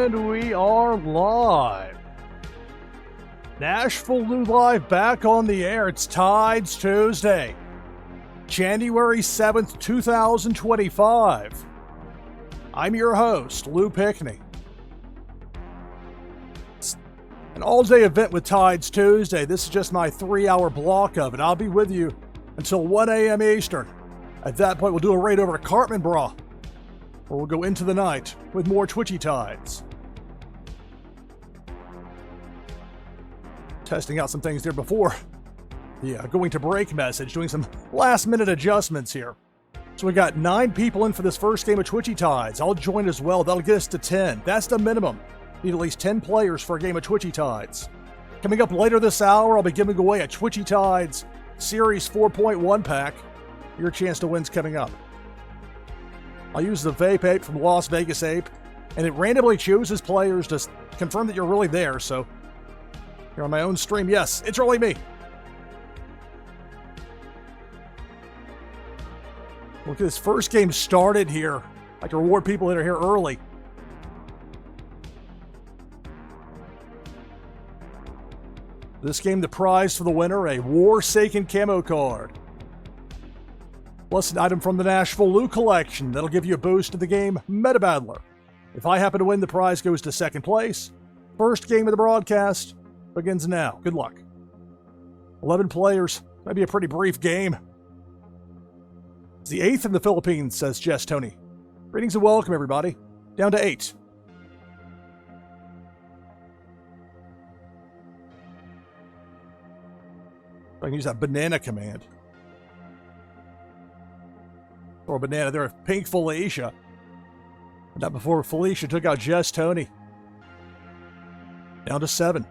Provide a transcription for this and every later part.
And we are live. NashvilleLou Live back on the air. It's Tides Tuesday, January 7th, 2025. I'm your host, Lou Pickney. It's an all-day event with Tides Tuesday. This is just my 3-hour block of it. I'll be with you until 1 a.m. Eastern. At that point, we'll do a raid over to Cartman Bra, where we'll go into the night with more Twitchy Tides. Testing out some things there before the going to break message, doing some last-minute adjustments here. So we got 9 people in for this first game of Twitchy Tides. I'll join as well. That'll get us to 10. That's the minimum. Need at least 10 players for a game of Twitchy Tides. Coming up later this hour, I'll be giving away a Twitchy Tides Series 4.1 pack. Your chance to win's coming up. I'll use the Vape Ape from Las Vegas Ape, and it randomly chooses players to confirm that you're really there, so you're on my own stream. Yes, it's really me. Look at this first game started here. I like to reward people that are here early. This game, the prize for the winner, a War-Saken camo card. Plus an item from the NashvilleLou collection that'll give you a boost to the game Meta Battler. If I happen to win, the prize goes to second place. First game of the broadcast begins now. Good luck. 11 players. That'd be a pretty brief game. It's the 8th in the Philippines, says Jess Tony. Greetings and welcome, everybody. Down to 8. I can use that banana command. Or banana there, Pink Felicia. Not before Felicia took out Jess Tony. Down to 7.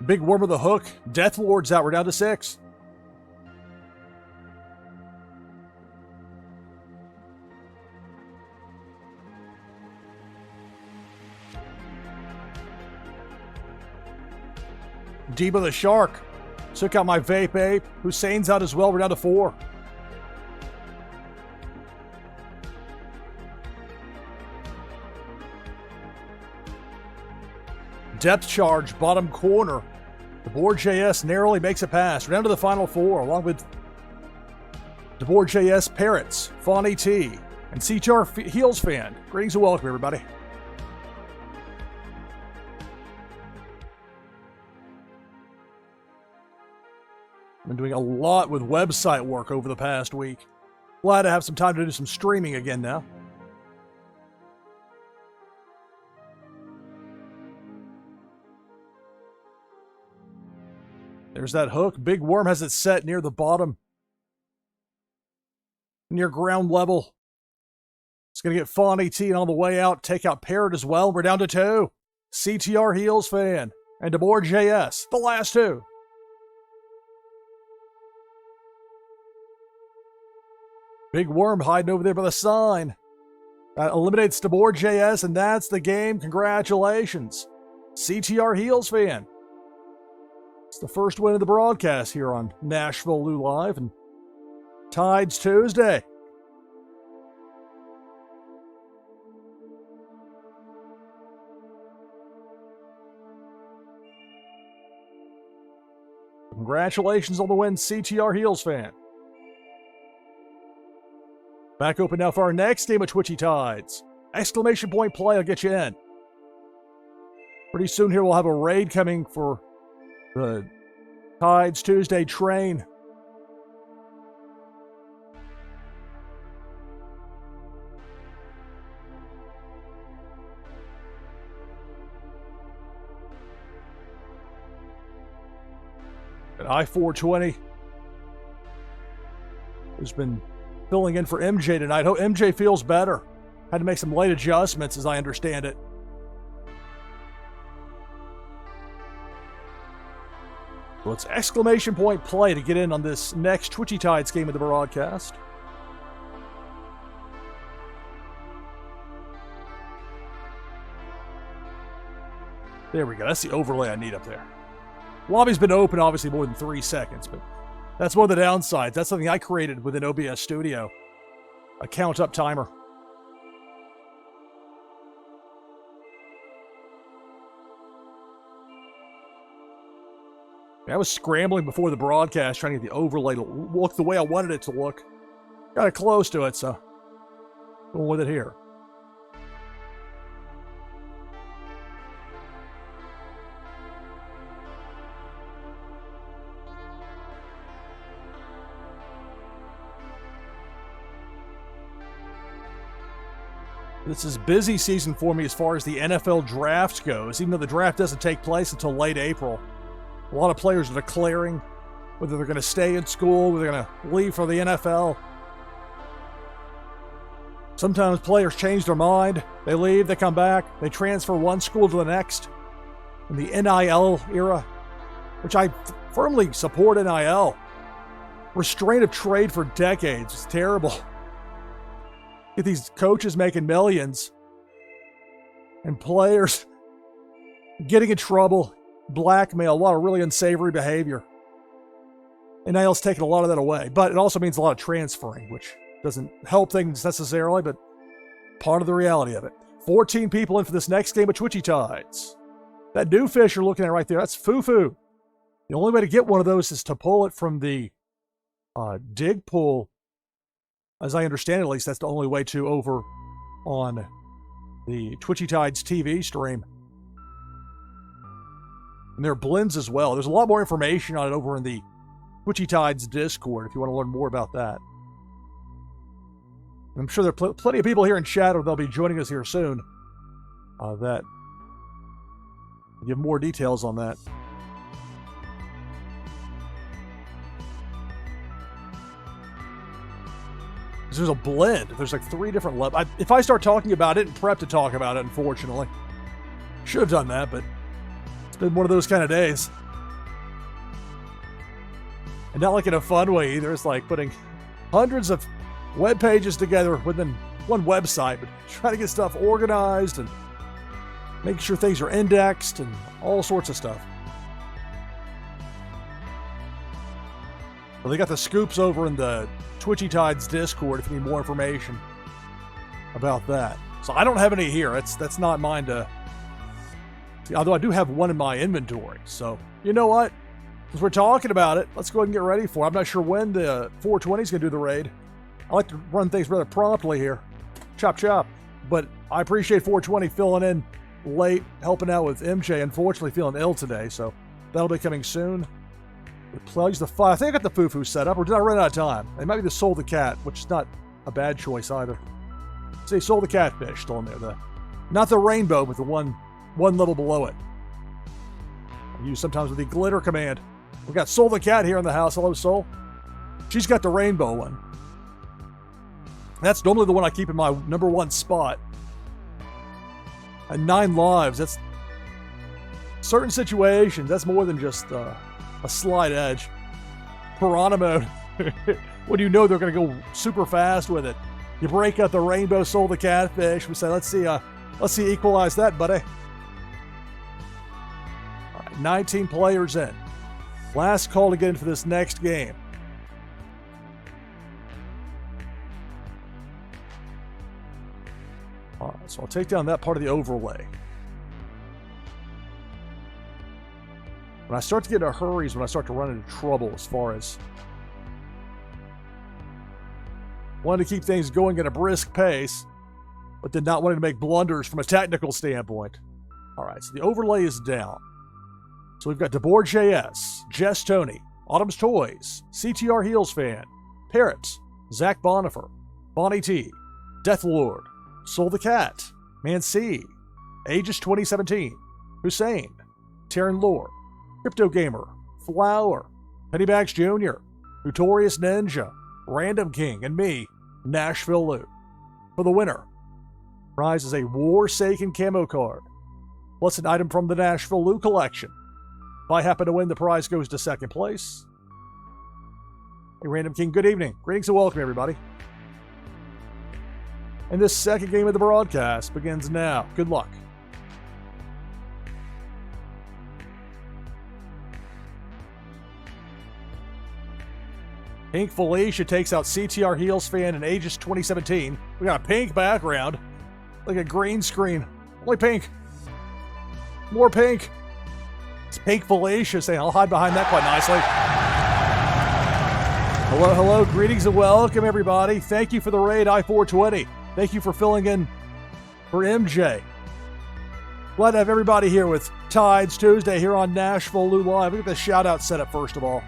Big Worm of the Hook. Death Lord's out. We're down to 6. Deba the Shark. Took out my Vape Ape. Hussein's out as well. We're down to 4. Depth charge, bottom corner. DeBoer.js narrowly makes a pass. We're down to the final 4, along with DeBoer.js Parrots, Fawny T, and CTR Heels Fan. Greetings and welcome, everybody. I've been doing a lot with website work over the past week. Glad to have some time to do some streaming again now. There's that hook. Big Worm has it set near the bottom. Near ground level. It's going to get Fawny T, and on the way out, take out Parrot as well. We're down to 2. CTR Heels Fan and DeBoer.js. The last 2. Big Worm hiding over there by the sign. That eliminates DeBoer.js, and that's the game. Congratulations. CTR Heels Fan. It's the first win of the broadcast here on NashvilleLou Live and Tides Tuesday. Congratulations on the win, CTR Heels Fan. Back open now for our next game of Twitchy Tides. Exclamation point play will get you in. Pretty soon here we'll have a raid coming for the Tides Tuesday train. At I-420, who's been filling in for MJ tonight. Hope MJ feels better. Had to make some late adjustments, as I understand it. Well, it's exclamation point play to get in on this next Twitchy Tides game of the broadcast. There we go. That's the overlay I need up there. Lobby's been open, obviously, more than 3 seconds, but that's one of the downsides. That's something I created within OBS Studio. A count-up timer. I was scrambling before the broadcast trying to get the overlay to look the way I wanted it to look. Got it close to it, so going with it here. This is busy season for me as far as the NFL draft goes, even though the draft doesn't take place until late April. A lot of players are declaring whether they're going to stay in school, whether they're going to leave for the NFL. Sometimes players change their mind. They leave, they come back, they transfer one school to the next. In the NIL era, which I firmly support NIL. Restraint of trade for decades. It's terrible. Get these coaches making millions and players getting in trouble, blackmail, a lot of really unsavory behavior. NIL's taken a lot of that away, but it also means a lot of transferring, which doesn't help things necessarily, but part of the reality of it. 14 people in for this next game of Twitchy Tides. That new fish you're looking at right there, that's Fufu. The only way to get one of those is to pull it from the dig pool. As I understand it, at least, that's the only way to over on the Twitchy Tides TV stream. And there are blends as well. There's a lot more information on it over in the Twitchy Tides Discord if you want to learn more about that. I'm sure there are plenty of people here in chat, or they'll be joining us here soon, that give more details on that. There's a blend. There's like 3 different levels. If I start talking about it and prep to talk about it, unfortunately. Should have done that, but it's been one of those kind of days. And not like in a fun way either. It's like putting hundreds of web pages together within one website, but trying to get stuff organized and make sure things are indexed and all sorts of stuff. Well, they got the scoops over in the Twitchy Tides Discord if you need more information about that. So I don't have any here. That's not mine to... Although I do have one in my inventory. So, you know what? Since we're talking about it, let's go ahead and get ready for it. I'm not sure when the 420 is going to do the raid. I like to run things rather promptly here. Chop, chop. But I appreciate 420 filling in late, helping out with MJ. Unfortunately, feeling ill today, so that'll be coming soon. Use the fire. I think I got the Fufu set up, or did I run out of time? It might be the Soul the Cat, which is not a bad choice either. See, Soul the Catfish still in there. Not the rainbow, but the one level below it. I use sometimes with the glitter command. We've got Soul the Cat here in the house. Hello, Soul. She's got the rainbow one. That's normally the one I keep in my #1 spot. And 9 lives. That's certain situations. That's more than just a slight edge. Piranha mode. When you know they're going to go super fast with it. You break out the rainbow Soul the Catfish. We say, let's see equalize that, buddy. All right, 19 players in. Last call to get into this next game. All right, so I'll take down that part of the overlay. When I start to get in a hurry is when I start to run into trouble as far as wanting to keep things going at a brisk pace, but then not wanting to make blunders from a technical standpoint. All right, so the overlay is down. So we've got DeBoer JS, Jess Tony, Autumn's Toys, CTR Heels Fan, Parrots, Zach Bonifer, Bonnie T, Deathlord, Soul the Cat, Man C, Aegis 2017, Hussein, Taryn Lore, Crypto Gamer, Flower, Pennybags Jr., Notorious Ninja, Random King, and me, NashvilleLou. For the winner, prize is a Forsaken camo card, plus an item from the NashvilleLou collection. If I happen to win, the prize goes to second place. Hey, Random King, good evening. Greetings and welcome, everybody. And this second game of the broadcast begins now. Good luck. Pink Felicia takes out CTR Heels Fan and Aegis 2017. We got a pink background. Like a green screen. Only pink. More pink. It's Pink Felicia saying, I'll hide behind that quite nicely. Hello, hello. Greetings and welcome, everybody. Thank you for the raid, I-420. Thank you for filling in for MJ. Glad to have everybody here with Tides Tuesday here on NashvilleLou Live. Look at the shout-out setup, first of all.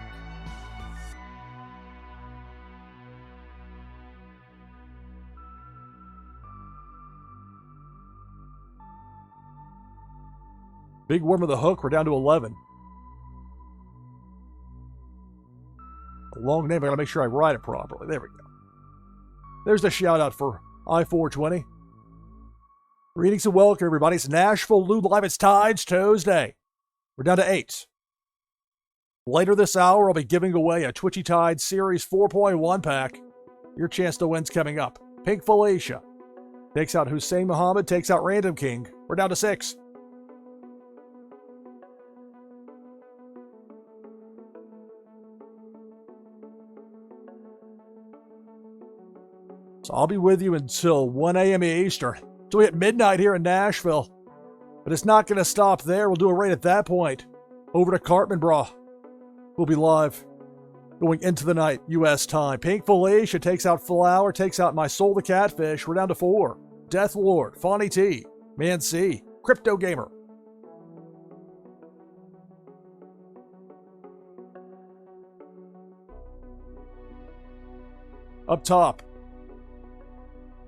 Big Worm of the Hook, we're down to 11. A long name, I gotta make sure I write it properly. There we go. There's the shout out for I-420. Greetings and welcome, everybody. It's NashvilleLou Live. It's Tides Tuesday. We're down to 8. Later this hour, I'll be giving away a Twitchy Tides Series 4.1 pack. Your chance to win's coming up. Pink Felicia takes out Hussein Muhammad, takes out Random King. We're down to 6. So I'll be with you until 1 a.m. Eastern. So we hit midnight here in Nashville. But it's not going to stop there. We'll do a raid at that point. Over to Cartman Bra. We'll be live. Going into the night, U.S. time. Pink Felicia takes out Flower, takes out My Soul the Catfish. We're down to 4. Death Lord, Fonny T, Man C, Crypto Gamer. Up top.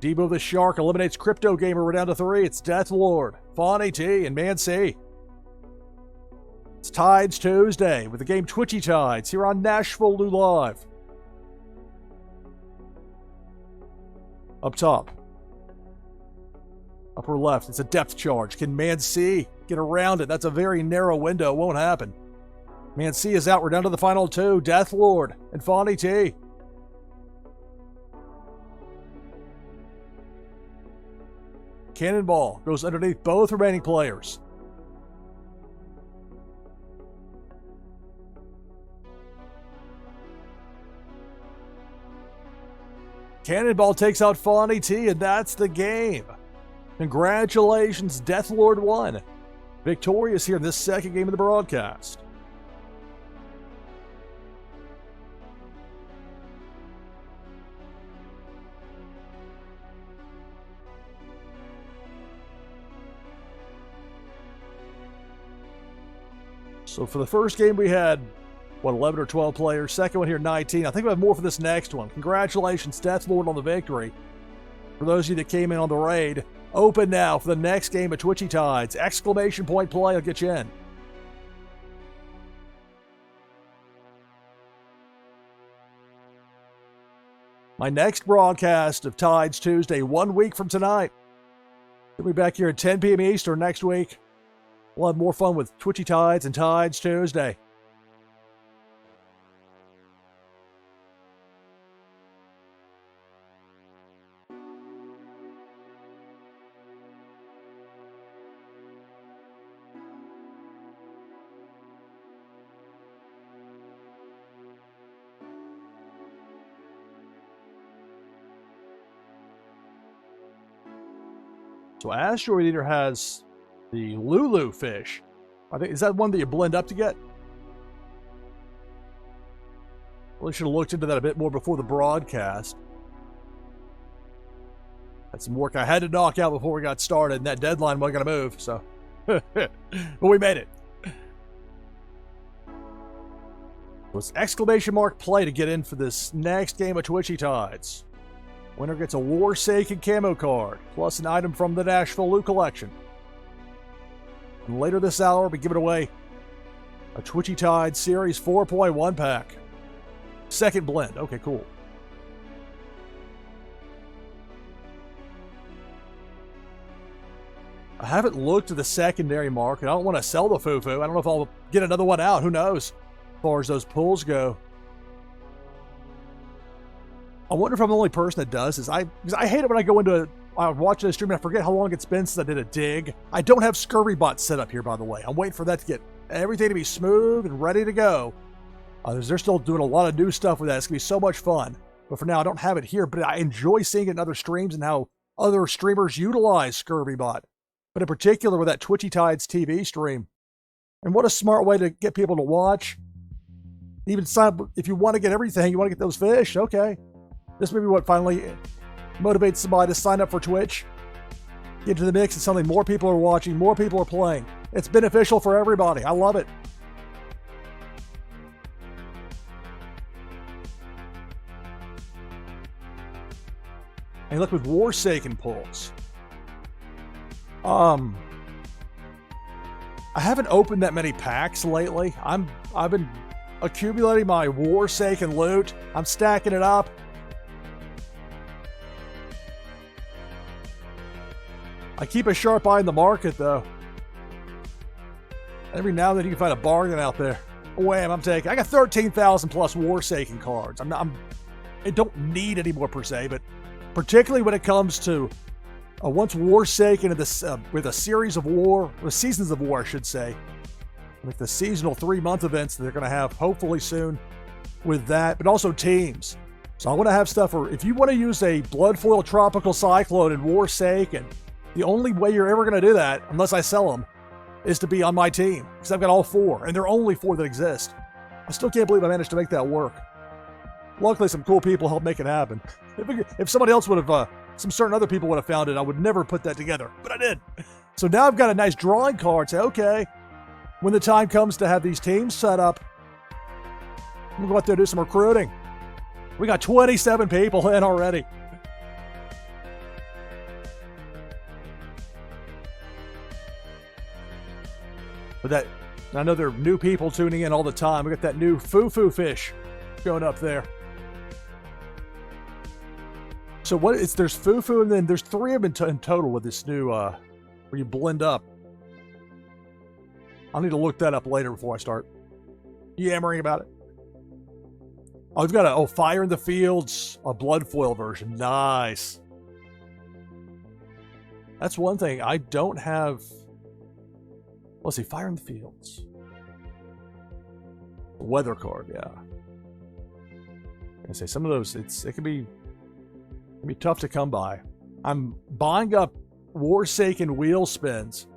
Debo the Shark eliminates Crypto Gamer. We're down to 3. It's Death Lord, Fonny T, and Man C. It's Tides Tuesday with the game Twitchy Tides here on NashvilleLou Live. Up top. Upper left, it's a depth charge. Can Man C get around it? That's a very narrow window. Won't happen. Man C is out. We're down to the final 2. Death Lord and Fonny T. Cannonball goes underneath both remaining players. Cannonball takes out Fonny T, and that's the game. Congratulations, Death Lord won. Victorious here in this second game of the broadcast. So for the first game we had, 11 or 12 players. Second one here, 19. I think we have more for this next one. Congratulations, Death Lord, on the victory. For those of you that came in on the raid, open now for the next game of Twitchy Tides. Exclamation point play will get you in. My next broadcast of Tides Tuesday, 1 week from tonight. We'll be back here at 10 p.m. Eastern next week. We'll have more fun with Twitchy Tides and Tides Tuesday. So Asteroid Eater has the Lulu fish. I think, is that one that you blend up to get? Really should have looked into that a bit more before the broadcast. That's some work I had to knock out before we got started, and that deadline wasn't going to move, so. But we made it. So it's exclamation mark play to get in for this next game of Twitchy Tides. Winner gets a Warsaken camo card, plus an item from the NashvilleLou collection. And later this hour, we'll be giving away a Twitchy Tides Series 4.1 pack. Second blend. Okay, cool. I haven't looked at the secondary market. I don't want to sell the foo-foo. I don't know if I'll get another one out. Who knows? As far as those pulls go. I wonder if I'm the only person that does this. Because I hate it when I go into I'm watching a stream and I forget how long it's been since I did a dig. I don't have ScurryBot set up here, by the way. I'm waiting for that to get everything to be smooth and ready to go. They're still doing a lot of new stuff with that. It's going to be so much fun. But for now, I don't have it here. But I enjoy seeing it in other streams and how other streamers utilize ScurryBot. But in particular with that Twitchy Tides TV stream, And what a smart way to get people to watch. Even sign up, if you want to get everything, you want to get those fish, okay. This may be what finally motivates somebody to sign up for Twitch. Get into the mix. It's something more people are watching, more people are playing. It's beneficial for everybody. I love it. And look with Warsaken pulls. I haven't opened that many packs lately. I've been accumulating my Warsaken loot. I'm stacking it up. I keep a sharp eye on the market, though. Every now and then you can find a bargain out there. Wham! I'm taking. I got 13,000 plus Warsaken cards. I don't need any more per se, but particularly when it comes to once Warsaken with a series of seasons of war, I should say, with the seasonal 3-month events that they're going to have hopefully soon with that, but also teams. So I want to have stuff for if you want to use a Bloodfoil Tropical Cyclone in Warsaken. The only way you're ever going to do that, unless I sell them, is to be on my team. Because I've got all 4, and there are only 4 that exist. I still can't believe I managed to make that work. Luckily, some cool people helped make it happen. If somebody else would have, some certain other people would have found it, I would never put that together. But I did. So now I've got a nice drawing card. Say, okay, when the time comes to have these teams set up, I'm going to go out there and do some recruiting. We got 27 people in already. But that, I know there are new people tuning in all the time. We got that new foo-foo fish going up there. So there's foo-foo, and then there's 3 of them in total with this new, where you blend up. I'll need to look that up later before I start yammering about it. Oh, we've got Fire in the Fields, a Bloodfoil version. Nice. That's one thing. I don't have... Let's see, Fire in the Fields. Weather card, yeah. I say some of those, it can be tough to come by. I'm buying up Warsaken wheel spins.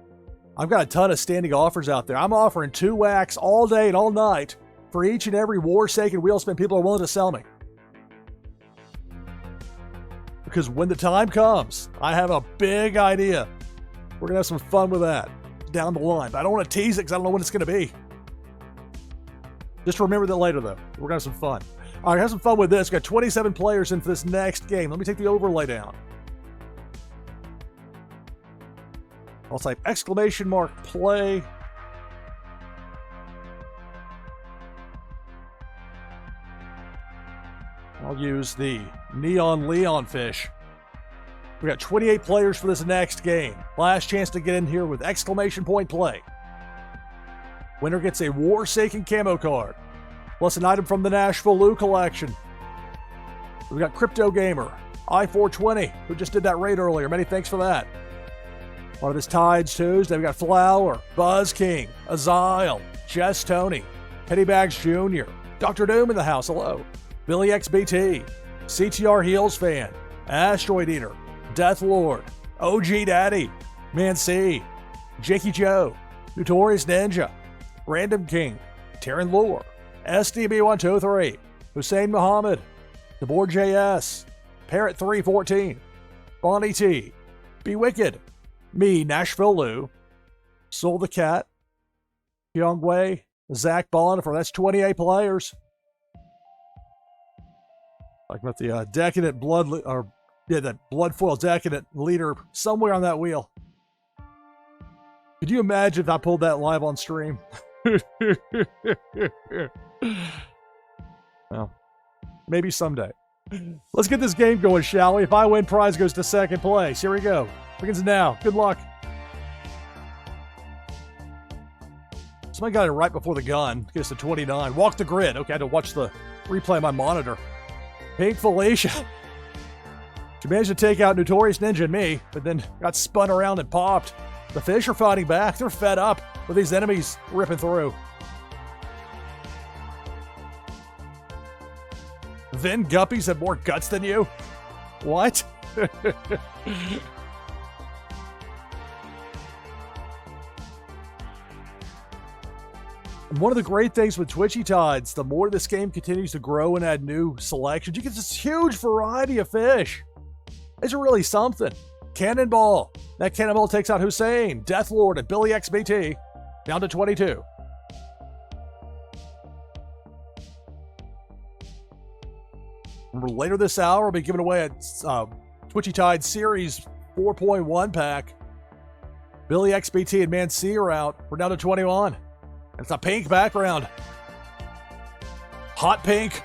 I've got a ton of standing offers out there. I'm offering 2 wax all day and all night for each and every Warsaken wheel spin people are willing to sell me. Because when the time comes, I have a big idea. We're going to have some fun with that down the line. But I don't want to tease it because I don't know when it's going to be. Just remember that later, though. We're going to have some fun. All right, have some fun with this. We've got 27 players in for this next game. Let me take the overlay down. I'll type !play. I'll use the Neon Leon fish. We got 28 players for this next game. Last chance to get in here with !play. Winner gets a Warsaken camo card, plus an item from the NashvilleLou collection. We got Crypto Gamer, I420, who just did that raid earlier. Many thanks for that. One of his Tides Tuesday. We got Flower, Buzz King, Azile, Jess Tony, Petty Bags Jr., Dr. Doom in the house. Hello. Billy XBT, CTR Heels Fan, Asteroid Eater, Death Lord, OG Daddy, Man C, Jakey Joe, Notorious Ninja, Random King, Terran Lore, SDB123, Hussein Muhammad, The Board JS, Parrot 314, Bonnie T, Be Wicked, me, NashvilleLou, Soul the Cat, Pyongwei, Zach Bonifer. That's 28 players. Like about the decadent that Bloodfoil decadent leader somewhere on that wheel. Could you imagine if I pulled that live on stream? Well, maybe someday. Let's get this game going, shall we? If I win, prize goes to second place. Here we go. Begins now. Good luck. Somebody got it right before the gun. Gets to 29. Walk the grid. Okay, I had to watch the replay on my monitor. Pink Felicia. She managed to take out Notorious Ninja and me, but then got spun around and popped. The fish are fighting back. They're fed up with these enemies ripping through. Vin Guppies have more guts than you? What? And one of the great things with Twitchy Tides, the more this game continues to grow and add new selections, you get this huge variety of fish. It's really something. Cannonball. That cannonball takes out Hussein, Deathlord, and Billy XBT. Down to 22. Remember, later this hour, we'll be giving away a Twitchy Tide Series 4.1 pack. Billy XBT and Man C are out. We're down to 21. It's a pink background. Hot pink.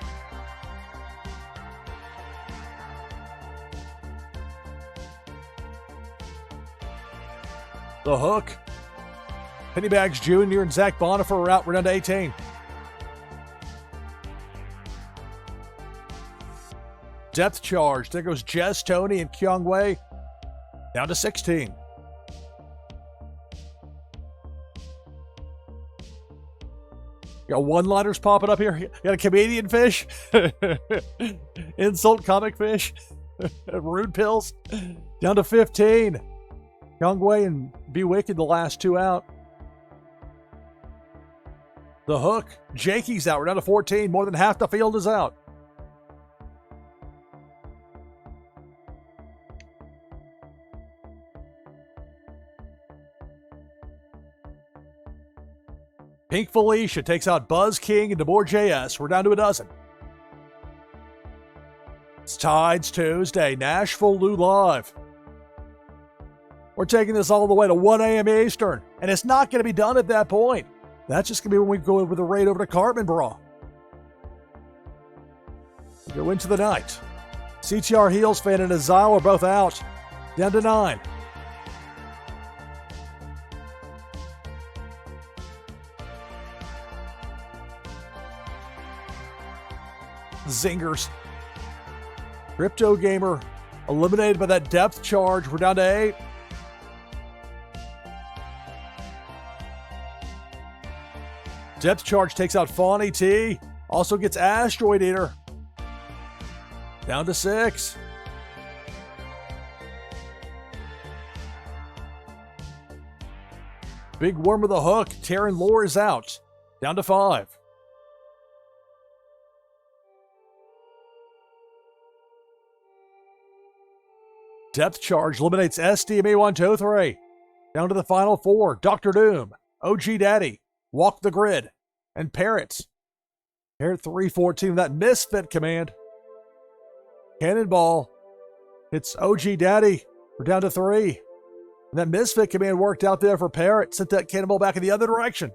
The Hook. Pennybags Jr. and Zach Bonifer are out. We're down to 18. Depth Charge. There goes Jess, Tony, and Kyung Wei. Down to 16. You got one-liners popping up here. You got a comedian fish. Insult comic fish. Rude pills. Down to 15. Kyung Wei and Be Wicked, the last two out. The Hook. Jakey's out. We're down to 14. More than half the field is out. Pink Felicia takes out Buzz King and DeBoer JS. We're down to a dozen. It's Tides Tuesday, NashvilleLou Live. We're taking this all the way to 1 a.m. Eastern, and it's not going to be done at that point. That's just going to be when we go over the raid over to Cartman Bra. We go into the night. CTR Heels fan and Azile are both out. Down to 9. Zingers. Crypto Gamer eliminated by that depth charge. We're down to 8. Depth charge takes out Fawny T. Also gets Asteroid Eater. Down to 6. Big Worm with a Hook. Taryn Lore is out. Down to 5. Depth charge eliminates SDMA123. Down to the final 4. Dr. Doom, OG Daddy, Walk the Grid, and Parrot. Parrot 314 with that Misfit command. Cannonball hits OG Daddy. We're down to 3. And that Misfit command worked out there for Parrot. Sent that Cannonball back in the other direction.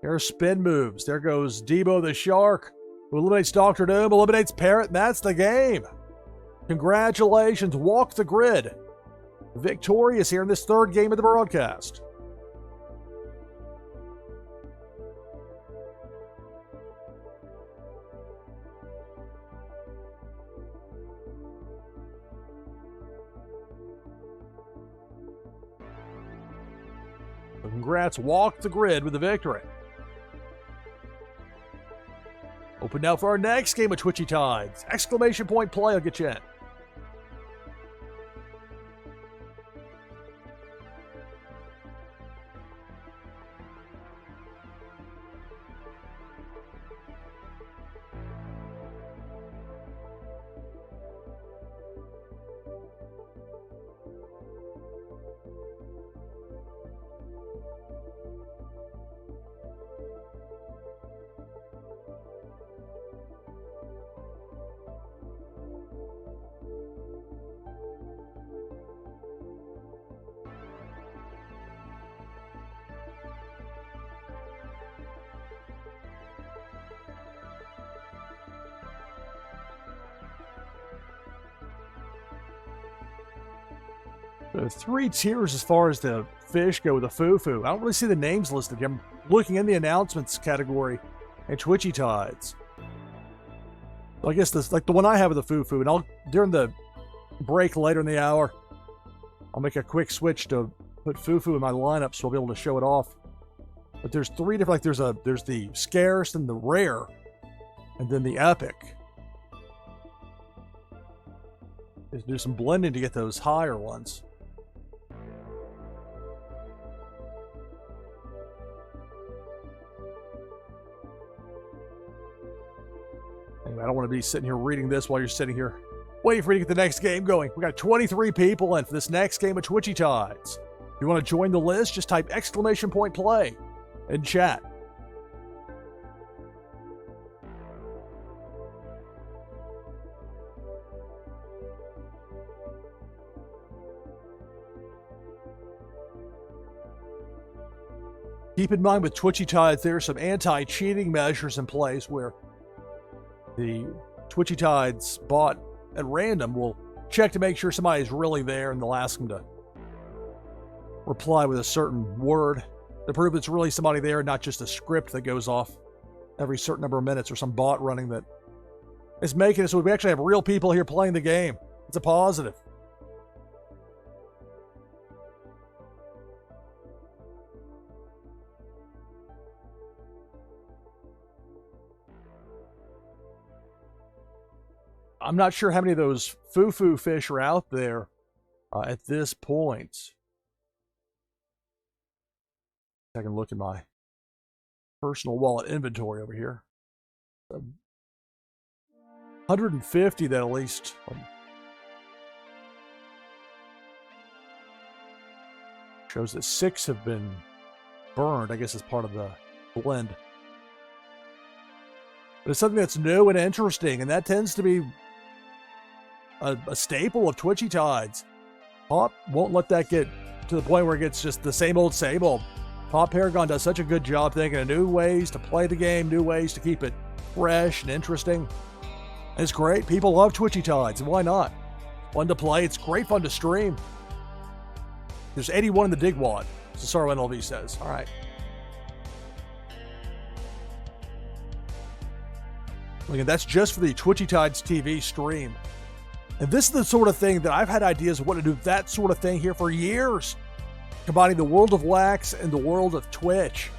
There's spin moves. There goes Debo the Shark, who eliminates Dr. Doom, eliminates Parrot, and that's the game. Congratulations, Walk the Grid. Victorious here in this third game of the broadcast. Congrats, Walk the Grid with the victory. Open now for our next game of Twitchy Tides. Exclamation point play will get you in. There are 3 tiers as far as the fish go with the foo-foo. I don't really see the names listed. I'm looking in the announcements category and Twitchy Tides. So I guess this, like the one I have with the foo-foo, and during the break later in the hour, I'll make a quick switch to put foo-foo in my lineup so I'll be able to show it off. But there's 3 different, like there's the scarce and the rare, and then the epic. is do some blending to get those higher ones. Anyway, I don't want to be sitting here reading this while you're sitting here waiting for me to get the next game going. We got 23 people in for this next game of Twitchy Tides. If you want to join the list, just type !play in chat. Keep in mind with Twitchy Tides, there are some anti-cheating measures in place where the Twitchy Tides bot at random will check to make sure somebody's really there, and they'll ask them to reply with a certain word to prove it's really somebody there, not just a script that goes off every certain number of minutes or some bot running that is making it so we actually have real people here playing the game. It's a positive. I'm not sure how many of those foo-foo fish are out there at this point. I can look at my personal wallet inventory over here. 150 that at least. Shows that 6 have been burned, I guess as part of the blend. But it's something that's new and interesting, and that tends to be a staple of Twitchy Tides. Pop won't let that get to the point where it gets just the same old, same old. Pop Paragon does such a good job thinking of new ways to play the game, new ways to keep it fresh and interesting. And it's great. People love Twitchy Tides, and why not? Fun to play. It's great fun to stream. There's 81 in the dig wad, Cesaro NLV says. All right. Again, that's just for the Twitchy Tides TV stream. And this is the sort of thing that I've had ideas of what to do that sort of thing here for years. Combining the world of Wax and the world of Twitch.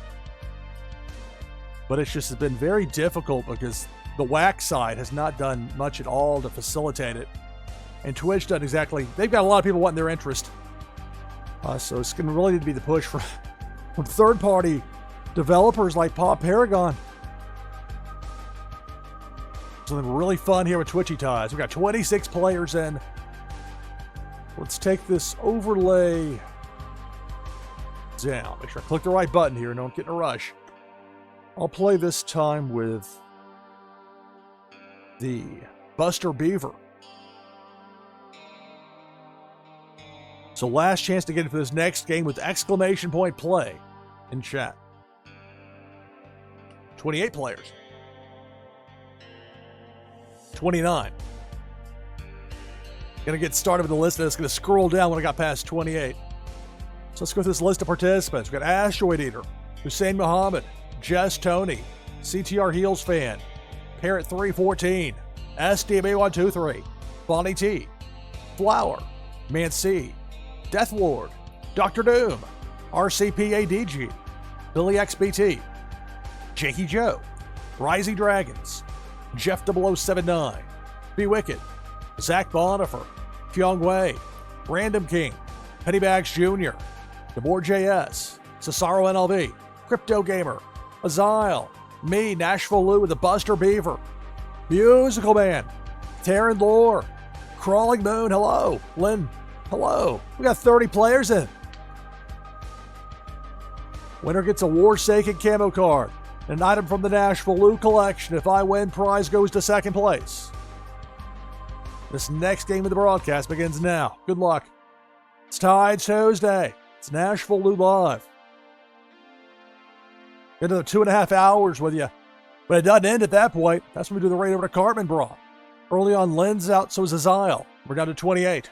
But it's just been very difficult because the Wax side has not done much at all to facilitate it. And Twitch doesn't exactly, they've got a lot of people wanting their interest. So it's going to really need to be the push from third-party developers like Pop Paragon. Something really fun here with Twitchy Tides. We've got 26 players in. Let's take this overlay down. Make sure I click the right button here and don't get in a rush. I'll play this time with the Buster Beaver. So last chance to get into this next game with !play in chat. 28 players. 29. Gonna get started with the list, and it's gonna scroll down when I got past 28. So let's go through this list of participants. We've got Asteroid Eater, Hussein Muhammad, Jess Tony, CTR Heels Fan, Parrot 314, SDMA123, Bonnie T, Flower, Man C, Death Lord, Dr. Doom, RCPADG, Billy XBT, Jakey Joe, Rising Dragons, Jeff 0079, Be Wicked, Zach Bonifer, Kyung Wei, Random King, Pennybags Jr., DeBoer JS, Cesaro NLV, Crypto Gamer, Azile, me, NashvilleLou with the Buster Beaver, Musical Man, Taryn Lore, Crawling Moon, hello, Lynn, hello. We got 30 players in. Winner gets a Warsaken camo card, an item from the NashvilleLou collection. If I win, prize goes to second place. This next game of the broadcast begins now. Good luck. It's Tides Tuesday. It's NashvilleLou Live. Get another 2.5 hours with you. But it doesn't end at that point. That's when we do the raid over to Cartman Bra. Early on, Lynn's out, so is Azile. We're down to 28.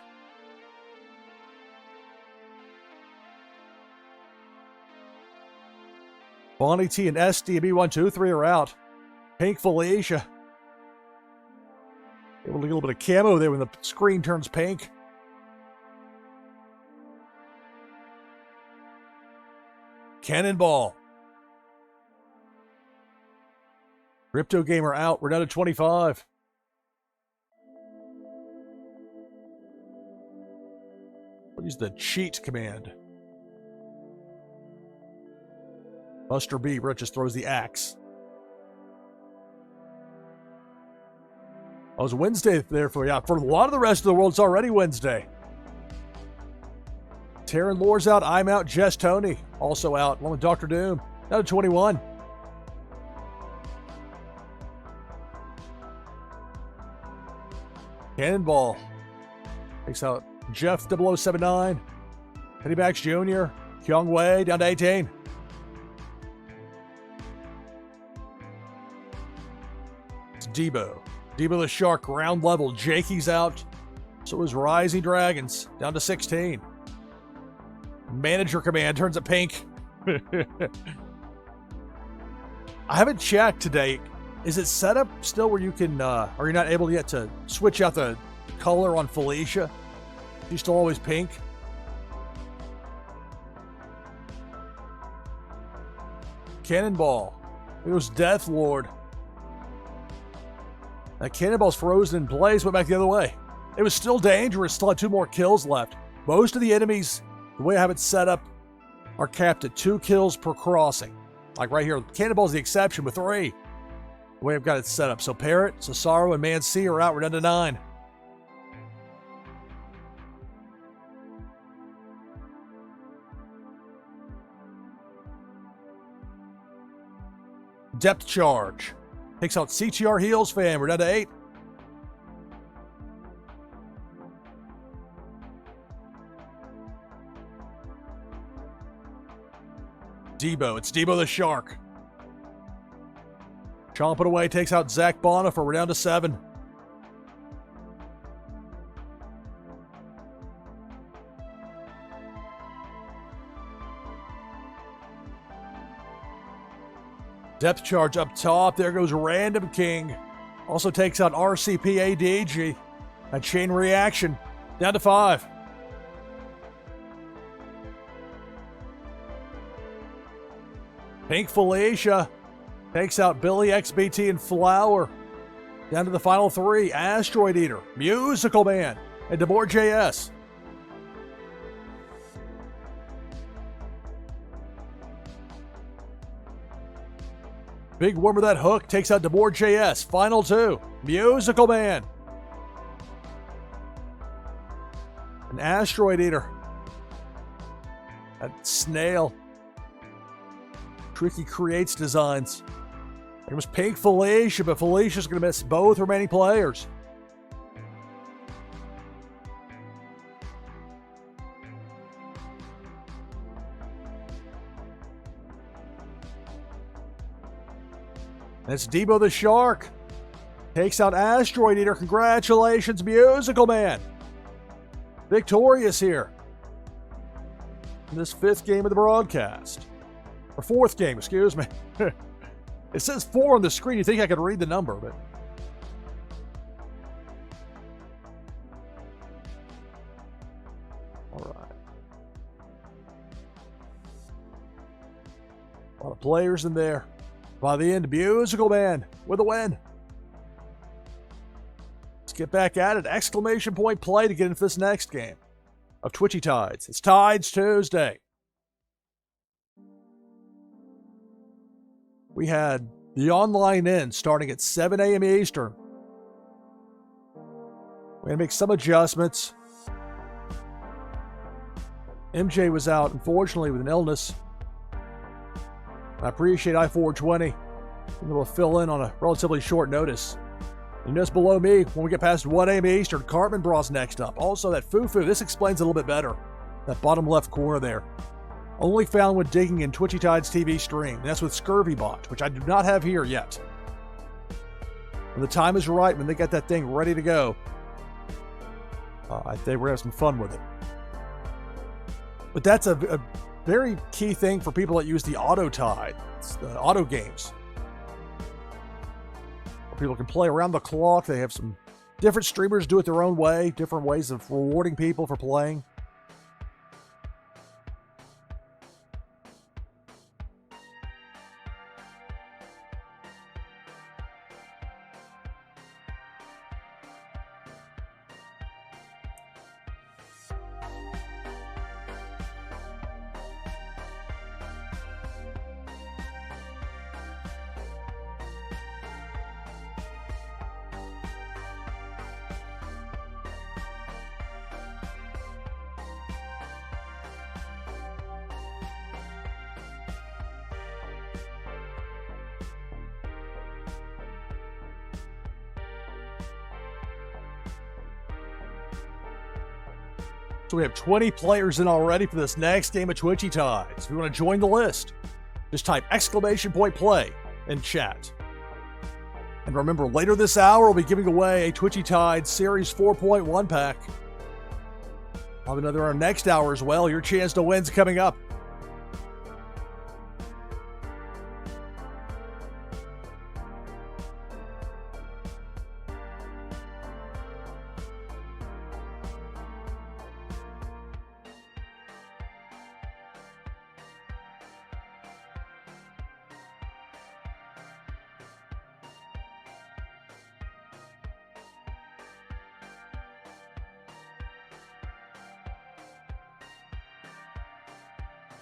Bonnie T and SDB123 are out. Pink Felicia. Able to get a little bit of camo there when the screen turns pink. Cannonball. Crypto Gamer out. We're down to 25. I'll use the cheat command. Buster B. Rich just throws the axe. Oh, it was Wednesday there for a lot of the rest of the world. It's already Wednesday. Taryn Lore's out. I'm out. Jess Tony also out, along with Dr. Doom. Down to 21. Cannonball takes out Jeff 0079. Pennybax Jr. Kyung Wei down to 18. It's Debo. Debo the Shark, ground level. Jakey's out. So is Rising Dragons, down to 16. Manager command turns it pink. I haven't checked today. Is it set up still where you can, are you not able yet to switch out the color on Felicia? She's still always pink. Cannonball. It was Death Lord. That Cannonball's frozen in place, went back the other way. It was still dangerous, still had 2 more kills left. Most of the enemies, the way I have it set up, are capped at 2 kills per crossing. Like right here, Cannonball's the exception with 3. The way I've got it set up. So Parrot, Cesaro, and Man C are out. We're down to 9. Depth charge. Takes out CTR Heels fan. We're down to 8. Debo. It's Debo the Shark. Chomping away. Takes out Zach Bonifer. We're down to 7. Depth charge up top. There goes Random King. Also takes out RCP ADG. A chain reaction. Down to 5. Pink Felicia takes out Billy XBT and Flower. Down to the final 3. Asteroid Eater, Musical Man, and DeBoer JS. Big Worm with that hook takes out DeBoer JS. Final 2. Musical Man. An Asteroid Eater. That snail. Tricky creates designs. It was Pink Felicia, but Felicia's going to miss both remaining players. And it's Debo the Shark. Takes out Asteroid Eater. Congratulations, Musical Man. Victorious here. In this 5th game of the broadcast. Or 4th game, excuse me. It says 4 on the screen. You think I could read the number, but... All right. A lot of players in there. By the end, Musical Man with a win. Let's get back at it. Exclamation point play to get into this next game of Twitchy Tides. It's Tides Tuesday. We had the online in starting at 7 a.m. Eastern. We had to make some adjustments. MJ was out, unfortunately, with an illness. I appreciate I-420 being able to fill in on a relatively short notice. And just below me, when we get past 1 a.m. Eastern, Cartman Bros next up. Also, that Fufu, this explains a little bit better. That bottom left corner there. Only found when digging in Twitchy Tides TV stream. And that's with Scurvy Bot, which I do not have here yet. When the time is right, when they get that thing ready to go, I think we're going to have some fun with it. But that's a very key thing for people that use the auto tide. It's the auto games. People can play around the clock. They have some different streamers do it their own way, different ways of rewarding people for playing. So we have 20 players in already for this next game of Twitchy Tides. If you want to join the list, just type !play in chat. And remember, later this hour, we'll be giving away a Twitchy Tides Series 4.1 pack. I'll have another our next hour as well. Your chance to win's coming up.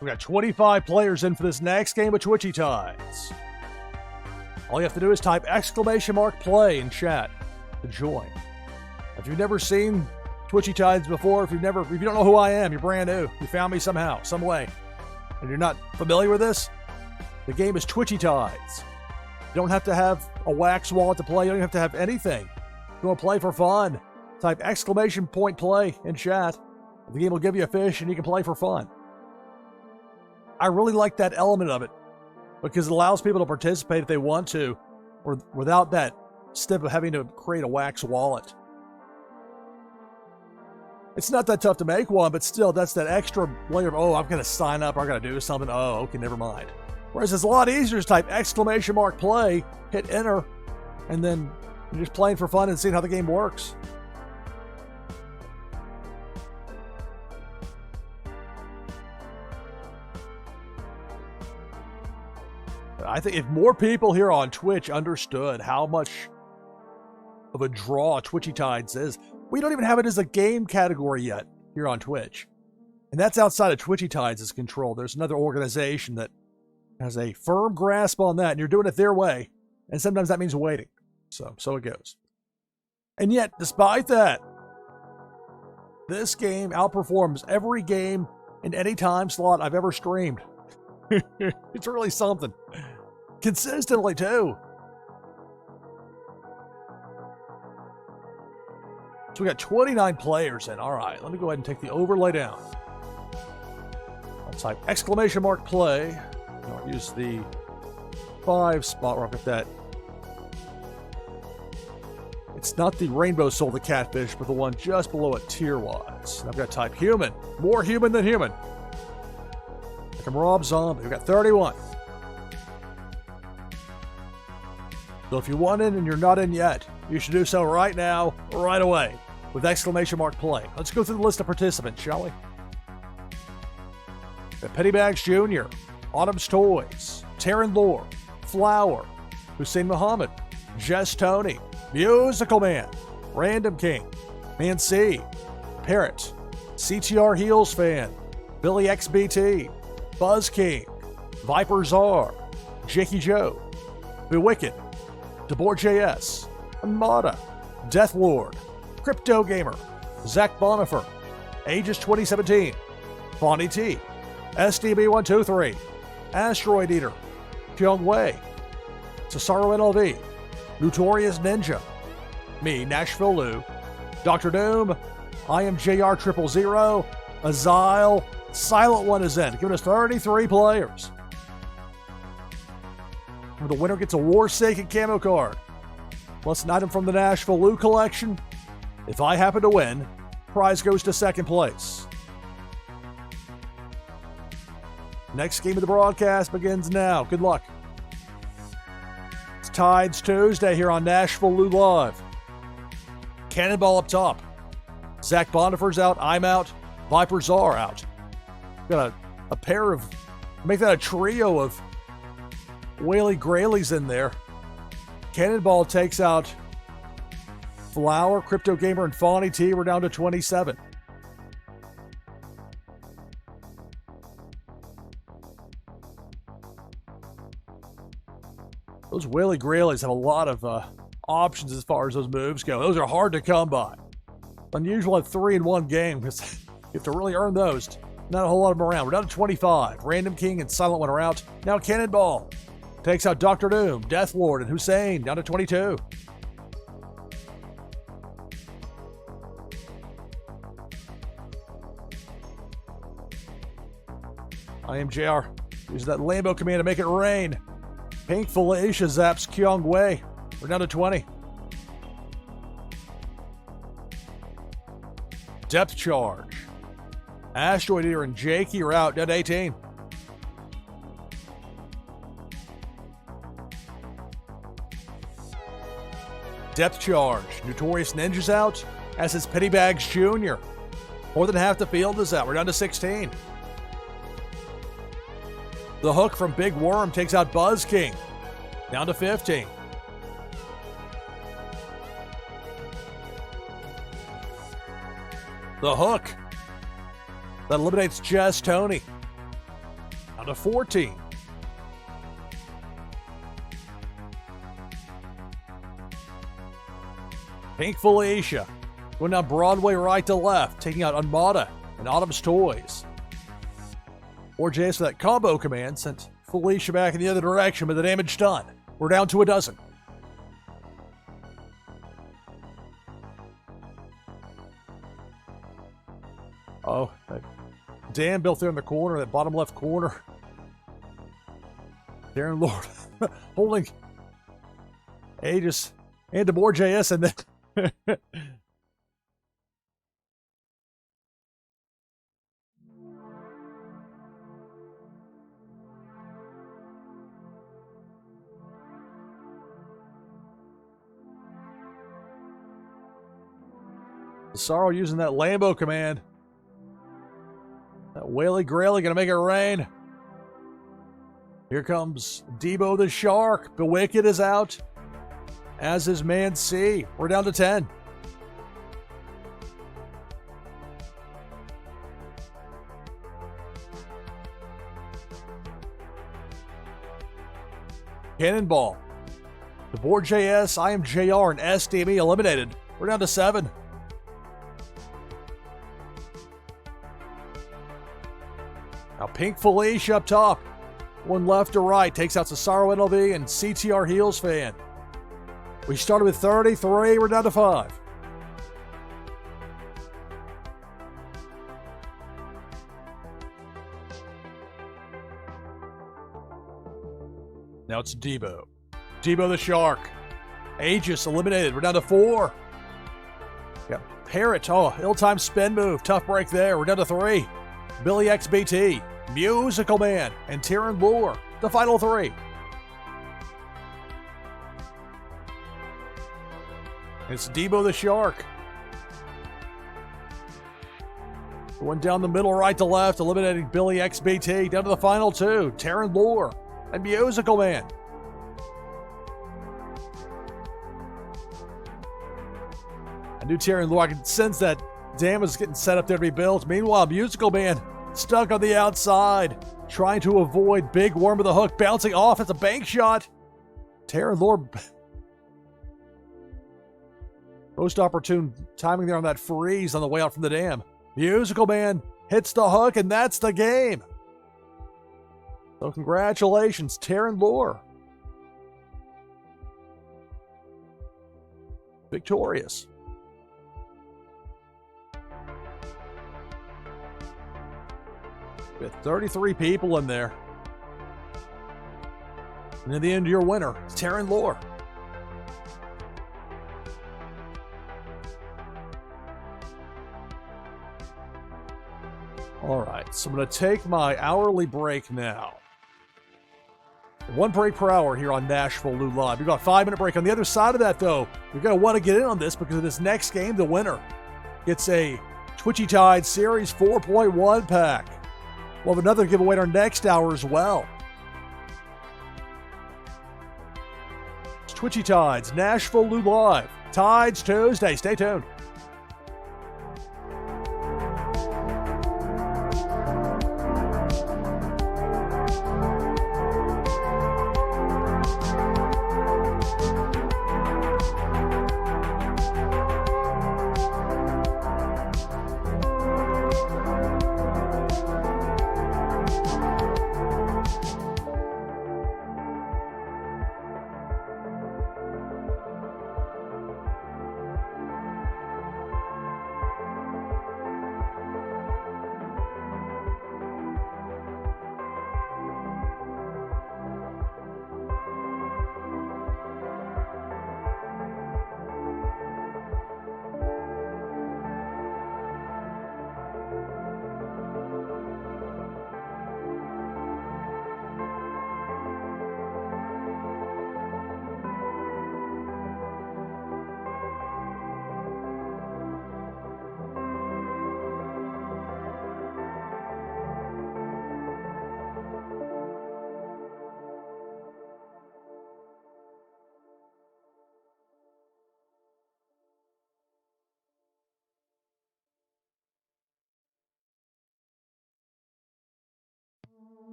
We got 25 players in for this next game of Twitchy Tides. All you have to do is type !play in chat to join. If you've never seen Twitchy Tides before, if you don't know who I am, you're brand new, you found me somehow, some way, and you're not familiar with this, the game is Twitchy Tides. You don't have to have a wax wallet to play. You don't even have to have anything. If you want to play for fun, type !play in chat. The game will give you a fish and you can play for fun. I really like that element of it because it allows people to participate if they want to, or without that step of having to create a wax wallet. It's not that tough to make one, but still, that's that extra layer of, oh, I'm going to sign up, or I'm going to do something. Oh, okay, never mind. Whereas it's a lot easier to type !play, hit enter, and then you're just playing for fun and seeing how the game works. I think if more people here on Twitch understood how much of a draw Twitchy Tides is, we don't even have it as a game category yet here on Twitch. And that's outside of Twitchy Tides' control. There's another organization that has a firm grasp on that, and you're doing it their way. And sometimes that means waiting. So it goes. And yet, despite that, this game outperforms every game in any time slot I've ever streamed. It's really something. Consistently, too. So we got 29 players in. All right, let me go ahead and take the overlay down. I'll type !play. I'll use the 5 spot where I've got that. It's not the Rainbow Soul, the catfish, but the one just below it tier-wise. I've got to type human. More human than human. Like I'm Rob Zombie. We've got 31. So if you want in and you're not in yet, you should do so right now, right away, with !play. Let's go through the list of participants, shall we? The Pennybags Jr., Autumn's Toys, Taryn Lore, Flower, Hussein Muhammad, Jess Tony, Musical Man, Random King, Nancy, Parrot, CTR Heels Fan, Billy XBT, Buzz King, Viper Czar, Jakey Joe, Bewicked, DeBoer JS, Amada, Death Lord, Crypto Gamer, Zach Bonifer, Aegis 2017, Fonny T, SDB123, Asteroid Eater, Pyong Wei, Cesaro NLV, Notorious Ninja, me, NashvilleLou, Dr. Doom, I am JR000, Azile, Silent One is in, giving us 33 players. The winner gets a Warsaken camo card, plus an item from the NashvilleLou collection. If I happen to win, prize goes to second place. Next game of the broadcast begins now. Good luck. It's Tides Tuesday here on NashvilleLou Live. Cannonball up top. Zach Bonifer's out. I'm out. Viper Czar out. Got a pair of, make that a trio of Whaley Grayleys in there. Cannonball takes out Flower, Crypto Gamer, and Fonny T. We're down to 27. Those Whaley Grayleys have a lot of options as far as those moves go. Those are hard to come by. Unusual at 3 in one game because you have to really earn those. Not a whole lot of them around. We're down to 25. Random King and Silent One are out. Now Cannonball takes out Dr. Doom, Death Lord, and Hussein, down to 22. I am JR. Use that Lambo command to make it rain. Pink Felicia zaps Kyung Wei. We're down to 20. Depth charge. Asteroid Eater and Jakey are out, down to 18. Depth charge. Notorious Ninja's out, as is Pennybags Jr. More than half the field is out. We're down to 16. The Hook from Big Worm takes out Buzz King. Down to 15. The Hook. That eliminates Jess Tony. Down to 14. Pink Felicia. Going down Broadway right to left, taking out Armada and Autumn's Toys. Or Jace for that combo command sent Felicia back in the other direction, but the damage done. We're down to a dozen. Oh, that dam built there in the corner, that bottom left corner. Darren Lord holding Aegis and DeBoer JS, and then Sorrow using that Lambo command. That Whaley Grayley gonna make it rain. Here comes Debo the Shark. The Wicked is out, as is Man C. We're down to 10. Cannonball. DeBoer JS, I am JR, and SDME eliminated. We're down to 7. Now Pink Felicia up top. One left to right. Takes out Cesaro NLV and CTR Heels fan. We started with 33. We're down to 5. Now it's Debo. Debo the Shark. Aegis eliminated. We're down to 4. Got Parrot. Oh, ill-timed spin move. Tough break there. We're down to 3. Billy XBT. Musical Man, and Tyrion Lure, the final 3. It's Debo the Shark. One down the middle, right to left, eliminating Billy XBT. Down to the final 2, Tyrion Lure and Musical Man. I knew Tyrion Lure, I could sense that dam was getting set up there to be built. Meanwhile, Musical Man stuck on the outside, trying to avoid Big Worm with a hook, bouncing off. It's a bank shot. Tyrion Lure. Most opportune timing there on that freeze on the way out from the dam. Musical Man hits the hook, and that's the game. So congratulations, Tyrion Lure. Victorious. With 33 people in there. And in the end, your winner is Tyrion Lure. All right, so I'm going to take my hourly break now. 1 break per hour here on NashvilleLou Live. We've got a 5-minute break. On the other side of that, though, you're going to want to get in on this because of this next game, the winner gets a Twitchy Tide Series 4.1 pack. We'll have another giveaway in our next hour as well. It's Twitchy Tides, NashvilleLou Live. Tides Tuesday. Stay tuned.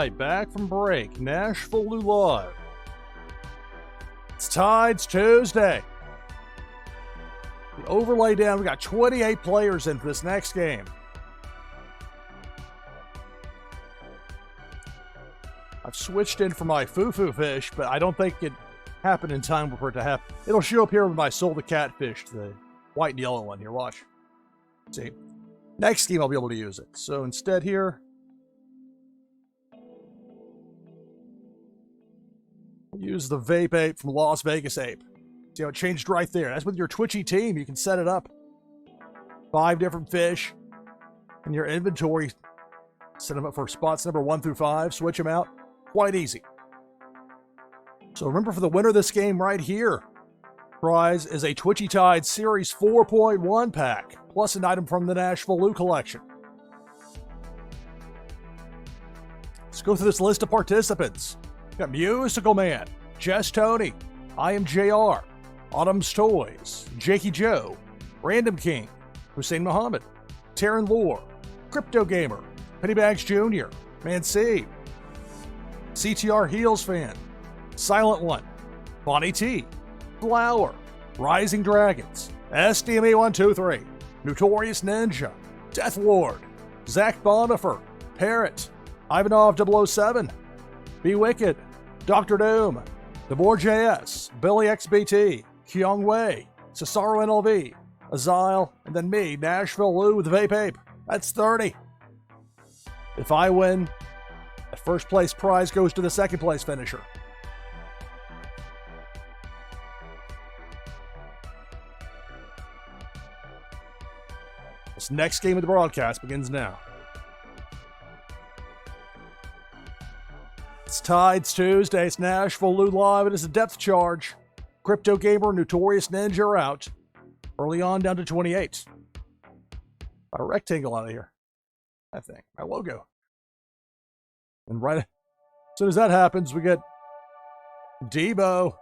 right, back from break. NashvilleLou live. It's Tides Tuesday. The overlay down. We got 28 players in for this next game. I've switched in for my foo-foo fish, but I don't think it happened in time for it to happen. It'll show up here when I sold the catfish, the white and yellow one. Here, watch. See? Next game, I'll be able to use it. So instead here, use the Vape Ape from Las Vegas Ape. See how it changed right there? That's with your Twitchy team. You can set it up. 5 different fish in your inventory. Set them up for spots number 1 through 5. Switch them out. Quite easy. So remember, for the winner of this game right here, prize is a Twitchy Tide Series 4.1 pack, plus an item from the NashvilleLou collection. Let's go through this list of participants. We got Musical Man, Jess Tony, I Am JR, Autumn's Toys, Jakey Joe, Random King, Hussein Muhammad, Taryn Lore, Crypto Gamer, Pennybags Jr., Man C, CTR Heels Fan, Silent One, Bonnie T, Flower, Rising Dragons, SDMA123, Notorious Ninja, Death Ward, Zach Bonifer, Parrot, Ivanov 007, Be Wicked, Dr. Doom, DeBoer.js, Billy XBT, Kyung Wei, Cesaro NLV, Azile, and then me, NashvilleLou with Vape Ape. That's 30. If I win, the first place prize goes to the second place finisher. This next game of the broadcast begins now. It's Tides Tuesday. It's NashvilleLou live. It is a depth charge. Crypto Gamer, Notorious Ninja are out. Early on, down to 28. A rectangle out of here. That thing. My logo. And right as soon as that happens, we get Debo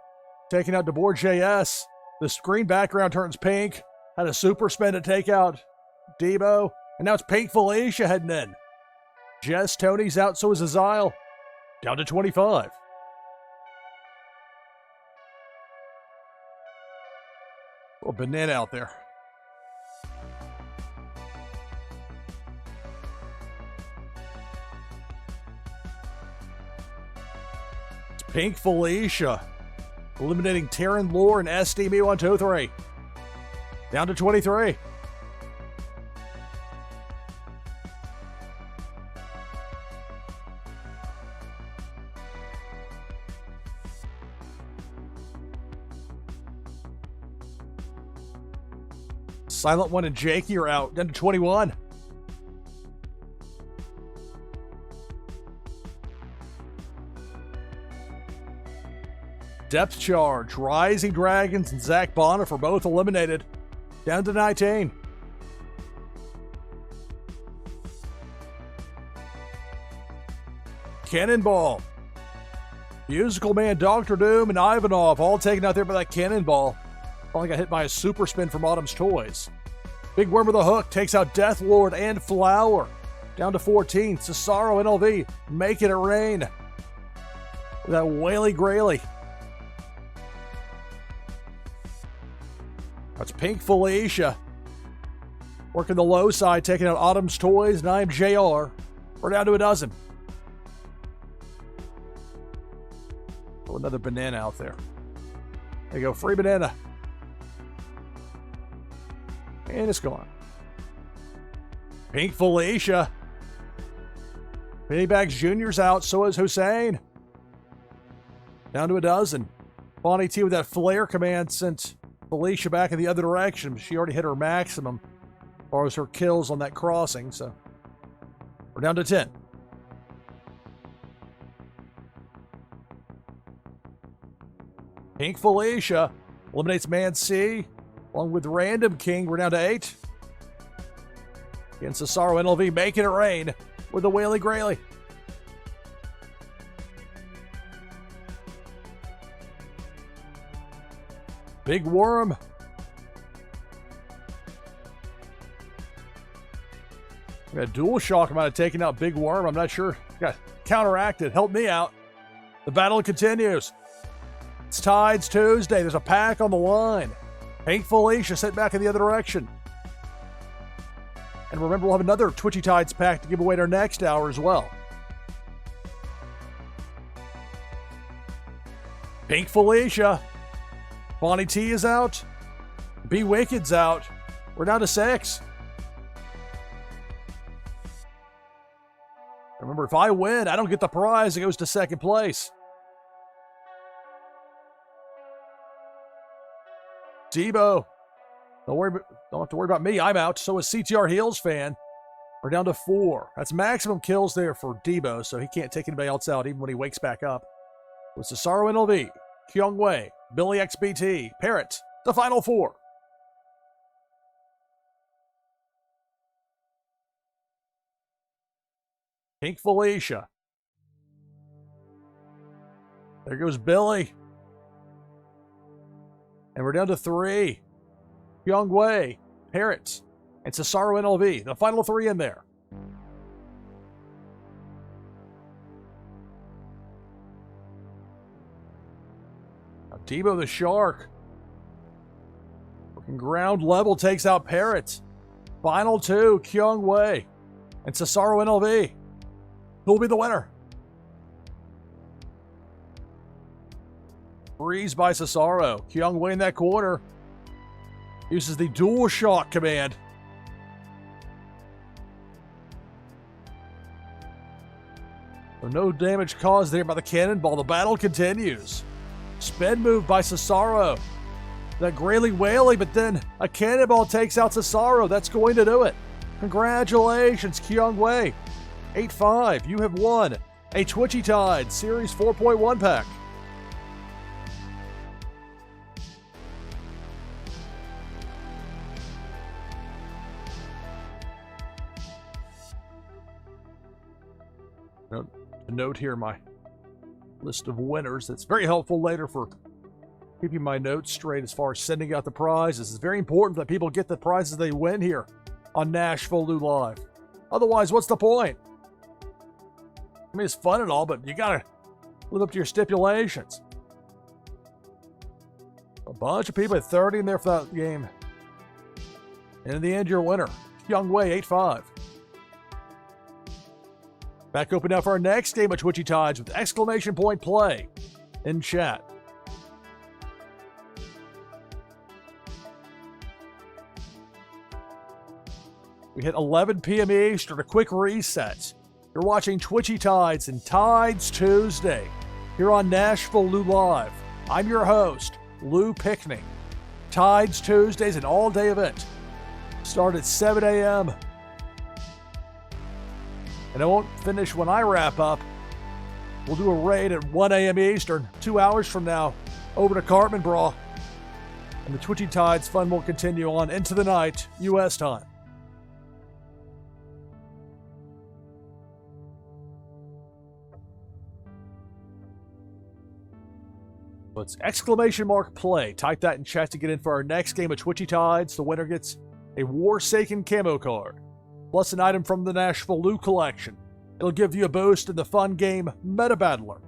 taking out DeBoer.js. The screen background turns pink. Had a super spin to take out Debo. And now it's Pink Felicia heading in. Jess Tony's out, so is Azile. Down to 25. Little banana out there. It's Pink Felicia eliminating Taryn Lore and SDMA123. Down to 23. Silent One and Jakey are out, down to 21. Depth charge, Rising Dragons and Zach Bonner are both eliminated, down to 19. Cannonball, Musical Man, Dr. Doom, and Ivanov all taken out there by that cannonball. Only got hit by a super spin from Autumn's Toys. Big Worm with a hook takes out Death Lord and Flower. Down to 14. Cesaro NLV making it rain. With that Whaley Grayley. That's Pink Felicia. Working the low side, taking out Autumn's Toys and I Am JR. We're down to a dozen. Oh, another banana out there. There you go, free banana. And it's gone. Pink Felicia. Pennybags Jr.'s out, so is Hussein. Down to a dozen. Bonnie T with that flare command sent Felicia back in the other direction. She already hit her maximum as far as her kills on that crossing, so we're down to 10. Pink Felicia eliminates Man C. Along with Random King, we're down to 8. Against Cesaro NLV making it rain with the Whaley Grayley. Big Worm. We got Dual Shock might have taken out Big Worm. I'm not sure. Got counteracted. Help me out. The battle continues. It's Tides Tuesday. There's a pack on the line. Pink Felicia sent back in the other direction. And remember, we'll have another Twitchy Tides pack to give away in our next hour as well. Pink Felicia. Bonnie T is out. B Wicked's out. We're down to 6. Remember, if I win, I don't get the prize. It goes to second place. Debo. Don't have to worry about me. I'm out. So is CTR Heels fan. We're down to 4. That's maximum kills there for Debo, so he can't take anybody else out even when he wakes back up. With Cesaro NLV, Kyung Wei, Billy XBT, Parrot, the final 4. Pink Felicia. There goes Billy. And we're down to 3. Kyung Wei, Parrot, and Cesaro NLV. The final 3 in there. Now Debo the Shark. Working ground level takes out Parrot. Final 2, Kyung Wei and Cesaro NLV. Who will be the winner? Freeze by Cesaro. Kyung Wei in that corner. Uses the dual shock command. So no damage caused there by the cannonball. The battle continues. Spin move by Cesaro. That Grayley Whaley, but then a cannonball takes out Cesaro. That's going to do it. Congratulations, Kyung Wei. 8-5. You have won a Twitchy Tide Series 4.1 pack. A note here, my list of winners. That's very helpful later for keeping my notes straight as far as sending out the prizes. It's very important that people get the prizes they win here on NashvilleLou Live. Otherwise, what's the point? I mean, it's fun and all, but you gotta live up to your stipulations. A bunch of people at 30 in there for that game. And in the end, your winner, Kyung Wei, 8-5. Back open now for our next game of Twitchy Tides with exclamation point play in chat. We hit 11 p.m. Eastern, a quick reset. You're watching Twitchy Tides and Tides Tuesday here on NashvilleLou Live. I'm your host, Lou Pickney. Tides Tuesdays, an all-day event. Start at 7 a.m. And it won't finish when I wrap up. We'll do a raid at 1 a.m. Eastern, 2 hours from now, over to Cartman Bra. And the Twitchy Tides fun will continue on into the night, U.S. time. So it's exclamation mark play. Type that in chat to get in for our next game of Twitchy Tides. The winner gets a Warsaken camo card, plus an item from the NashvilleLou collection. It'll give you a boost in the fun game Meta Battler.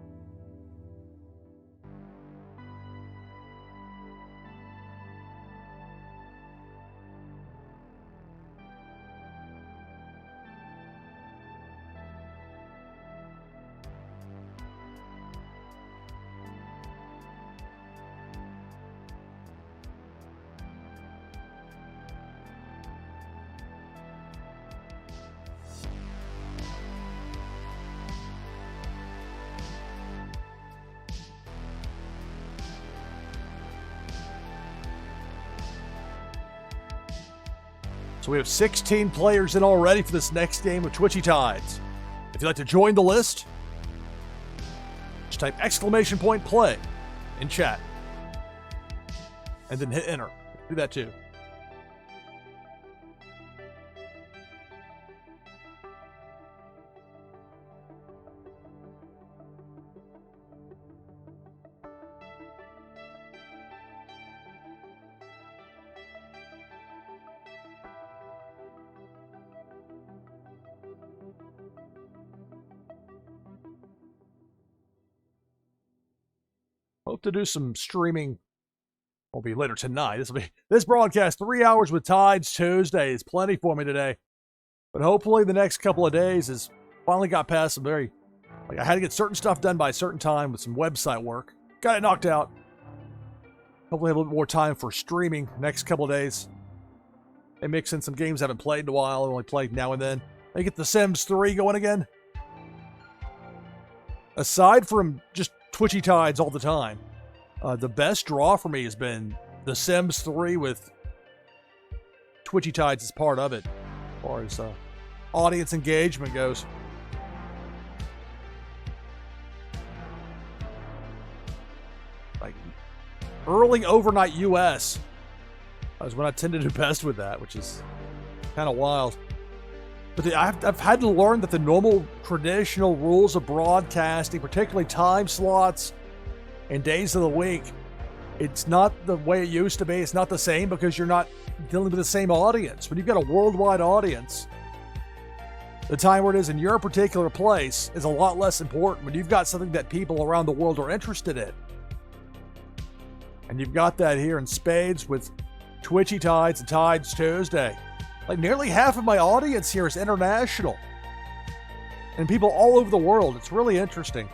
So we have 16 players in already for this next game of Twitchy Tides. If you'd like to join the list, just type exclamation point play in chat. And then hit enter. Do that too. Hope to do some streaming. Will be later tonight. This broadcast, 3 hours with Tides Tuesday, is plenty for me today. But hopefully the next couple of days is finally got past some I had to get certain stuff done by a certain time with some website work. Got it knocked out. Hopefully have a little bit more time for streaming next couple of days. They mix in some games I haven't played in a while. I've only played now and then. They get The Sims 3 going again. Aside from just Twitchy Tides all the time, the best draw for me has been The Sims 3 with Twitchy Tides as part of it, as far as audience engagement goes. Like, early overnight US is when I tend to do best with that, which is kind of wild. But I've had to learn that the normal traditional rules of broadcasting, particularly time slots and days of the week, it's not the way it used to be. It's not the same because you're not dealing with the same audience. When you've got a worldwide audience, the time where it is in your particular place is a lot less important when you've got something that people around the world are interested in. And you've got that here in spades with Twitchy Tides and Tides Tuesday. Like, nearly half of my audience here is international. And people all over the world. It's really interesting.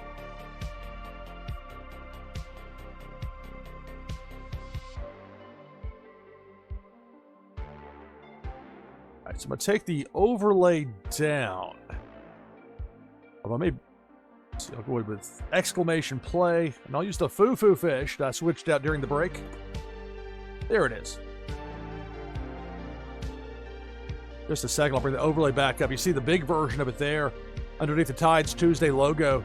Alright, so I'm going to take the overlay down. I'll go with exclamation play. And I'll use the foo-foo fish that I switched out during the break. There it is. Just a second, I'll bring the overlay back up. You see the big version of it there underneath the Tides Tuesday logo.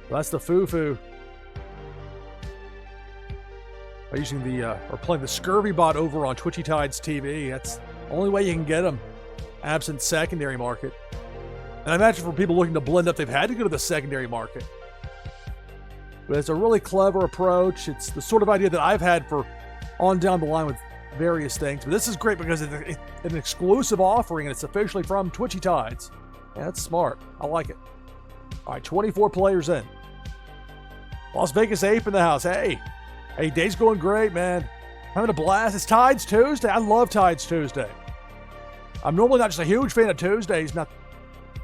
That's the foo-foo. By using or playing the Scurvy bot over on Twitchy Tides TV. That's the only way you can get them, absent secondary market. And I imagine for people looking to blend up, they've had to go to the secondary market. But it's a really clever approach. It's the sort of idea that I've had for on down the line with various things. But this is great because it's an exclusive offering and it's officially from Twitchy Tides. Yeah, that's smart. I like it. All right, 24 players in. Las Vegas Ape in the house. Hey, day's going great, man. Having a blast. It's Tides Tuesday. I love Tides Tuesday. I'm normally not just a huge fan of Tuesdays, not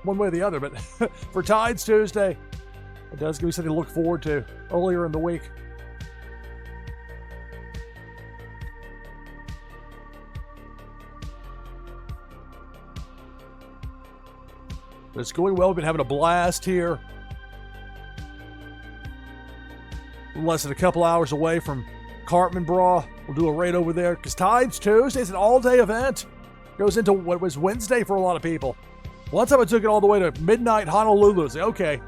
one way or the other, but for Tides Tuesday, it does give me something to look forward to earlier in the week. But it's going well. We've been having a blast here. Less than a couple hours away from Cartman Bra. We'll do a raid over there because Tides Tuesday is an all-day event. Goes into what was Wednesday for a lot of people. One time I took it all the way to midnight Honolulu. I said, okay,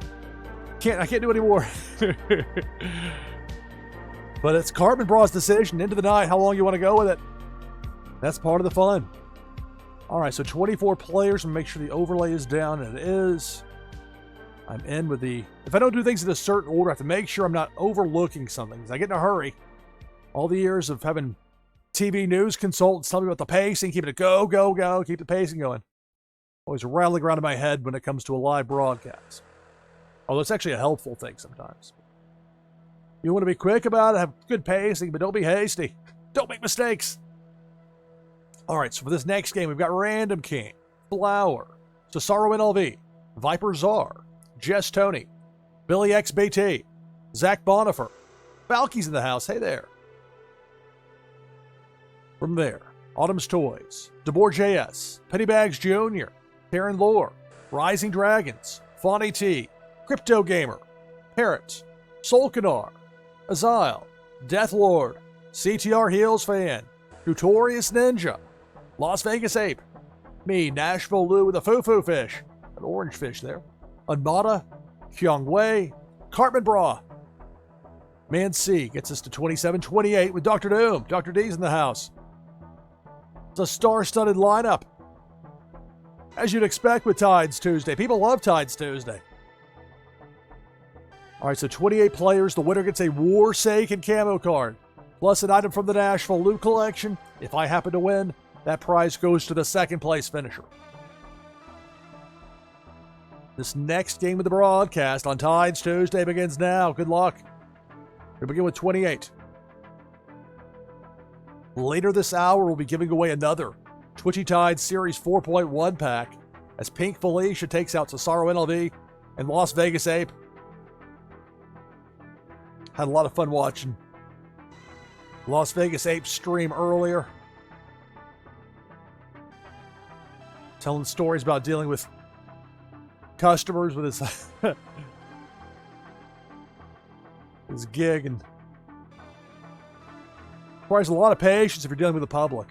I can't do any more. But it's Cartman Bra's decision into the night how long you want to go with it. That's part of the fun. All right, so 24 players, and make sure the overlay is down, and it is. I'm in with the... If I don't do things in a certain order, I have to make sure I'm not overlooking something, because I get in a hurry. All the years of having TV news consultants tell me about the pacing, keeping it go, go, go, keep the pacing going. Always rattling around in my head when it comes to a live broadcast. Although it's actually a helpful thing sometimes. You want to be quick about it, have good pacing, but don't be hasty. Don't make mistakes. All right, so for this next game, we've got Random King, Flower, Cesaro NLV, Viper Czar, Jess Tony, Billy XBT, Zach Bonifer, Falky's in the house. Hey there. From there, Autumn's Toys, DeBoer JS, Pennybags Jr., Karen Lore, Rising Dragons, Fonny T, Crypto Gamer, Parrot, Solkanar, Azile, Deathlord, CTR Heels Fan, Tutorious Ninja, Las Vegas Ape, me, NashvilleLou with a foo-foo fish, an orange fish there, Unmata, Kyung Wei, Cartman Bra, Man C gets us to 27-28 with Dr. Doom. Dr. D's in the house. It's a star-studded lineup. As you'd expect with Tides Tuesday. People love Tides Tuesday. All right, so 28 players. The winner gets a Warsaken camo card, plus an item from the NashvilleLou collection. If I happen to win, that prize goes to the second place finisher. This next game of the broadcast on Tides Tuesday begins now. Good luck. We begin with 28. Later this hour, we'll be giving away another Twitchy Tide Series 4.1 pack as Pink Felicia takes out Cesaro NLV and Las Vegas Ape. Had a lot of fun watching Las Vegas Ape stream earlier. Telling stories about dealing with customers with his, his gig, and requires a lot of patience if you're dealing with the public.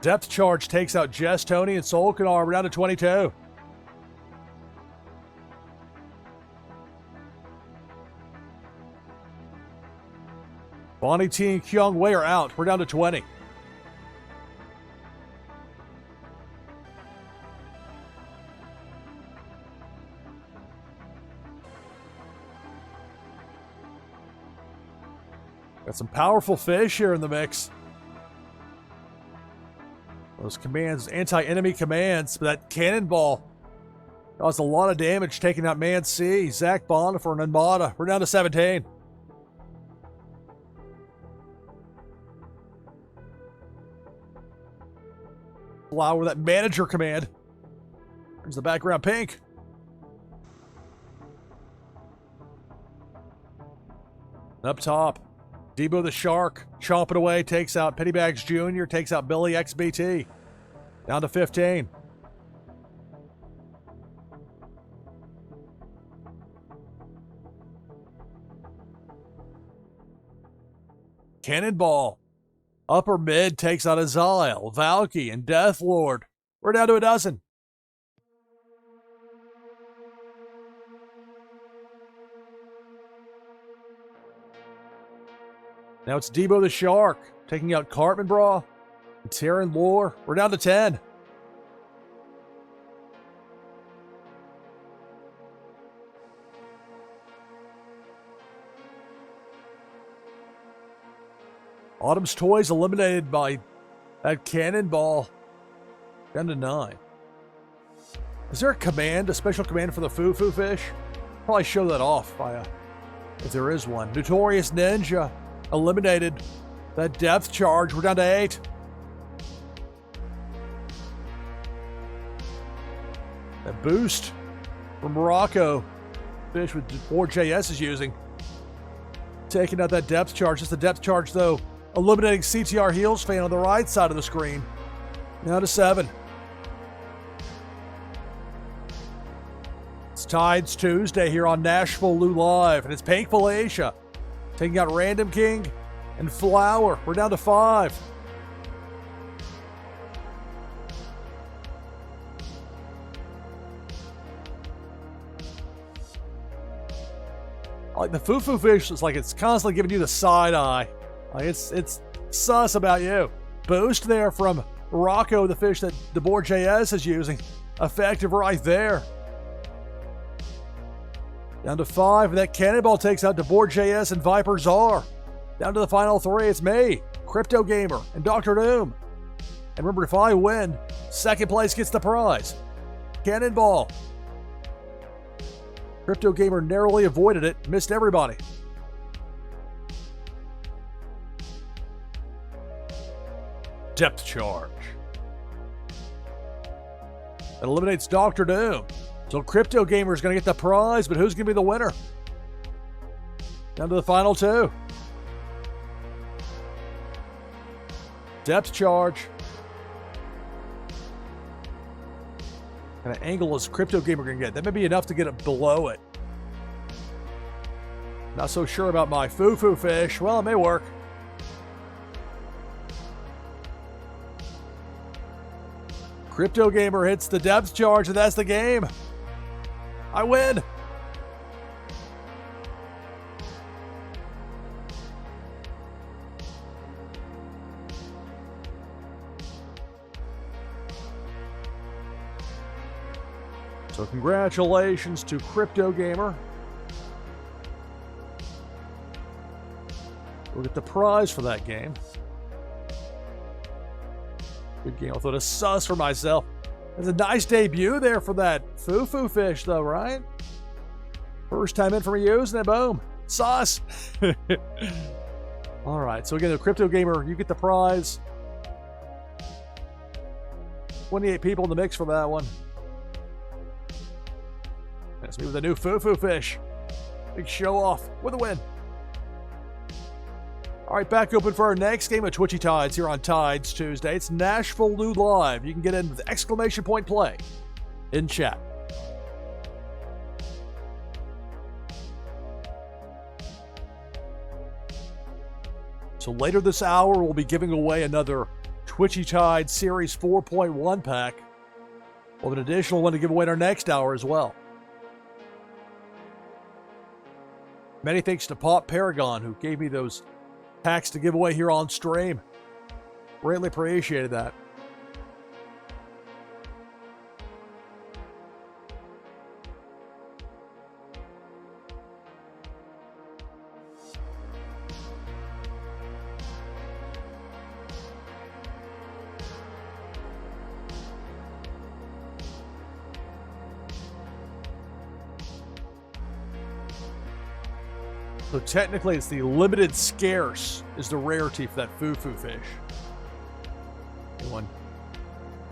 Depth Charge takes out Jess, Tony, and Soul Canar. We're down to 22. Bonnie T and Kyung Wei are out. We're down to 20. Got some powerful fish here in the mix. Those commands, anti-enemy commands, but that cannonball caused a lot of damage, taking out Man C, Zach Bonifer, and Unmada. We're down to 17. Flower, that manager command. There's the background pink. Up top, Debo the Shark, chomping away, takes out Pennybags Jr., takes out Billy XBT. Down to 15. Cannonball. Upper mid takes out Azael, Valky, and Deathlord. We're down to a dozen. Now it's Debo the Shark, taking out Cartman Bra and Taryn Lore. We're down to 10. Autumn's Toys eliminated by that cannonball. Down to 9. Is there a command, a special command for the Foo-Foo fish? Probably show that off if there is one. Notorious Ninja eliminated. That Depth Charge. We're down to 8. That boost from Morocco fish with 4JS is using. Taking out that Depth Charge. Just the Depth Charge, though, eliminating CTR Heels fan on the right side of the screen. Now to 7. It's Tides Tuesday here on NashvilleLou Live, and it's Pink Felicia taking out Random King and Flower. We're down to 5. Like the Foo-Foo fish, it's like it's constantly giving you the side eye. Like it's sus about you. Boost there from Rocco, the fish that DeBoer JS is using. Effective right there. Down to 5, and that cannonball takes out DeBoer JS and Viper Czar. Down to the final 3, it's me, Crypto Gamer, and Dr. Doom. And remember, if I win, second place gets the prize. Cannonball. Crypto Gamer narrowly avoided it, missed everybody. Depth Charge. That eliminates Dr. Doom. So Crypto Gamer is going to get the prize, but who's going to be the winner? Down to the final 2. Depth Charge. What kind of angle is Crypto Gamer going to get? That may be enough to get it below it. Not so sure about my Foo-Foo fish. Well, it may work. Crypto Gamer hits the Depth Charge, and that's the game. I win. So congratulations to Crypto Gamer. We'll get the prize for that game. Good game. I'll throw a sus for myself. It's a nice debut there for that foo-foo fish, though, right? First time in for me using it. Boom. Sauce. All right. So again, the Crypto Gamer, you get the prize. 28 people in the mix for that one. That's me with a new foo-foo fish. Big show off with a win. All right, back open for our next game of Twitchy Tides here on Tides Tuesday. It's NashvilleLou Live. You can get in with exclamation point play in chat. So later this hour, we'll be giving away another Twitchy Tides Series 4.1 pack. We'll have an additional one to give away in our next hour as well. Many thanks to Pop Paragon, who gave me those packs to give away here on stream. Greatly appreciated that. So technically, it's the limited scarce is the rarity for that foo-foo fish. Anyone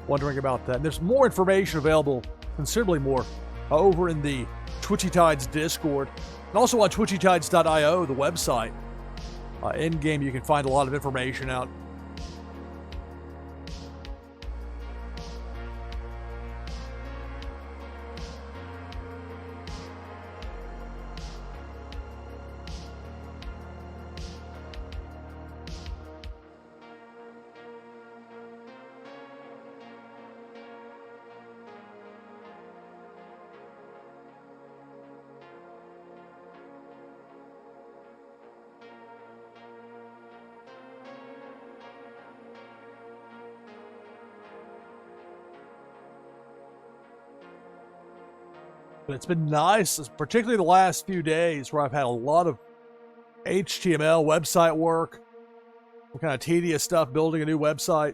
wondering about that? And there's more information available, considerably more, over in the Twitchy Tides Discord. And also on twitchytides.io, the website. In-game, you can find a lot of information out. But it's been nice, particularly the last few days where I've had a lot of HTML website work, some kind of tedious stuff, building a new website,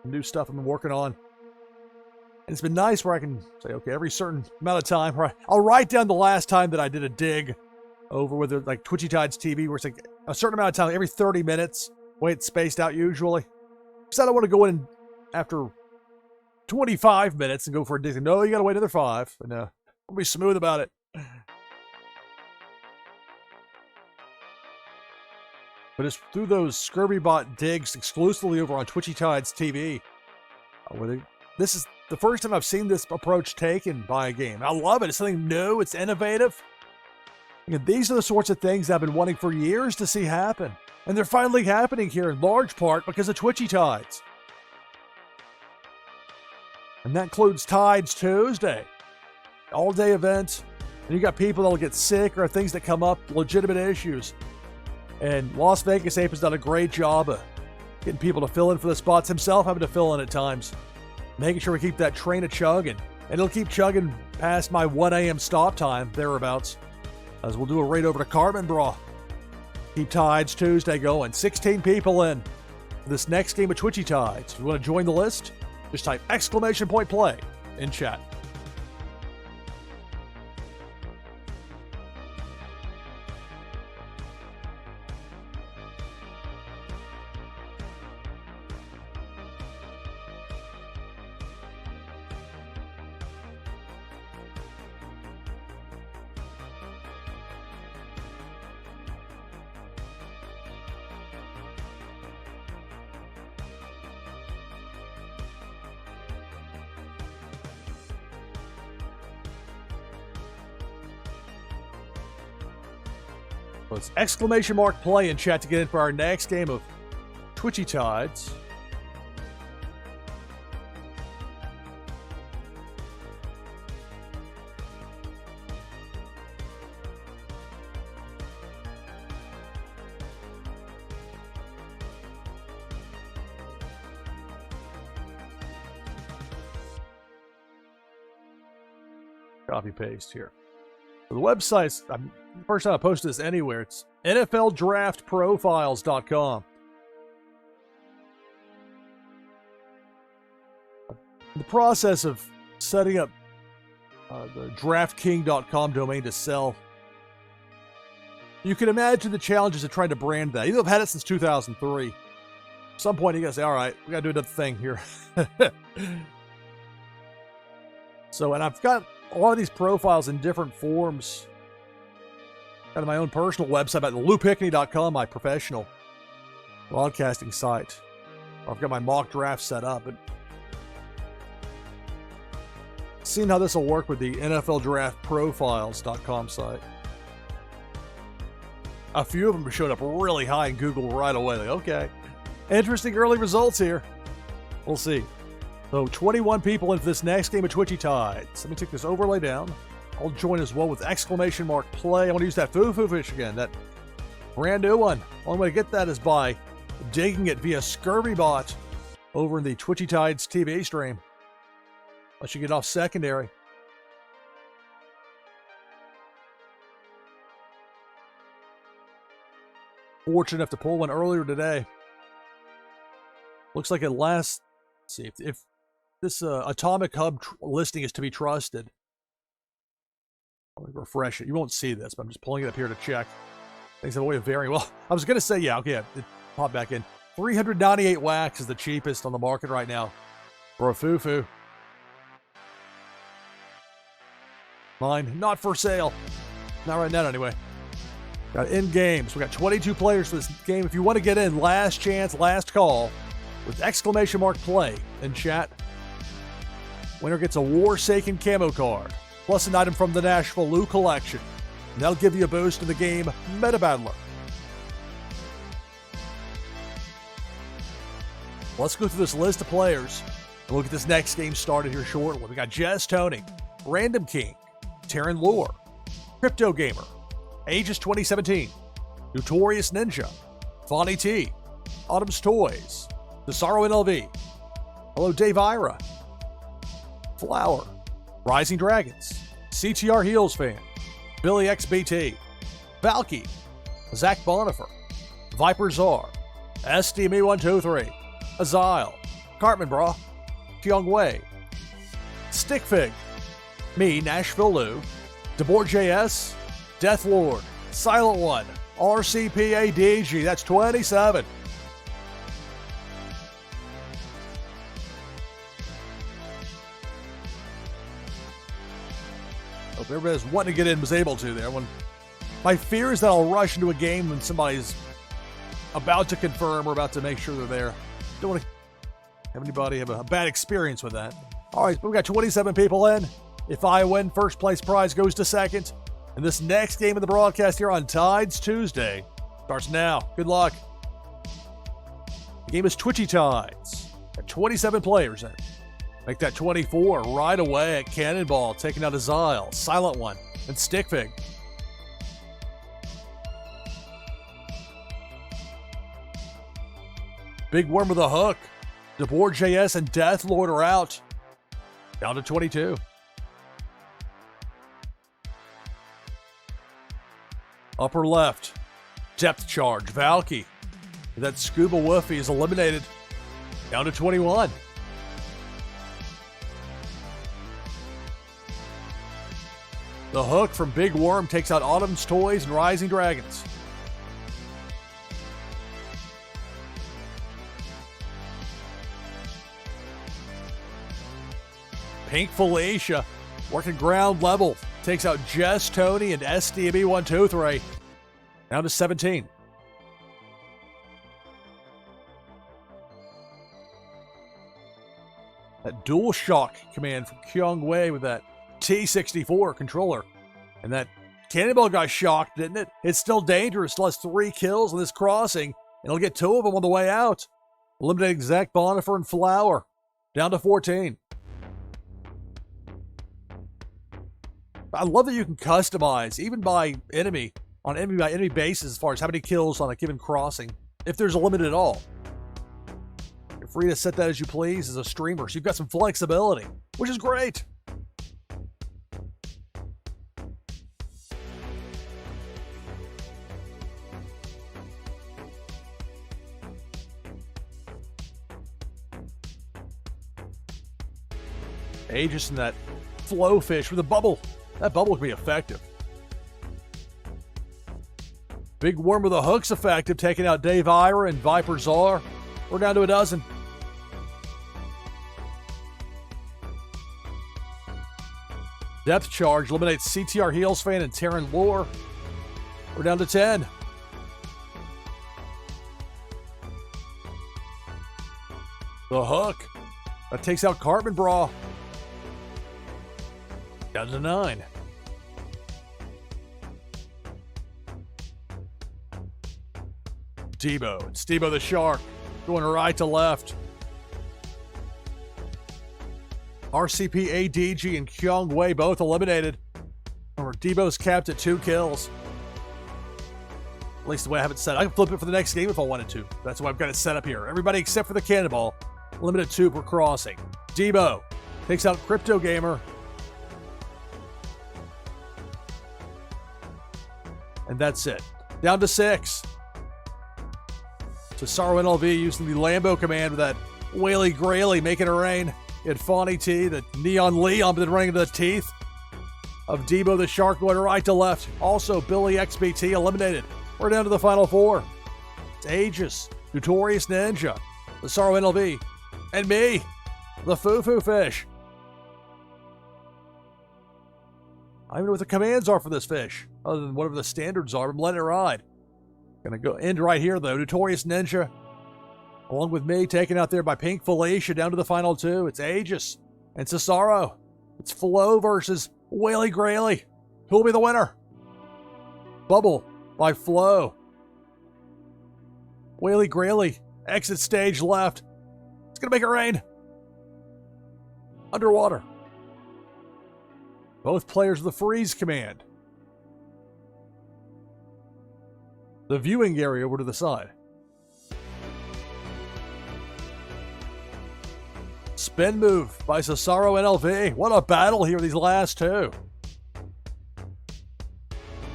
new stuff I've been working on. And it's been nice where I can say, okay, every certain amount of time, I'll write down the last time that I did a dig over with it, like Twitchy Tides TV, where it's like a certain amount of time, every 30 minutes, way it's spaced out usually. Because I don't want to go in after 25 minutes and go for a dig. No, you got to wait another 5. And, I'll be smooth about it. But it's through those ScurvyBot digs exclusively over on Twitchy Tides TV. This is the first time I've seen this approach taken by a game. I love it. It's something new. It's innovative. And these are the sorts of things I've been wanting for years to see happen. And they're finally happening here in large part because of Twitchy Tides. And that includes Tides Tuesday. All-day event, and you got people that'll get sick or things that come up, legitimate issues. And Las Vegas Ape has done a great job of getting people to fill in for the spots, himself having to fill in at times, making sure we keep that train a chugging. And it'll keep chugging past my 1 a.m. stop time, thereabouts, as we'll do a raid over to Carbon Bra. Keep Tides Tuesday going. 16 people in for this next game of Twitchy Tides. If you want to join the list, just type exclamation point play in chat. So it's exclamation mark play in chat to get in for our next game of Twitchy Tides. Copy paste here. So the website's, first time I posted this anywhere, it's NFLDraftProfiles.com. In the process of setting up the DraftKing.com domain to sell, you can imagine the challenges of trying to brand that. Even though I've had it since 2003. At some point, you gotta say, all right, we gotta do another thing here. So, and I've got a lot of these profiles in different forms. Got my own personal website at LouPickney.com, my professional broadcasting site. I've got my mock draft set up. And seeing how this will work with the NFL Draft Profiles.com site. A few of them showed up really high in Google right away. Like, okay, interesting early results here. We'll see. So 21 people into this next game of Twitchy Tides. Let me take this overlay down. I'll join as well with exclamation mark play. I want to use that foo-foo fish again, that brand new one. Only way to get that is by digging it via ScurvyBot over in the Twitchy Tides TV stream. Let you get off secondary. Fortunate enough to pull one earlier today. Looks like it lasts. Let's see if this Atomic Hub listing is to be trusted. Let me refresh it. You won't see this, but I'm just pulling it up here to check. Things have a way of varying. Well, I was going to say, yeah, okay, it popped back in. 398 wax is the cheapest on the market right now for a foo-foo. Mine, not for sale. Not right now, anyway. Got in games. We got 22 players for this game. If you want to get in, last chance, last call, with exclamation mark play in chat. Winner gets a Warsaken camo card, plus an item from the NashvilleLou collection. And that'll give you a boost in the game Meta Battler. Let's go through this list of players and we'll get this next game started here shortly. We got Jazz Tony, Random King, Terran Lure, Crypto Gamer, Aegis 2017, Notorious Ninja, Fonny T, Autumn's Toys, Desaro NLV, Hello Dave Ira, Flower, Rising Dragons, CTR Heels Fan, Billy XBT, Valky, Zach Bonifer, Viper Czar, SDME123, Azile, Cartman Bra, Kyung Wei, Stickfig, me, NashvilleLou, DeBoer.js, Deathlord, Silent One, RCPADG, that's 27. Hope everybody's wanting to get in was able to there. My fear is that I'll rush into a game when somebody's about to confirm or about to make sure they're there. Don't want to have anybody have a bad experience with that. All right, we've got 27 people in. If I win, first place prize goes to second. And this next game of the broadcast here on Tides Tuesday starts now. Good luck. The game is Twitchy Tides. Got 27 players in. Make that 24 right away at Cannonball, taking out Azile, Silent One, and Stickfig. Big Worm with a hook. DeBoer.js and Deathlord are out. Down to 22. Upper left. Depth charge. Valky. That Scuba Woofy is eliminated. Down to 21. The hook from Big Worm takes out Autumn's Toys and Rising Dragons. Pink Felicia, working ground level, takes out Jess Tony and SDME123. Down to 17. That dual shock command from Kyung Wei with that T64 controller. And that Cannonball got shocked, didn't it? It's still dangerous. Still has 3 kills on this crossing. And he'll get 2 of them on the way out. Eliminating Zach Bonifer and Flower. Down to 14. I love that you can customize, even by enemy, on enemy by enemy basis, as far as how many kills on a given crossing, if there's a limit at all. You're free to set that as you please as a streamer, so you've got some flexibility, which is great. Aegis and that flow fish with a bubble. That bubble can be effective. Big Worm with a hook's effective, taking out Dave Ira and Viper Czar. We're down to a dozen. Depth Charge eliminates CTR Heels Fan and Terran Lore. We're down to 10. The Hook. That takes out Cartman Bra. Down to 9. Debo. It's Debo the Shark. Going right to left. RCP, ADG, and Kyung Wei both eliminated. Remember, Debo's capped at 2 kills. At least the way I have it set. I can flip it for the next game if I wanted to. That's why I've got it set up here. Everybody except for the Cannonball. Limited 2 per crossing. Debo takes out Crypto Gamer. And that's it. Down to 6. Cesaro NLV using the Lambo command with that Whaley Grayley making it rain. He had Fawny T, the Neon Leon, been running into the teeth of Debo the Shark going right to left. Also, Billy XBT eliminated. We're down to the final 4. It's Aegis, Notorious Ninja, Cesaro NLV, and me, the Foo-Foo Fish. I don't even know what the commands are for this fish, other than whatever the standards are. I'm letting it ride. Gonna go end right here, though. Notorious Ninja, along with me, taken out there by Pink Felicia, down to the final 2. It's Aegis and Cesaro. It's Flo versus Whaley Grayley. Who will be the winner? Bubble by Flo. Whaley Grayley, exit stage left. It's gonna make it rain. Underwater. Both players of the freeze command. The viewing area over to the side. Spin move by Cesaro NLV. What a battle here, these last 2.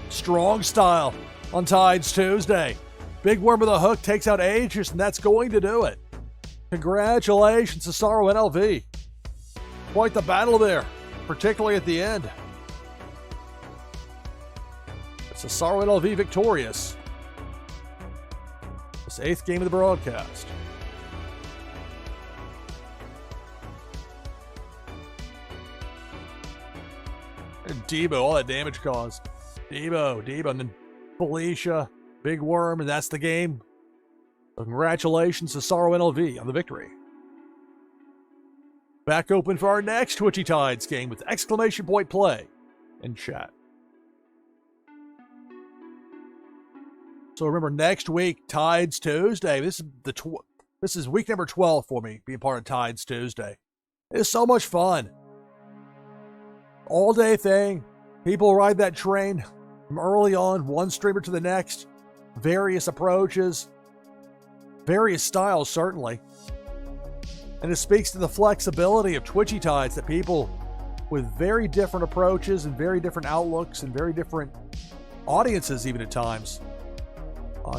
Strong style on Tides Tuesday. Big Worm with a hook takes out Aegis, and that's going to do it. Congratulations, Cesaro NLV. Quite the battle there, particularly at the end. Cesaro NLV victorious. This 8th game of the broadcast. And Debo, all that damage caused. Debo, and then Felicia, Big Worm, and that's the game. So congratulations to Cesaro NLV on the victory. Back open for our next Twitchy Tides game with exclamation point play in chat. So remember, next week, Tides Tuesday. This is week number 12 for me, being part of Tides Tuesday. It's so much fun. All day thing. People ride that train from early on, one streamer to the next. Various approaches. Various styles, certainly. And it speaks to the flexibility of Twitchy Tides, that people with very different approaches and very different outlooks and very different audiences, even at times,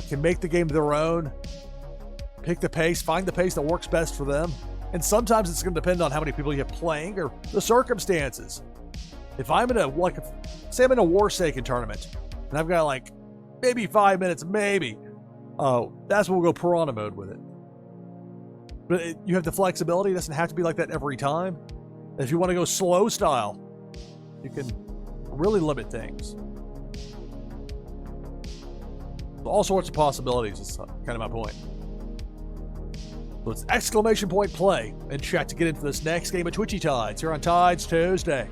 can make the game their own, pick the pace, find the pace that works best for them. And sometimes it's going to depend on how many people you have playing or the circumstances. If I'm in say I'm in a Warsaken tournament and I've got maybe 5 minutes, maybe, that's when we'll go Piranha mode with it. But you have the flexibility. It doesn't have to be like that every time. If you want to go slow style, you can really limit things. All sorts of possibilities is kind of my point. So it's exclamation point play in chat to get into this next game of Twitchy Tides here on Tides Tuesday.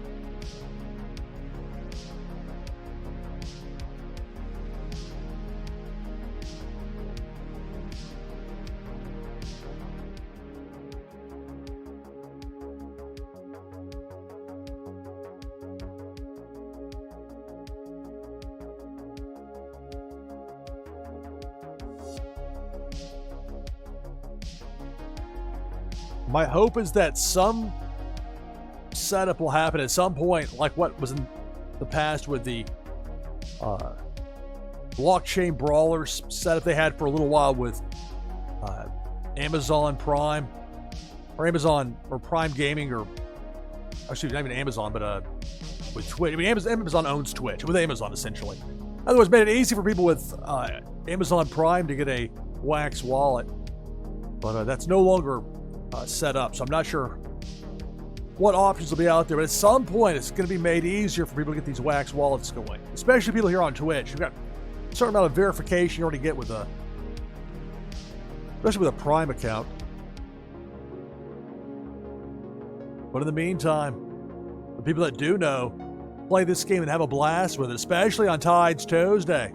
My hope is that some setup will happen at some point, like what was in the past with the blockchain brawlers setup they had for a little while with Amazon Prime or Prime Gaming, or Excuse me, not even Amazon, but with Twitch. I mean, Amazon owns Twitch, with Amazon, essentially. In other words, made it easy for people with Amazon Prime to get a Wax wallet. But that's no longer set up, so I'm not sure what options will be out there. But at some point, it's going to be made easier for people to get these Wax wallets going, especially people here on Twitch. You've got a certain amount of verification you already get with especially with a Prime account. But in the meantime, the people that do know, play this game and have a blast with it, especially on Tides Tuesday.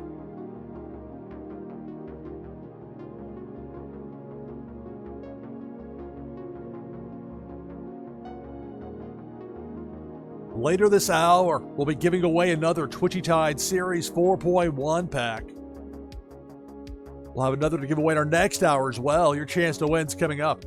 Later this hour, we'll be giving away another Twitchy Tide Series 4.1 pack. We'll have another to give away in our next hour as well. Your chance to win's coming up.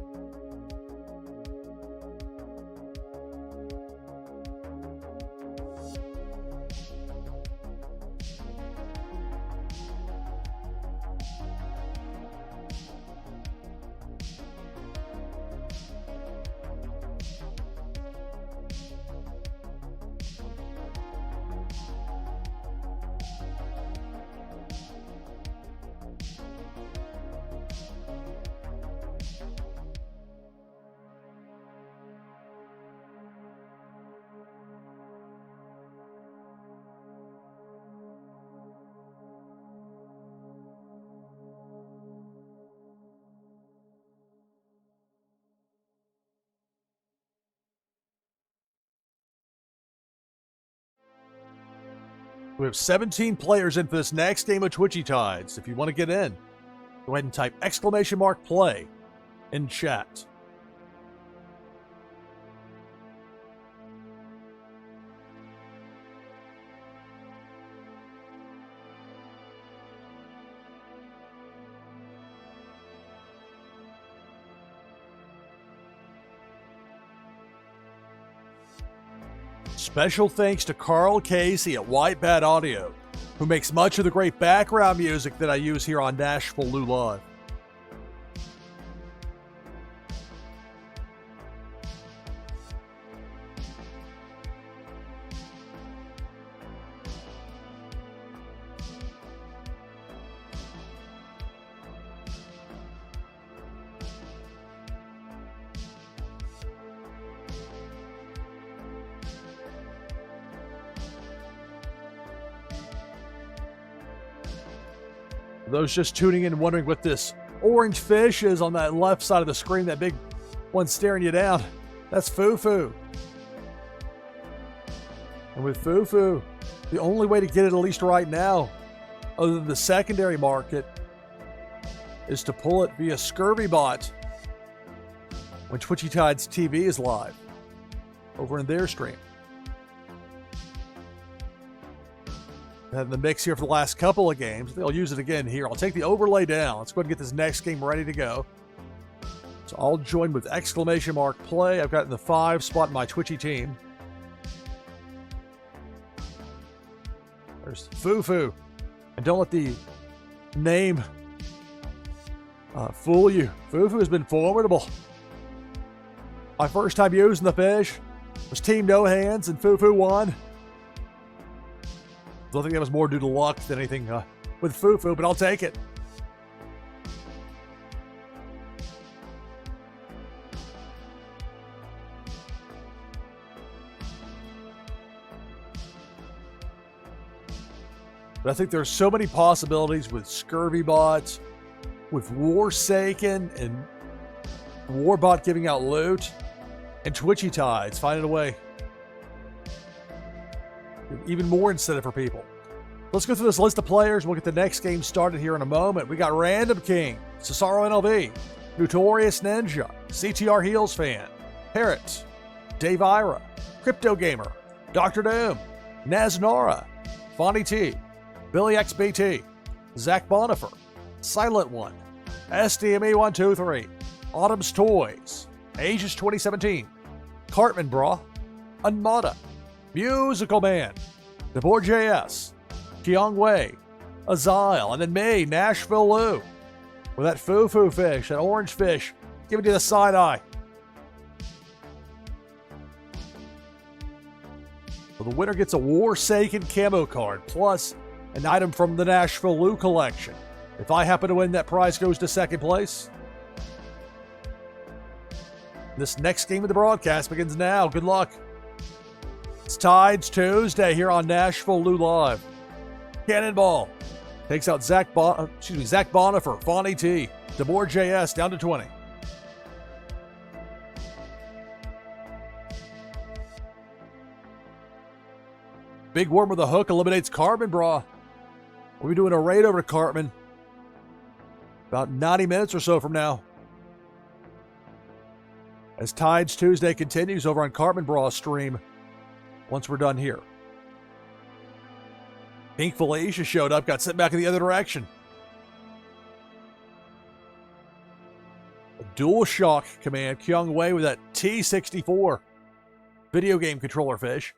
We have 17 players in for this next game of Twitchy Tides. If you want to get in, go ahead and type !play in chat. Special thanks to Carl Casey at White Bat Audio, who makes much of the great background music that I use here on NashvilleLou Live. For those just tuning in and wondering what this orange fish is on that left side of the screen, that big one staring you down, that's Fufu. And with Fufu, the only way to get it, at least right now, other than the secondary market, is to pull it via ScurvyBot when Twitchy Tides TV is live over in their stream. Had the mix here for the last couple of games. They'll use it again here. I'll take the overlay down. Let's go ahead and get this next game ready to go. So I'll join with !play. I've got in the 5 spot in my Twitchy team. There's Fufu. And don't let the name fool you. Fufu has been formidable. My first time using the fish was Team No Hands, and Fufu won. I don't think that was more due to luck than anything with Fufu, but I'll take it. But I think there's so many possibilities with ScurvyBot, with Warsaken, and Warbot giving out loot, and Twitchy Tides finding a way. Even more incentive for people. Let's go through this list of players. We'll get the next game started here in a moment. We got Random King, Cesaro NLV, Notorious Ninja, CTR Heels Fan, Parrot, Dave Ira, Crypto Gamer, Dr. Doom, Naznara, Fonny T, Billy XBT, Zach Bonifer, Silent One, SDME123, Autumn's Toys, Ages 2017, Cartman Bra, Unmada, Musical Man, DeBoer JS, Kiong Wei, Azile, and then me, NashvilleLou, with that Fufu fish, that orange fish, giving you the side eye. So the winner gets a Forsaken camo card, plus an item from the NashvilleLou collection. If I happen to win, that prize goes to second place. This next game of the broadcast begins now. Good luck. It's Tides Tuesday here on NashvilleLou Live. Cannonball takes out Zach Bonifer, Fonnie T, DeBoer JS down to 20. Big Worm with a hook eliminates Cartman Bra. We'll be doing a raid over to Cartman about 90 minutes or so from now, as Tides Tuesday continues over on Cartman Bra stream once we're done here. Pink Felicia showed up, got sent back in the other direction. A dual shock command, Kyung Wei with that T64 video game controller fish.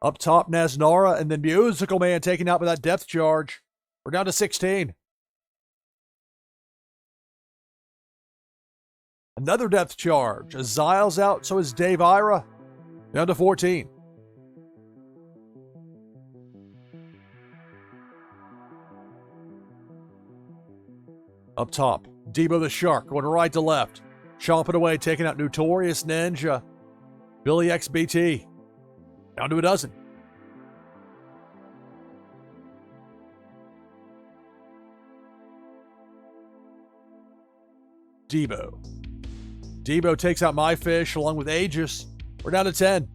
Up top, Naznara, and then Musical Man taken out by that depth charge. We're down to 16. Another depth charge. Azil's out, so is Dave Ira. Down to 14. Up top, Debo the Shark going right to left. Chomping away, taking out Notorious Ninja. Billy XBT. Down to a dozen. Debo takes out My Fish along with Aegis. We're down to 10.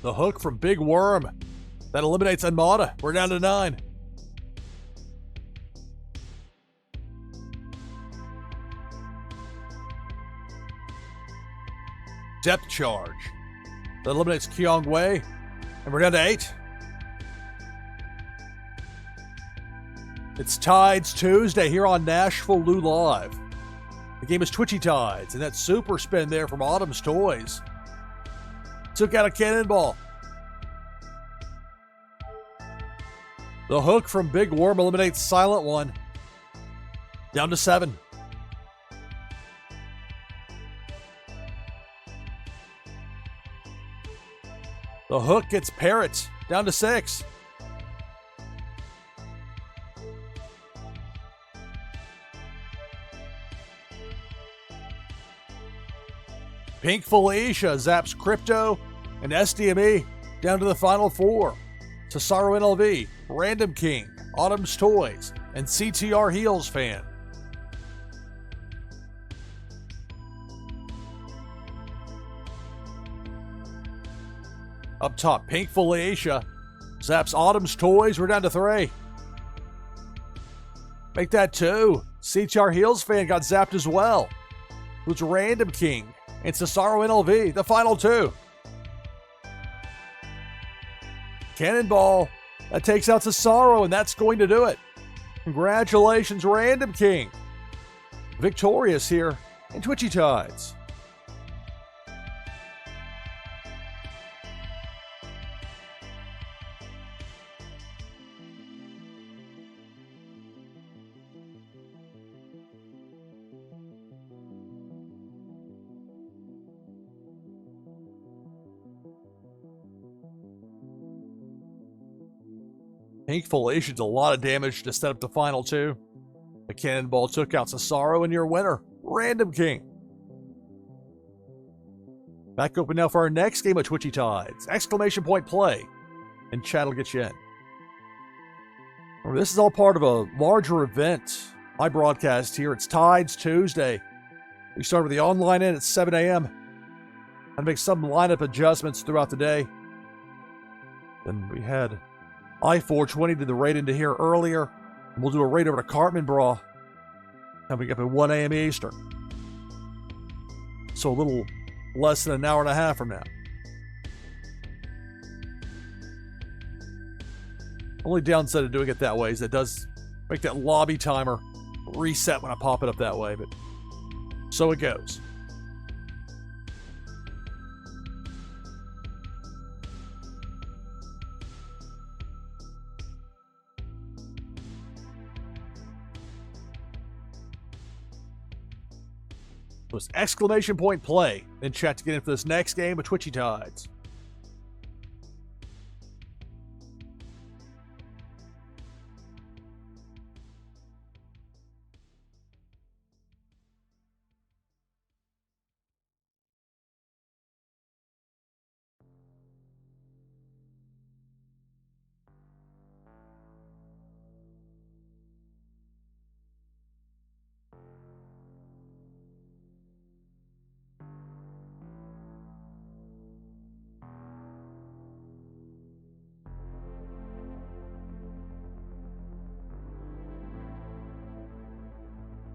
The hook from Big Worm. That eliminates Armada. We're down to 9. Depth charge. That eliminates Kyung Wei. And we're down to 8. It's Tides Tuesday here on NashvilleLou Live. The game is Twitchy Tides, and that super spin there from Autumn's Toys took out a cannonball. The hook from Big Worm eliminates Silent One. Down to 7. The hook gets Parrot. Down to 6. Pink Felicia zaps Crypto and SDME down to the final 4. Cesaro NLV, Random King, Autumn's Toys, and CTR Heels Fan. Up top, Pink Felicia zaps Autumn's Toys. We're down to 3. Make that 2. CTR Heels Fan got zapped as well. Who's Random King and Cesaro NLV, the final 2. Cannonball. That takes out Cesaro, and that's going to do it. Congratulations, Random King. Victorious here in Twitchy Tides. Pink Felicia did a lot of damage to set up the final 2. The cannonball took out Cesaro, and your winner, Random King. Back open now for our next game of Twitchy Tides. Exclamation point play, and chat will get you in. Remember, this is all part of a larger event. My broadcast here, it's Tides Tuesday. We start with the online in at 7 a.m. and make some lineup adjustments throughout the day. Then we had I-420 did the raid into here earlier. And we'll do a raid over to Cartman Bra coming up at 1 a.m. Eastern. So a little less than an hour and a half from now. Only downside of doing it that way is it does make that lobby timer reset when I pop it up that way, but so it goes. So it's exclamation point play in chat to get in for this next game of Twitchy Tides.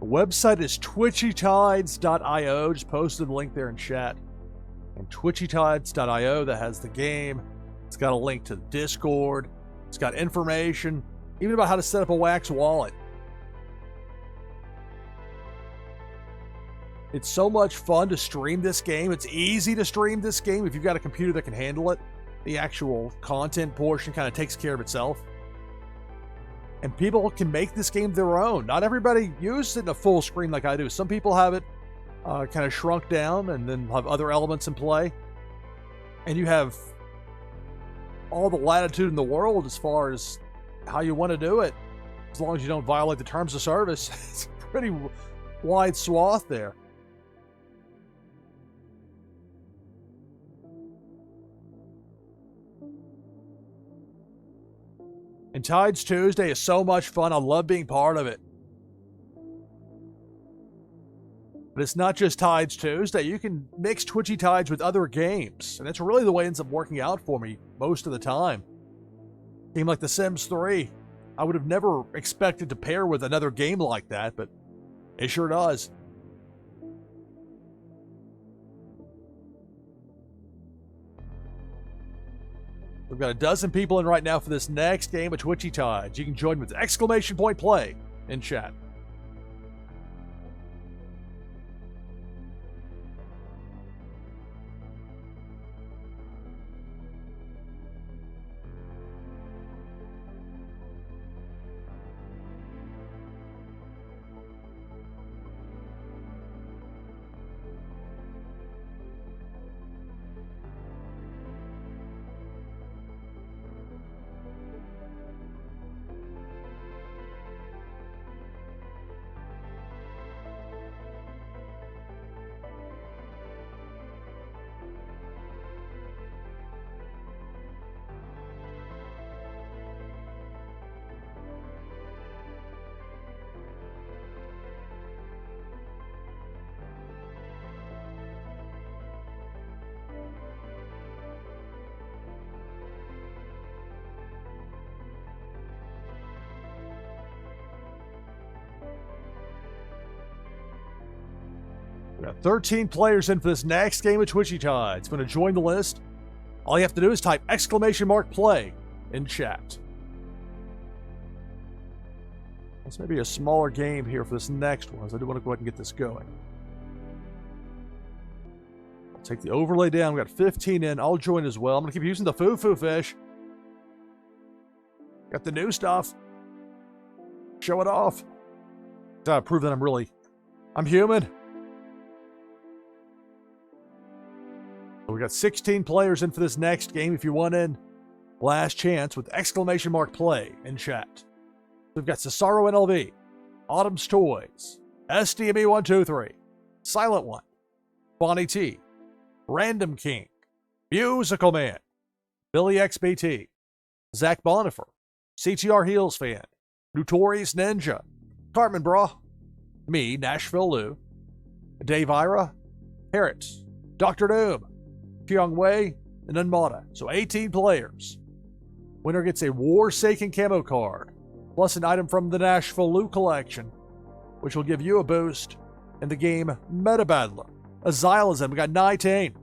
The website is twitchytides.io. Just posted the link there in chat. And twitchytides.io, that has the game. It's got a link to the Discord. It's got information, even about how to set up a Wax wallet. It's so much fun to stream this game. It's easy to stream this game if you've got a computer that can handle it. The actual content portion kind of takes care of itself. And people can make this game their own. Not everybody uses it in a full screen like I do. Some people have it kind of shrunk down and then have other elements in play. And you have all the latitude in the world as far as how you want to do it. As long as you don't violate the terms of service. It's a pretty wide swath there. And Tides Tuesday is so much fun. I love being part of it. But it's not just Tides Tuesday. You can mix Twitchy Tides with other games. And that's really the way it ends up working out for me most of the time. A game like The Sims 3. I would have never expected to pair with another game like that, but it sure does. We've got a dozen people in right now for this next game of Twitchy Tides. You can join with exclamation point play in chat. We got 13 players in for this next game of Twitchy Tides. If you want to join the list, all you have to do is type exclamation mark play in chat. This may be a smaller game here for this next one, so I do want to go ahead and get this going. I'll take the overlay down. We got 15 in. I'll join as well. I'm going to keep using the foo-foo fish. Got the new stuff. Show it off. To prove that I'm human. So we got 16 players in for this next game. If you want in, last chance with exclamation mark play in chat. We've got Cesaro NLV, Autumn's Toys, SDME123, Silent One, Bonnie T, Random King, Musical Man, Billy XBT, Zach Bonifer, CTR Heels Fan, Notorious Ninja, Cartman Bra, me, NashvilleLou, Dave Ira, Parrot, Dr. Doom, Kyung Wei, and Unmata. So 18 players. Winner gets a War-Saken camo card, plus an item from the NashvilleLou collection, which will give you a boost in the game Meta Battler. A Xylazin, we got 19.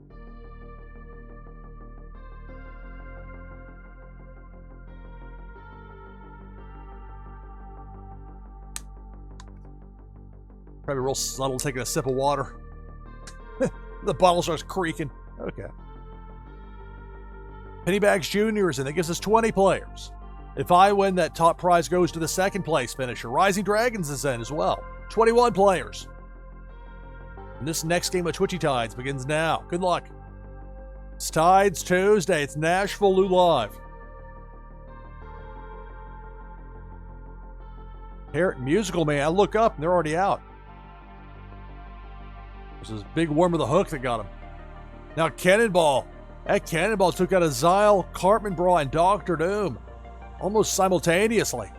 Probably real subtle taking a sip of water. The bottle starts creaking. Okay. Pennybags Jr. is in. That gives us 20 players. If I win, that top prize goes to the second place finisher. Rising Dragons is in as well. 21 players. And this next game of Twitchy Tides begins now. Good luck. It's Tides Tuesday. It's NashvilleLou Live. Parrot Musical Man. I look up and they're already out. There's this big worm with a hook that got him. Now Cannonball. That Cannonball took out Azile, Cartman Bra, and Dr. Doom almost simultaneously.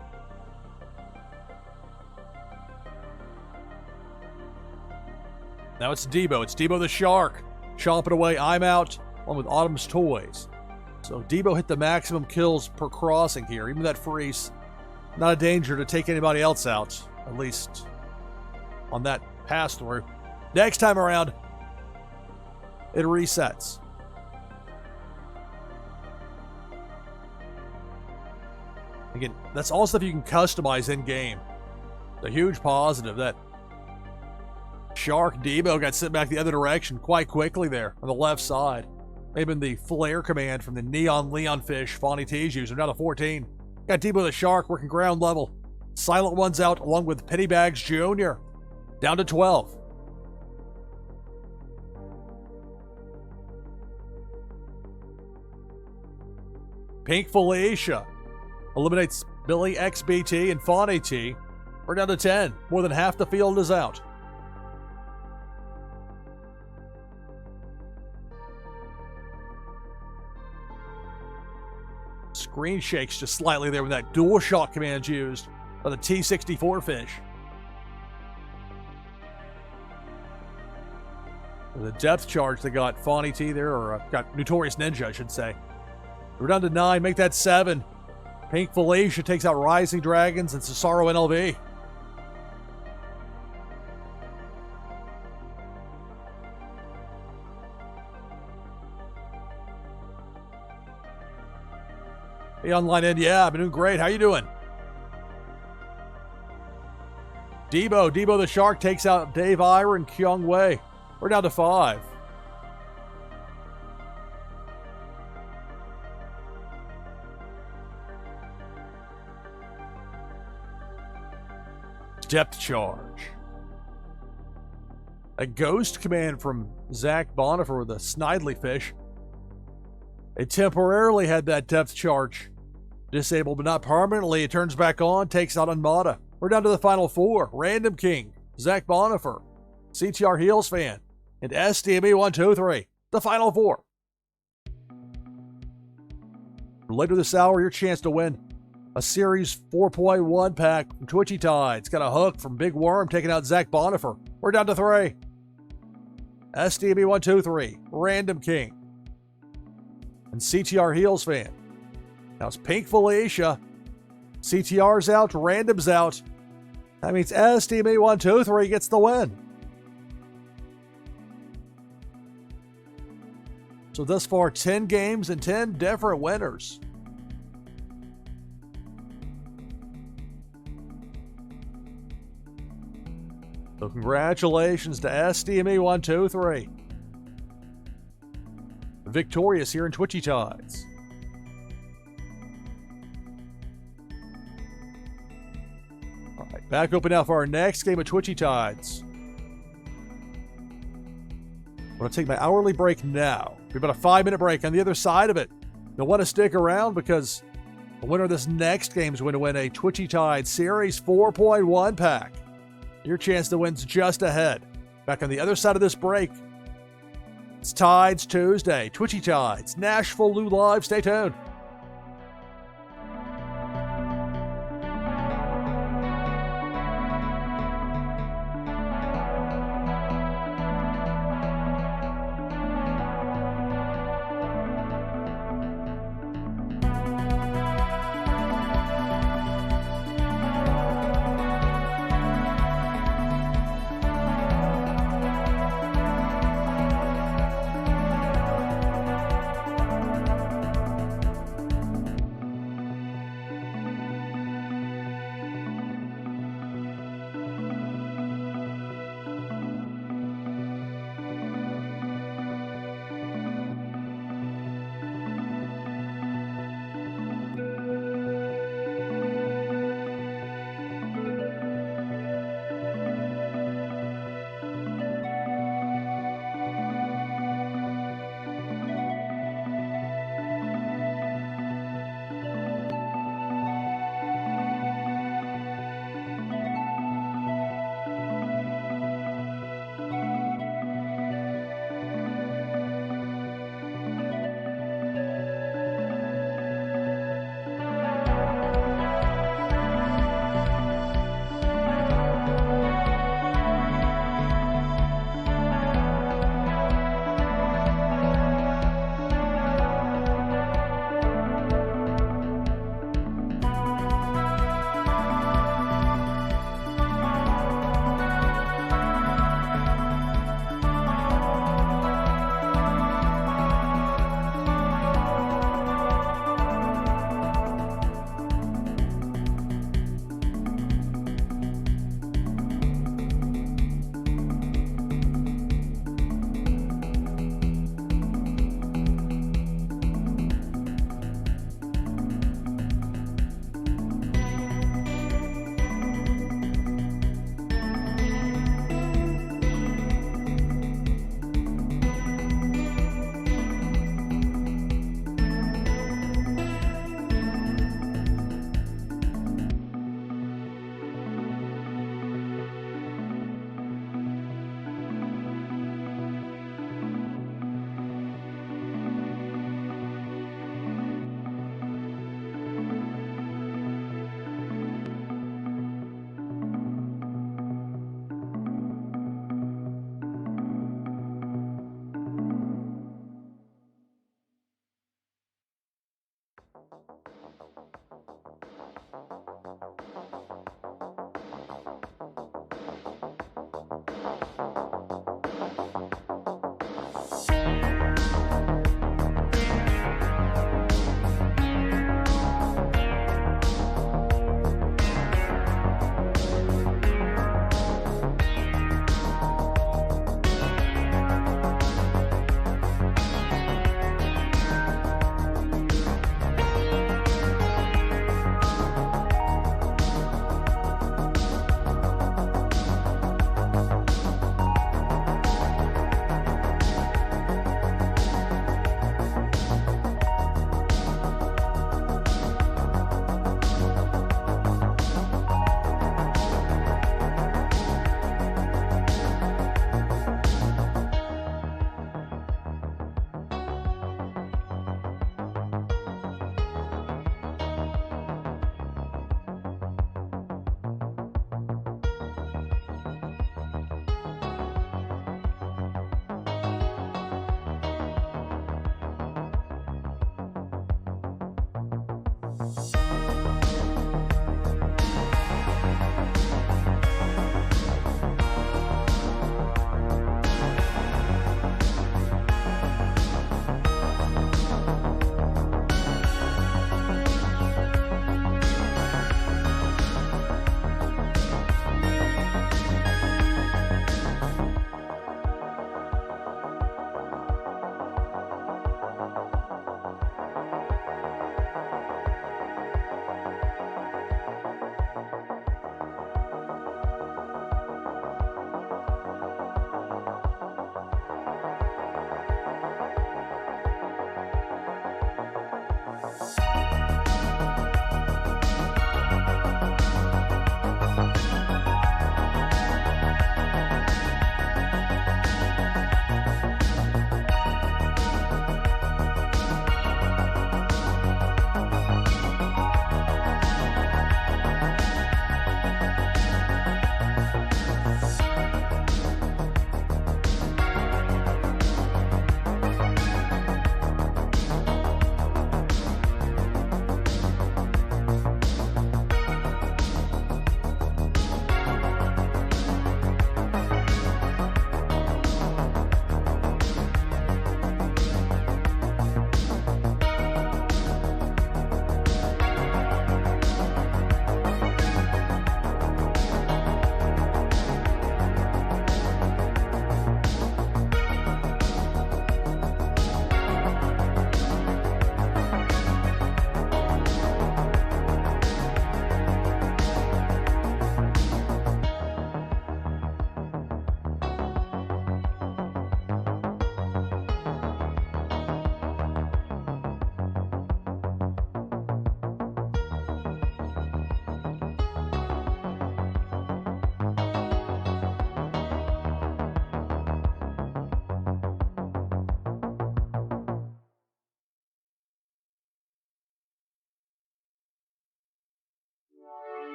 Now it's Debo. It's Debo the Shark. Chomping away. I'm out. Along with Autumn's Toys. So Debo hit the maximum kills per crossing here. Even that freeze. Not a danger to take anybody else out. At least on that pass through. Next time around, it resets. Again, that's all stuff you can customize in-game. It's a huge positive that Shark Debo got sent back the other direction quite quickly there on the left side. Maybe the flare command from the Neon Leon Fish Fonny T's user, down to 14. Got Debo the Shark working ground level. Silent One's out along with Penny Bags Jr. Down to 12. Pink Felicia eliminates Billy XBT and Fonny T. We're down to 10. More than half the field is out. Screen shakes just slightly there when that dual shot command's used by the T64 fish. The depth charge that got Fonny T there, or got Notorious Ninja, I should say. We're down to 9, make that 7. Pink Felicia takes out Rising Dragons and Cesaro NLV. Hey, online end, yeah, I've been doing great. How you doing? Debo the Shark takes out Dave Ira and Kyung Wei. We're down to 5. Depth charge. A ghost command from Zach Bonifer with a Snidely fish. They temporarily had that depth charge disabled, but not permanently. It turns back on, takes out Armada. We're down to the final 4. Random King, Zach Bonifer, CTR Heels Fan, and SDME123. The final 4. Later this hour, your chance to win a Series 4.1 pack from Twitchy Tides. Got a hook from Big Worm taking out Zach Bonifer. We're down to 3. SDME123, Random King, and CTR Heels Fan. Now it's Pink Felicia. CTR's out, Random's out. That means SDME123 gets the win. So thus far, 10 games and 10 different winners. So congratulations to SDME123. Victorious here in Twitchy Tides. All right, back open now for our next game of Twitchy Tides. I'm going to take my hourly break now. Be about a 5-minute break on the other side of it. You'll want to stick around because the winner of this next game is going to win a Twitchy Tides Series 4.1 pack. Your chance to win's just ahead. Back on the other side of this break. It's Tides Tuesday, Twitchy Tides, NashvilleLou Live. Stay tuned.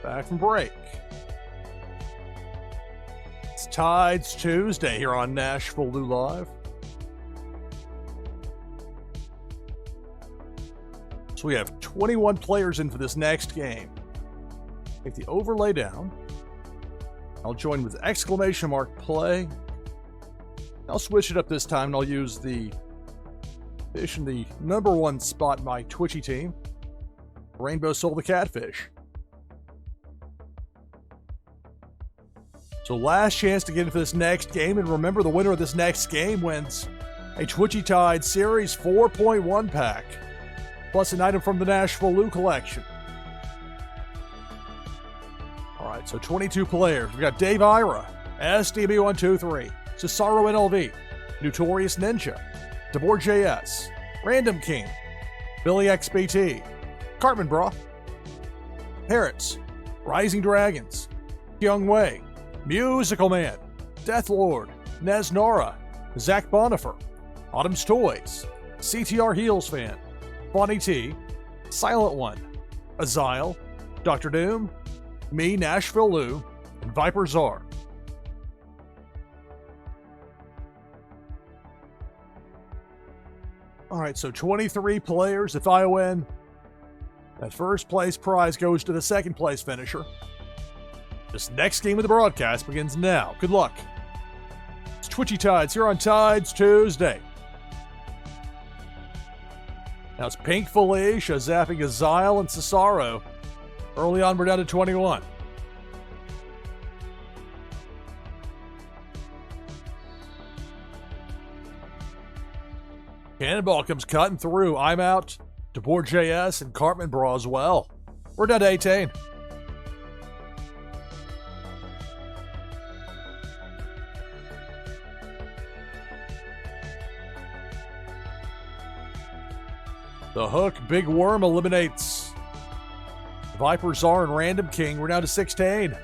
Back from break. It's Tides Tuesday here on NashvilleLou Live. So we have 21 players in for this next game. Take the overlay down. I'll join with exclamation mark play. I'll switch it up this time and I'll use the fish in the number one spot in my Twitchy team. Rainbow Soul the Catfish. So last chance to get into this next game, and remember the winner of this next game wins a Twitchy Tide Series 4.1 pack, plus an item from the NashvilleLou collection. Alright, so 22 players. We've got Dave Ira, SDB123, Cesaro NLV, Notorious Ninja, DeBoer JS, Random King, Billy XBT, Cartman Bra, Parrots, Rising Dragons, Young Wei, Musical Man, Death Lord, Nez Nora, Zach Bonifer, Autumn's Toys, CTR Heels Fan, Bonnie T, Silent One, Azile, Dr. Doom, me, NashvilleLou, and Viper Czar. Alright, so 23 players. If I win, that first place prize goes to the second place finisher. This next game of the broadcast begins now. Good luck. It's Twitchy Tides here on Tides Tuesday. Now it's Pink Felicia zapping Azile and Cesaro. Early on, we're down to 21. Cannonball comes cutting through. I'm out. DeBoer JS and Cartman Bra as well. We're down to 18. The Hook, Big Worm eliminates Viper Czar and Random King. We're down to 16.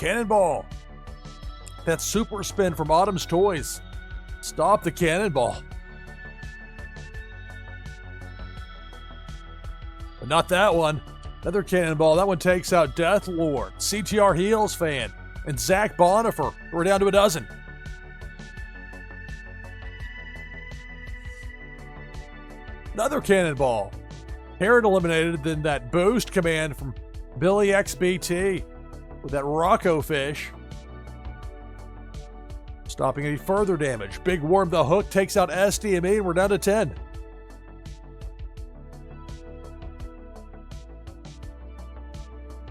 Cannonball. That super spin from Autumn's Toys. Stop the cannonball. But not that one. Another cannonball. That one takes out Death Lord, CTR Heels fan, and Zach Bonifer. We're down to a dozen. Another cannonball. Herod eliminated, then that boost command from Billy XBT with that Rocco fish. Stopping any further damage. Big Worm the hook takes out SDME, and we're down to 10.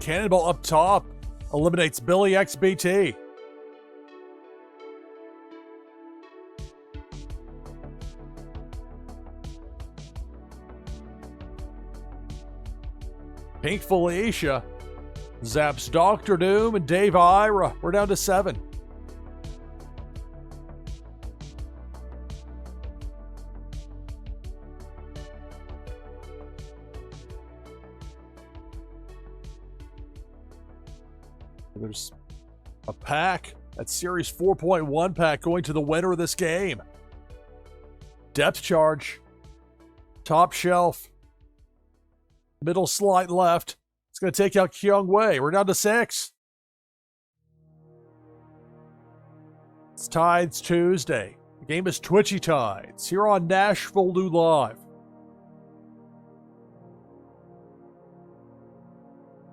Cannonball up top eliminates Billy XBT. Pink Felicia zaps Dr. Doom and Dave Ira. We're down to 7. There's a pack, that Series 4.1 pack, going to the winner of this game. Depth charge, top shelf, middle slide left. It's going to take out Kyung Wei. We're down to 6. It's Tides Tuesday. The game is Twitchy Tides here on NashvilleLou Live.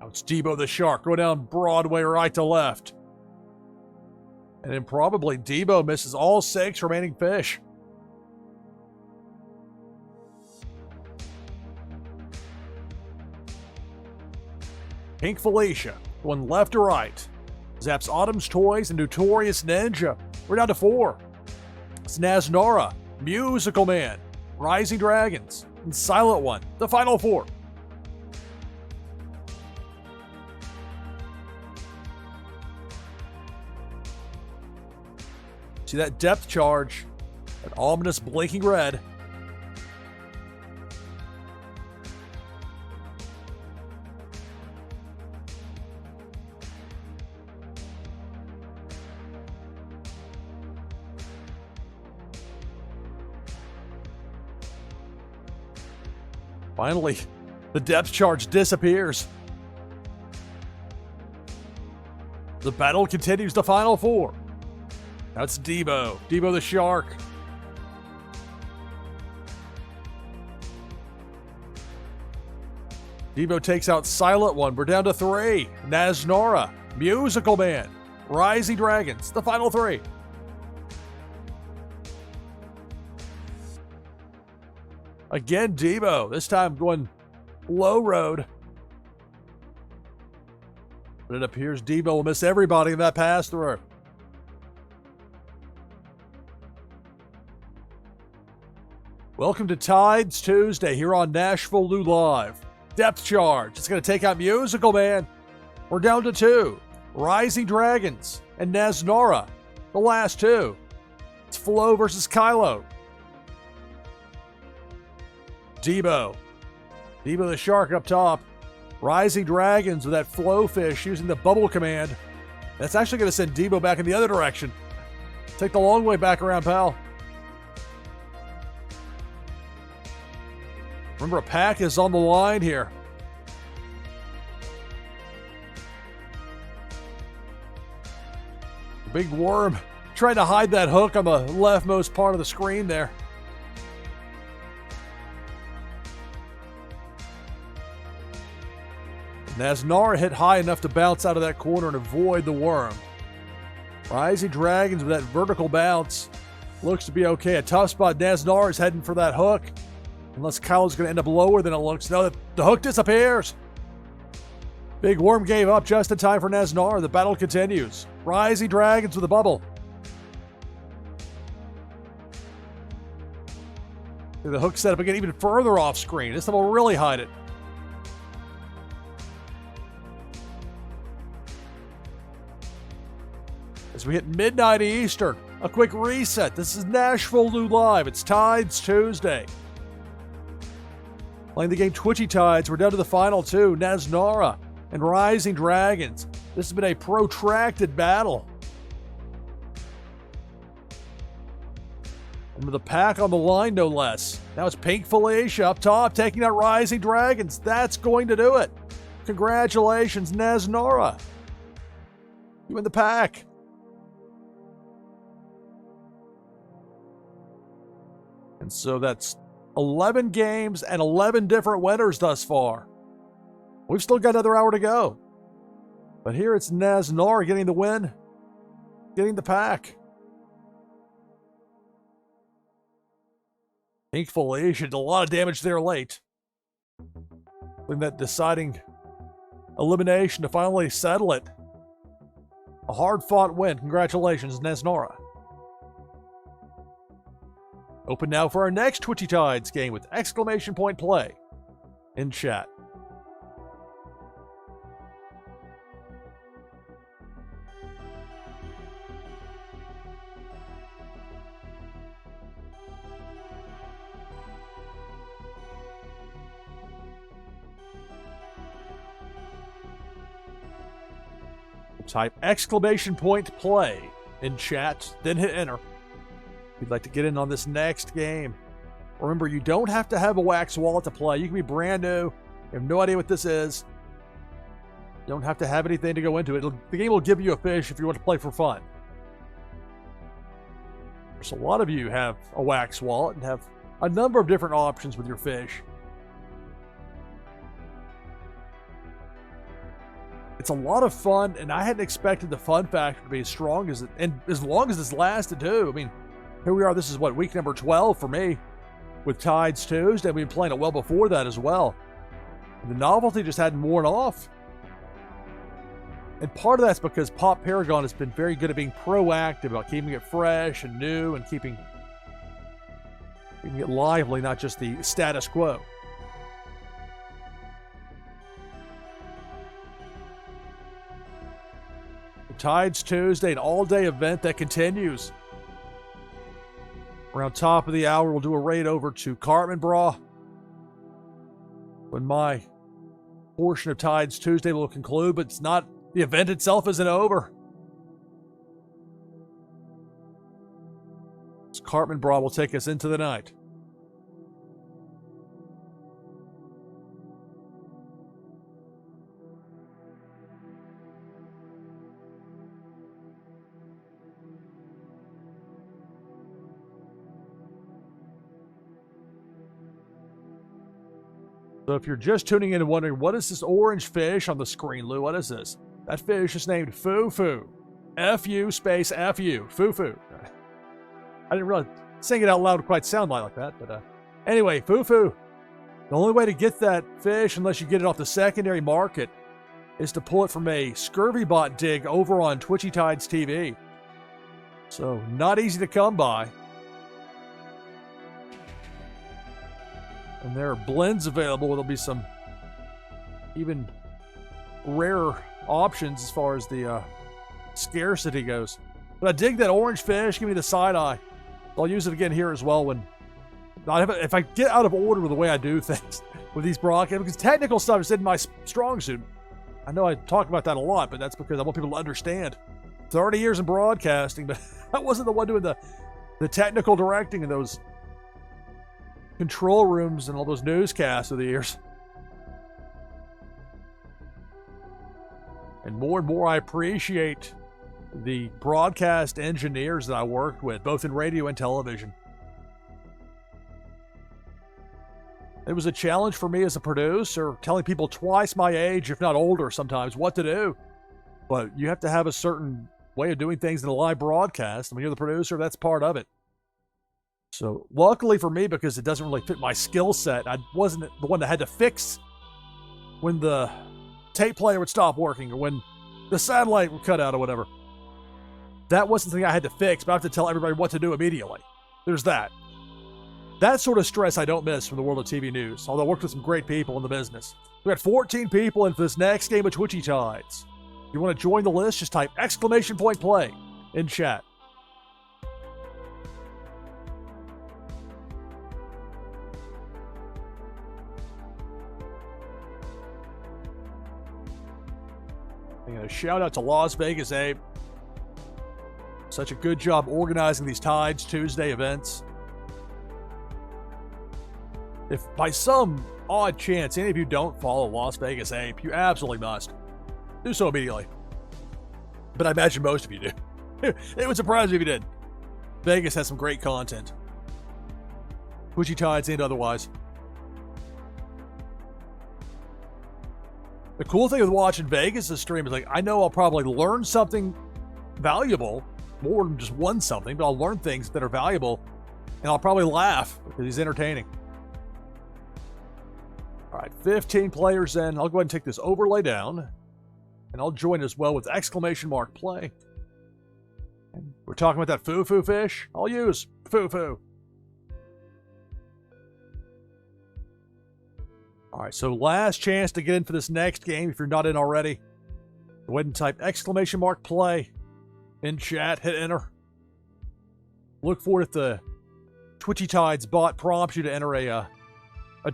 Now it's Debo the Shark. Go down Broadway right to left. And then probably Debo misses all 6 remaining fish. Pink Felicia, going left to right. Zaps Autumn's Toys and Notorious Ninja. We're down to 4. It's Naznara, Musical Man, Rising Dragons, and Silent One, the final 4. See that depth charge, that ominous blinking red. Finally, the depth charge disappears. The battle continues, the final 4. Now it's Debo the Shark. Debo takes out Silent One. We're down to 3. Naznara, Musical Man, Rising Dragons, the final 3. Again, Debo, this time going low road. But it appears Debo will miss everybody in that pass through. Welcome to Tides Tuesday here on NashvilleLou Live. Depth charge. It's going to take out Musical Man. We're down to 2. Rising Dragons and Naznara, the last 2. It's Flo versus Kylo. Debo the Shark up top. Rising Dragons with that flow fish using the bubble command. That's actually going to send Debo back in the other direction. Take the long way back around, pal. Remember, a pack is on the line here. Big Worm trying to hide that hook on the leftmost part of the screen there. Naznara hit high enough to bounce out of that corner and avoid the worm. Rising Dragons with that vertical bounce looks to be okay. A tough spot. Naznara is heading for that hook. Unless Kyle's going to end up lower than it looks. No, the hook disappears. Big Worm gave up just in time for Naznara. The battle continues. Rising Dragons with a bubble. The hook set up again even further off screen. This time will really hide it. As we hit midnight Eastern, a quick reset. This is NashvilleLou Live. It's Tides Tuesday. Playing the game Twitchy Tides. We're down to the final 2. Naznara and Rising Dragons. This has been a protracted battle. And with the pack on the line, no less. Now it's Pink Felicia up top, taking out Rising Dragons. That's going to do it. Congratulations, Neznora. You in the pack. And so that's 11 games and 11 different winners thus far. We've still got another hour to go. But here it's Neznora getting the win, getting the pack. Pink Felicia did a lot of damage there late. In that deciding elimination to finally settle it. A hard-fought win. Congratulations, Neznora. Open now for our next Twitchy Tides game with exclamation point play in chat. Type exclamation point play in chat, then hit enter. If you'd like to get in on this next game. Remember, you don't have to have a wax wallet to play. You can be brand new. You have no idea what this is. You don't have to have anything to go into it. The game will give you a fish if you want to play for fun. There's a lot of you have a wax wallet and have a number of different options with your fish. It's a lot of fun, and I hadn't expected the fun factor to be as strong as it, and as long as this lasted too. I mean, here we are. This is what, week number 12 for me with Tides Tuesday. We've been playing it well before that as well. The novelty just hadn't worn off. And part of that's because Pop Paragon has been very good at being proactive about keeping it fresh and new and keeping it lively, not just the status quo. Tides Tuesday, an all-day event that continues. Around top of the hour, we'll do a raid over to Cartman Bra. When my portion of Tides Tuesday will conclude, but it's not, the event itself isn't over. This Cartman Bra will take us into the night. So if you're just tuning in and wondering, what is this orange fish on the screen, Lou? What is this? That fish is named Foo-Foo. F-U space F-U. Foo-Foo. I didn't realize saying it out loud would quite sound like that, but anyway, Foo-Foo. The only way to get that fish, unless you get it off the secondary market, is to pull it from a scurvy bot dig over on Twitchy Tides TV. So not easy to come by. And there are blends available. There'll be some even rarer options as far as the scarcity goes. But I dig that orange fish. Give me the side eye. I'll use it again here as well when if I get out of order with the way I do things with these broadcasts, because technical stuff is in my strong suit. I know I talk about that a lot, but that's because I want people to understand. 30 years in broadcasting, but I wasn't the one doing the technical directing in those control rooms and all those newscasts of the years. And more I appreciate the broadcast engineers that I worked with, both in radio and television. It was a challenge for me as a producer, telling people twice my age, if not older sometimes, what to do. But you have to have a certain way of doing things in a live broadcast. And when you're the producer, that's part of it. So luckily for me, because it doesn't really fit my skill set, I wasn't the one that had to fix when the tape player would stop working or when the satellite would cut out or whatever. That wasn't something I had to fix, but I have to tell everybody what to do immediately. There's that. That sort of stress I don't miss from the world of TV news, although I worked with some great people in the business. We got 14 people in for this next game of Twitchy Tides. If you want to join the list, just type exclamation point play in chat. And a shout out to Las Vegas Ape. Such a good job organizing these Tides Tuesday events. If by some odd chance any of you don't follow Las Vegas Ape, you absolutely must. Do so immediately. But I imagine most of you do. It would surprise me if you did. Vegas has some great content. Twitchy Tides and otherwise. The cool thing with watching Vegas' stream is, like, I know I'll probably learn something valuable, more than just one something, but I'll learn things that are valuable, and I'll probably laugh because he's entertaining. All right, 15 players in. I'll go ahead and take this overlay down, and I'll join as well with exclamation mark play. And we're talking about that foo-foo fish. I'll use foo-foo. All right, so last chance to get in for this next game if you're not in already. Go ahead and type exclamation mark play in chat, hit enter. Look for it if the Twitchy Tides bot prompts you to enter a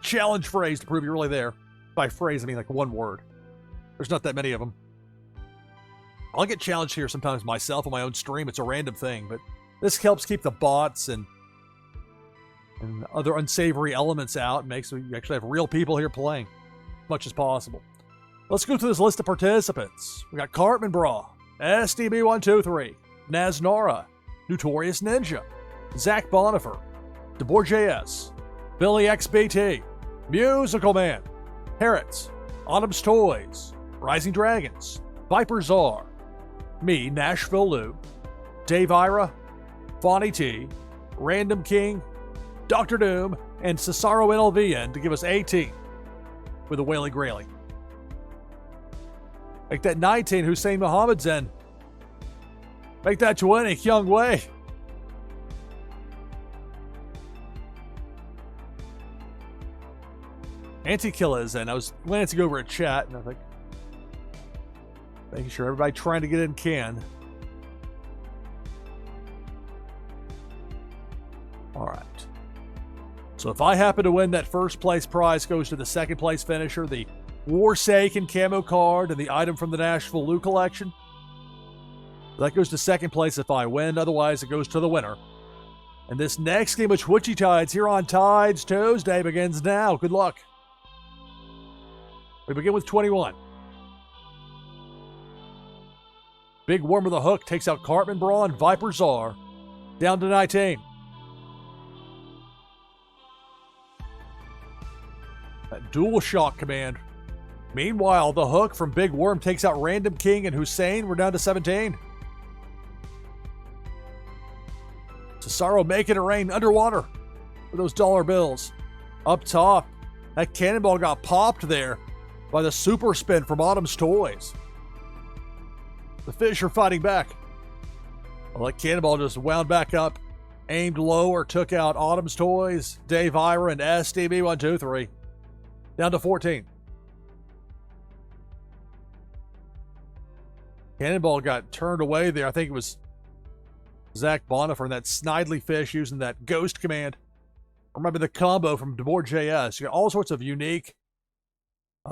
challenge phrase to prove you're really there. By phrase, I mean like one word. There's not that many of them. I'll get challenged here sometimes myself on my own stream. It's a random thing, but this helps keep the bots and other unsavory elements out and makes so you actually have real people here playing as much as possible. Let's go through this list of participants. We got Cartman Bra, SDB123, Naznara, Notorious Ninja, Zach Bonifer, DeBoer.js, Billy XBT, Musical Man, Parrots, Autumn's Toys, Rising Dragons, Viper Czar, me, NashvilleLou, Dave Ira, Fonny T, Random King, Dr. Doom, and Cesaro NLVN to give us 18 with a Whaley Grayley. Make that 19 Hussein Muhammad Zen. Make that 20 Kyung Wei. Anti-Killa is in. I was glancing over at chat and I think making sure everybody trying to get in can. All right. So if I happen to win, that first place prize goes to the second place finisher, the Warsaken camo card, and the item from the NashvilleLou collection. That goes to second place if I win. Otherwise, it goes to the winner. And this next game of Twitchy Tides here on Tides Tuesday begins now. Good luck. We begin with 21. Big Worm with a hook takes out Cartman Bra and Viper Czar. Down to 19. That dual shock command. Meanwhile, the hook from Big Worm takes out Random King and Hussein. We're down to 17. Cesaro making it rain underwater for those dollar bills. Up top, that cannonball got popped there by the super spin from Autumn's Toys. The fish are fighting back. Well, that cannonball just wound back up, aimed lower, took out Autumn's Toys, Dave Ira, and SDB123. Down to 14. Cannonball got turned away there. I think it was Zach Bonifer and that Snidely fish using that ghost command. Remember the combo from DeBoer.js. You got all sorts of unique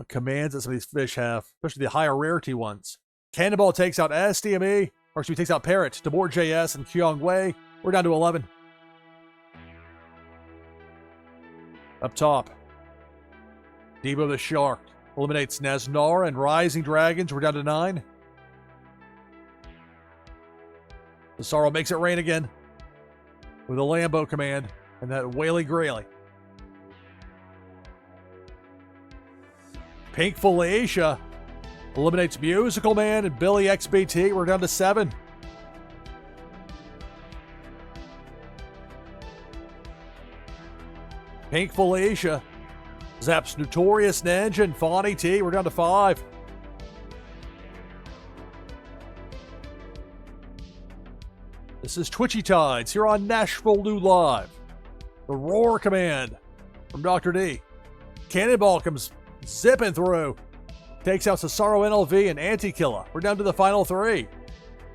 commands that some of these fish have, especially the higher rarity ones. Cannonball takes out SDME, or excuse me, takes out Parrot, DeBoer.js, and Kyung Wei. We're down to 11. Up top, Debo the Shark eliminates Naznara and Rising Dragons. We're down to 9. Cesaro makes it rain again with a Lambo command and that Whaley Grayley. Pink Felicia eliminates Musical Man and Billy XBT. We're down to 7. Pink Felicia zaps Notorious Ninja and Fonny T. We're down to 5. This is Twitchy Tides here on NashvilleLou Live. The Roar command from Dr. D. Cannonball comes zipping through. Takes out Cesaro NLV and Anti-Killa. We're down to the final 3.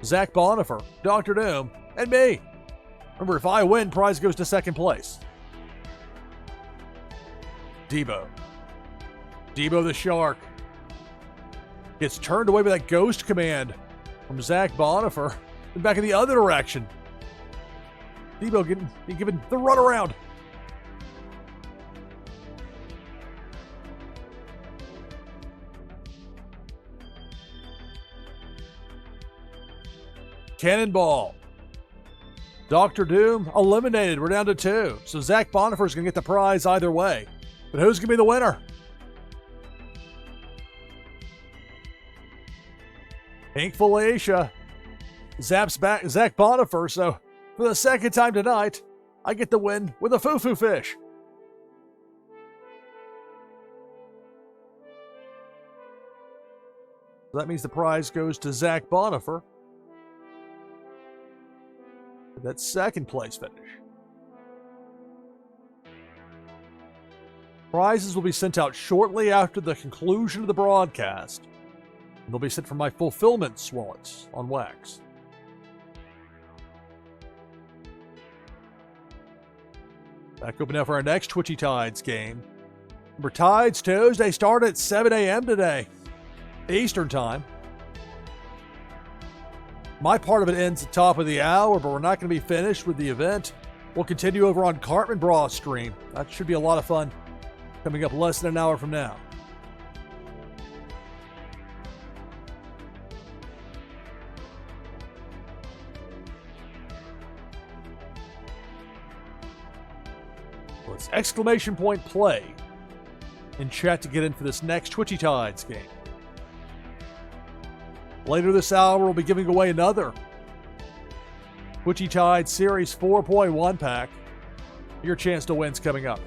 Zach Bonifer, Dr. Doom, and me. Remember, if I win, prize goes to second place. Debo the Shark. Gets turned away by that ghost command from Zach Bonifer. And back in the other direction. Debo getting given the runaround. Cannonball. Dr. Doom eliminated. We're down to 2. So Zach Bonifer's going to get the prize either way. But who's going to be the winner? Pink Felicia. Zaps back Zach Bonifer. So for the second time tonight, I get the win with a foo-foo fish. So that means the prize goes to Zach Bonifer. That second place finish. Prizes will be sent out shortly after the conclusion of the broadcast. And they'll be sent from my fulfillment wallets on Wax. Back open now for our next Twitchy Tides game. Remember, Tides Tuesday start at 7 a.m. today, Eastern Time. My part of it ends at the top of the hour, but we're not going to be finished with the event. We'll continue over on Cartman Braw's stream. That should be a lot of fun. Coming up less than an hour from now. Well, it's exclamation point play in chat to get in for this next Twitchy Tides game. Later this hour, we'll be giving away another Twitchy Tide Series 4.1 pack. Your chance to win's coming up.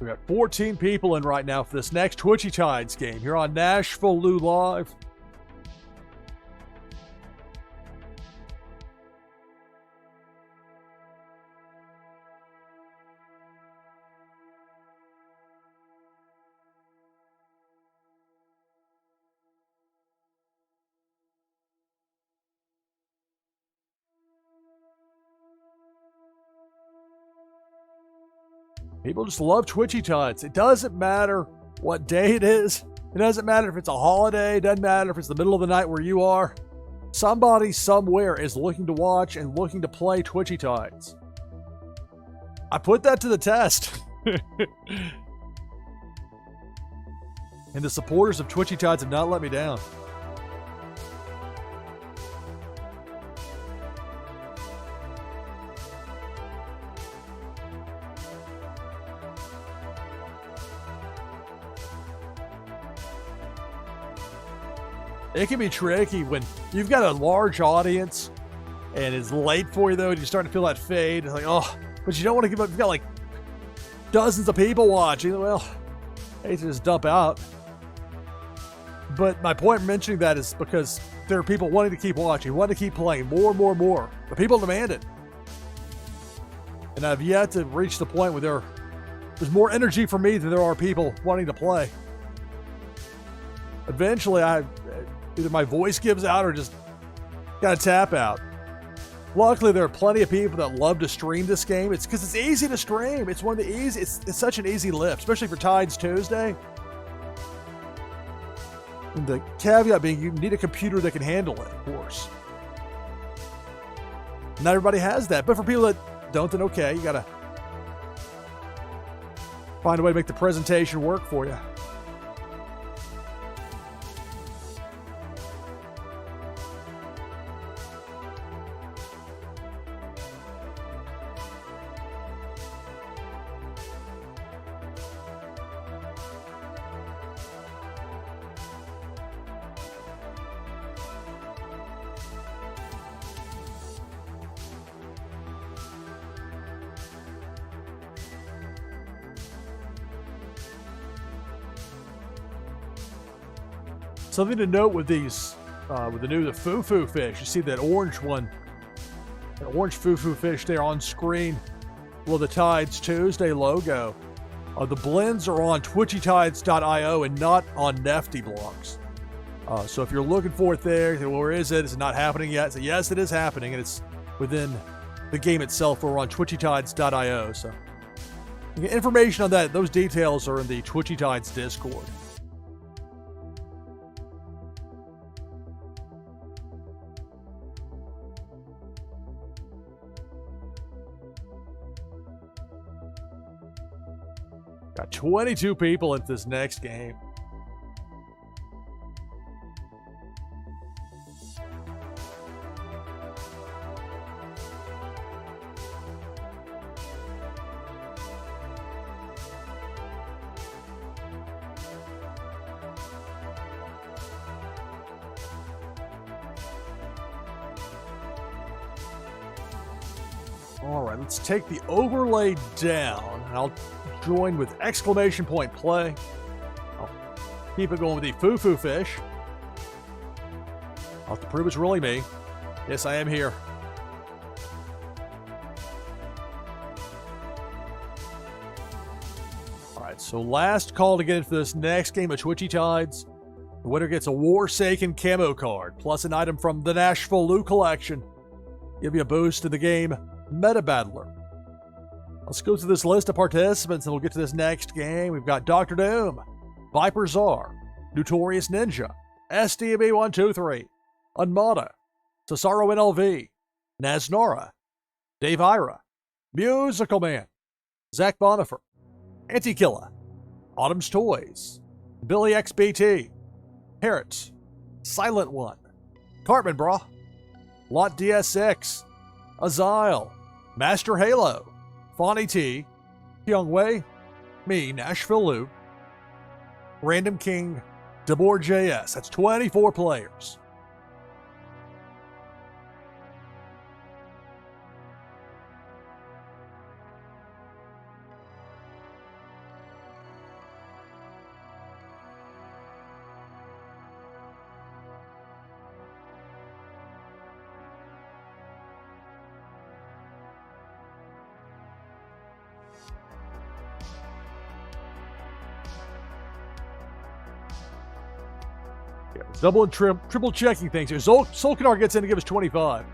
We got 14 people in right now for this next Twitchy Tides game here on NashvilleLou Live. People just love Twitchy Tides. It doesn't matter what day it is. It doesn't matter if it's a holiday. It doesn't matter if it's the middle of the night where you are. Somebody somewhere is looking to watch and looking to play Twitchy Tides. I put that to the test. And the supporters of Twitchy Tides have not let me down. It can be tricky when you've got a large audience and it's late for you, though, and you're starting to feel that fade. It's like, oh, but you don't want to give up. You've got like dozens of people watching. Well, I hate to just dump out. But my point in mentioning that is because there are people wanting to keep watching, wanting to keep playing more and more and more. The people demand it. And I've yet to reach the point where there's more energy for me than there are people wanting to play. Eventually, either my voice gives out or just gotta tap out. Luckily, there are plenty of people that love to stream this game. It's because it's easy to stream. It's one of the easy. It's such an easy lift, especially for Tides Tuesday. And the caveat being, you need a computer that can handle it, of course. Not everybody has that, but for people that don't, then okay, you gotta find a way to make the presentation work for you. Something to note with these, with the foo-foo fish. You see that orange one, that orange foo-foo fish there on screen. Well, the Tides Tuesday logo. The blends are on twitchytides.io and not on Nefty blogs. So if you're looking for it there, where is it? Is it not happening yet? So yes, it is happening, and it's within the game itself. We're on twitchytides.io. So you get information on that. Those details are in the Twitchy Tides Discord. Got 22 people into this next game. All right, let's take the overlay down. I'll join with exclamation point play. I'll keep it going with the foo-foo fish. I'll have to prove it's really me. Yes, I am here. All right, so last call to get into this next game of Twitchy Tides. The winner gets a Warsaken camo card, plus an item from the NashvilleLou collection. Give you a boost to the game Meta Battler. Let's go through this list of participants and we'll get to this next game. We've got Dr. Doom, Viper Czar, Notorious Ninja, SDB123, Unmada, Cesaro NLV, Naznara, Dave Ira, Musical Man, Zach Bonifer, Anti-Killa, Autumn's Toys, Billy XBT, Parrot, Silent One, Cartman Bra, Lot DS6, Azile, Master Halo, Fonny T, Young Wei, me, NashvilleLou, Random King, DeBoer JS. That's 24 players. Double and triple checking things here. Solkanar gets in to give us 25.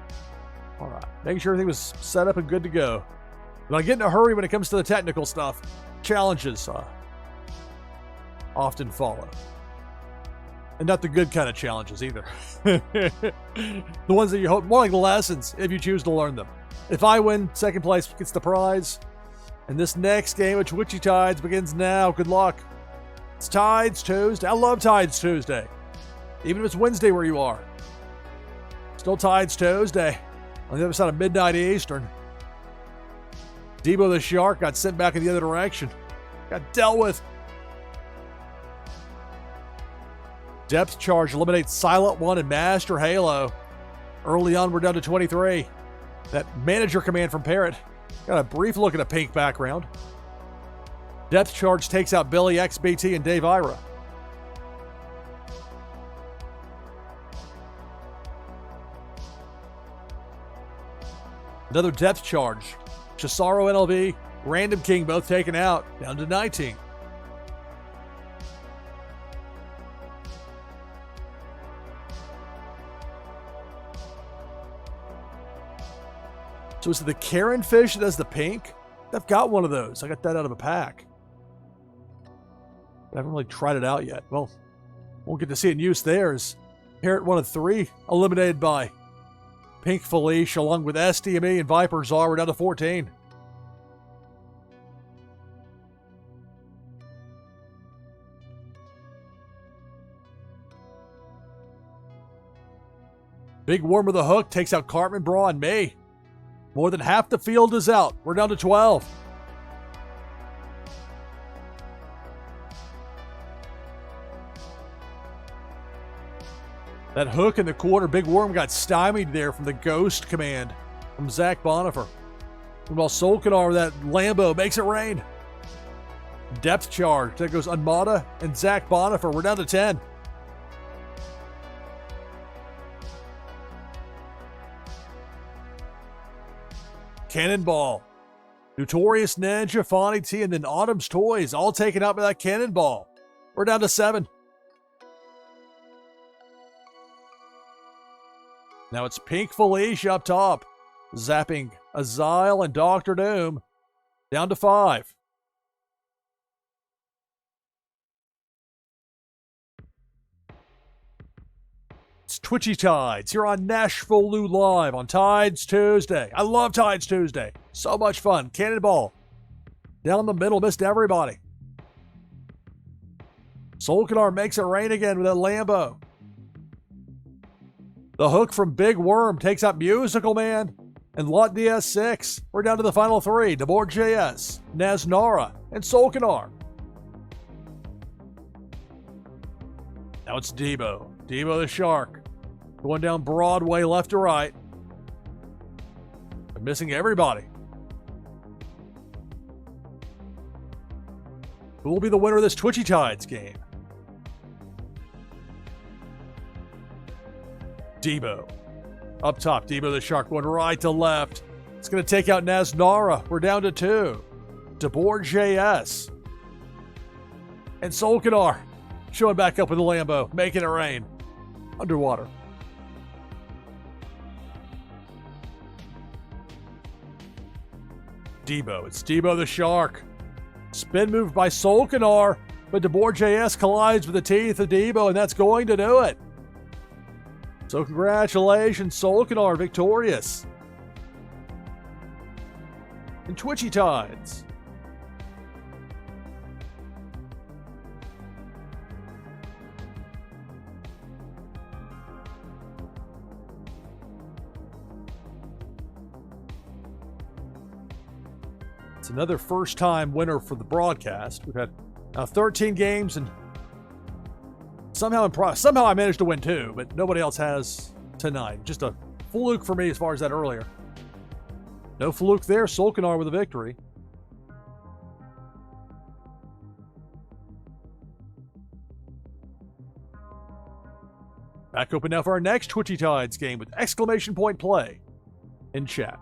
All right. Making sure everything was set up and good to go. But I get in a hurry when it comes to the technical stuff. Challenges often follow. And not the good kind of challenges either. The ones that you hope, more like the lessons, if you choose to learn them. If I win, second place gets the prize. And this next game of Twitchy Tides begins now. Good luck. It's Tides Tuesday. I love Tides Tuesday. Even if it's Wednesday where you are. Still Tides Tuesday. On the other side of midnight Eastern. Debo the Shark got sent back in the other direction. Got dealt with. Depth charge eliminates Silent One and Master Halo. Early on, we're down to 23. That manager command from Parrot. Got a brief look at a pink background. Depth charge takes out Billy XBT and Dave Ira. Another depth charge. Cesaro NLV, Random King both taken out. Down to 19. So is it the Karen fish that does the pink? I've got one of those. I got that out of a pack. I haven't really tried it out yet. Well, won't get to see it in use there. As Parrot 1 of 3 eliminated by Pink Felicia, along with SDME and Viper Czar. We're down to 14. Big Worm with a hook takes out Cartman Bra and me. More than half the field is out. We're down to 12. That hook in the corner, Big Worm got stymied there from the Ghost command from Zach Bonifer. And while Solkanar, that Lambo, makes it rain. Depth charge. There goes Unmada and Zach Bonifer. We're down to 10. cannonball. Notorious Ninja, Fonny T, and then Autumn's Toys all taken out by that cannonball. We're down to 7. Now it's Pink Felicia up top, zapping Azile and Dr. Doom. Down to 5. It's Twitchy Tides here on NashvilleLou Live on Tides Tuesday. I love Tides Tuesday. So much fun. Cannonball. Down the middle, missed everybody. Solkanar makes it rain again with that Lambo. The hook from Big Worm takes out Musical Man and Lot DS6. We're down to the final 3. DeBoard JS, Naznara, and Solkanar. Now it's Debo. Debo the Shark. Going down Broadway left to right. They're missing everybody. Who will be the winner of this Twitchy Tides game? Debo. Up top, Debo the Shark going right to left. It's going to take out Naznara. We're down to 2. DeBoard JS. And Solkanar showing back up with the Lambo, making it rain. Underwater. Debo. It's Debo the Shark. Spin move by Solkanar, but DeBoard JS collides with the teeth of Debo, and that's going to do it. So congratulations, Solkanar, victorious. And Twitchy Tides. It's another first-time winner for the broadcast. We've had 13 games, and somehow I managed to win 2, but nobody else has tonight. Just a fluke for me as far as that earlier. No fluke there. Solkanar with a victory. Back open now for our next Twitchy Tides game with exclamation point play in chat.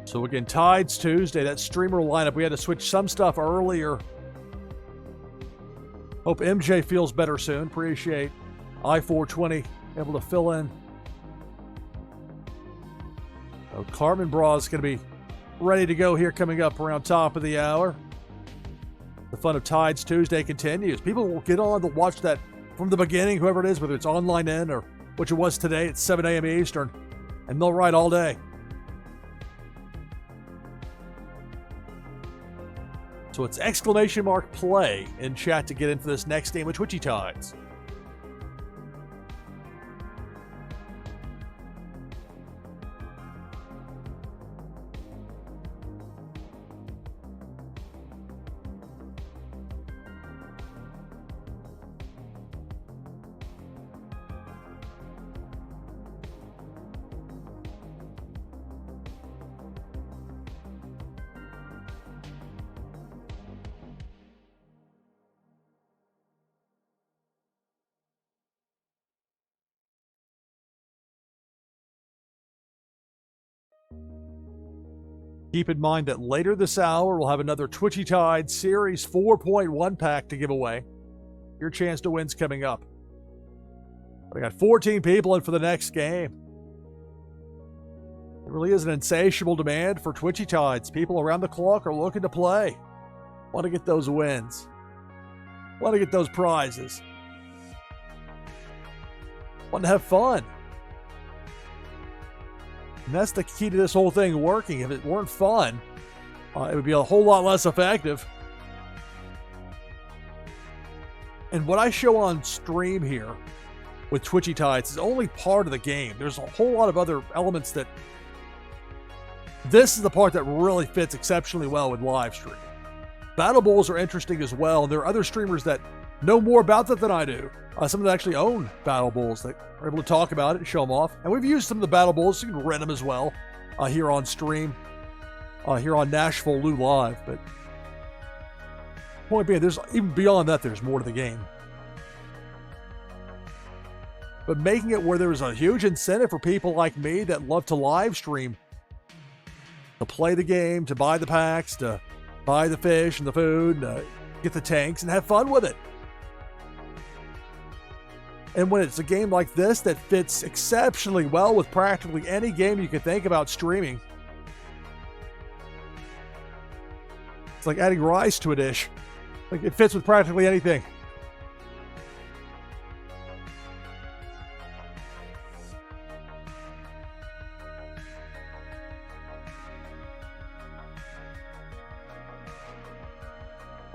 So again, Tides Tuesday, that streamer lineup. We had to switch some stuff earlier. Hope MJ feels better soon. Appreciate I-420 able to fill in. So Carmen Bra is going to be ready to go here coming up around top of the hour. The fun of Tides Tuesday continues. People will get on to watch that from the beginning, whoever it is, whether it's online in or which it was today at 7 a.m. Eastern, and they'll ride all day. So it's exclamation mark play in chat to get into this next game of Twitchy Tides. Keep in mind that later this hour, we'll have another Twitchy Tide Series 4.1 pack to give away. Your chance to win's coming up. We got 14 people in for the next game. There really is an insatiable demand for Twitchy Tides. People around the clock are looking to play. Want to get those wins. Want to get those prizes. Want to have fun. And that's the key to this whole thing working. If it weren't fun, it would be a whole lot less effective. And what I show on stream here with Twitchy Tides is only part of the game. There's a whole lot of other elements that... This is the part that really fits exceptionally well with live stream. Battle Bowls are interesting as well. And there are other streamers that know more about that than I do. Some that actually own Battle Bowls that are able to talk about it and show them off. And we've used some of the Battle Bowls, so you can rent them as well here on stream, here on NashvilleLou Live. But Point being, there's even beyond that, there's more to the game. But making it where there's a huge incentive for people like me that love to live stream, to play the game, to buy the packs, to buy the fish and the food, get the tanks, and have fun with it. And when it's a game like this that fits exceptionally well with practically any game you could think about streaming, it's like adding rice to a dish. Like, it fits with practically anything.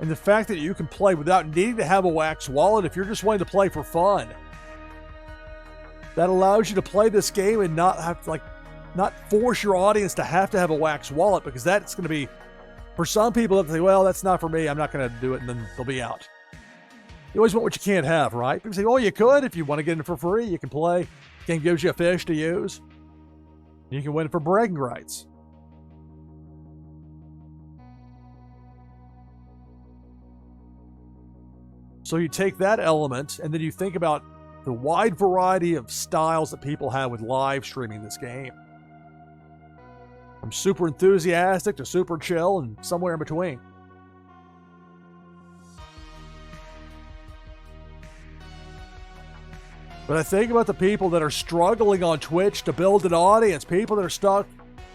And the fact that you can play without needing to have a wax wallet if you're just wanting to play for fun. That allows you to play this game and not have to, not force your audience to have a wax wallet, because that's going to be, for some people, they say, well, that's not for me, I'm not going to do it, and then they'll be out. You always want what you can't have, right? People say, oh, you could. If you want to get in for free, you can play. The game gives you a fish to use. You can win for bragging rights. So you take that element, and then you think about the wide variety of styles that people have with live streaming this game. From super enthusiastic to super chill and somewhere in between. But I think about the people that are struggling on Twitch to build an audience, people that are stuck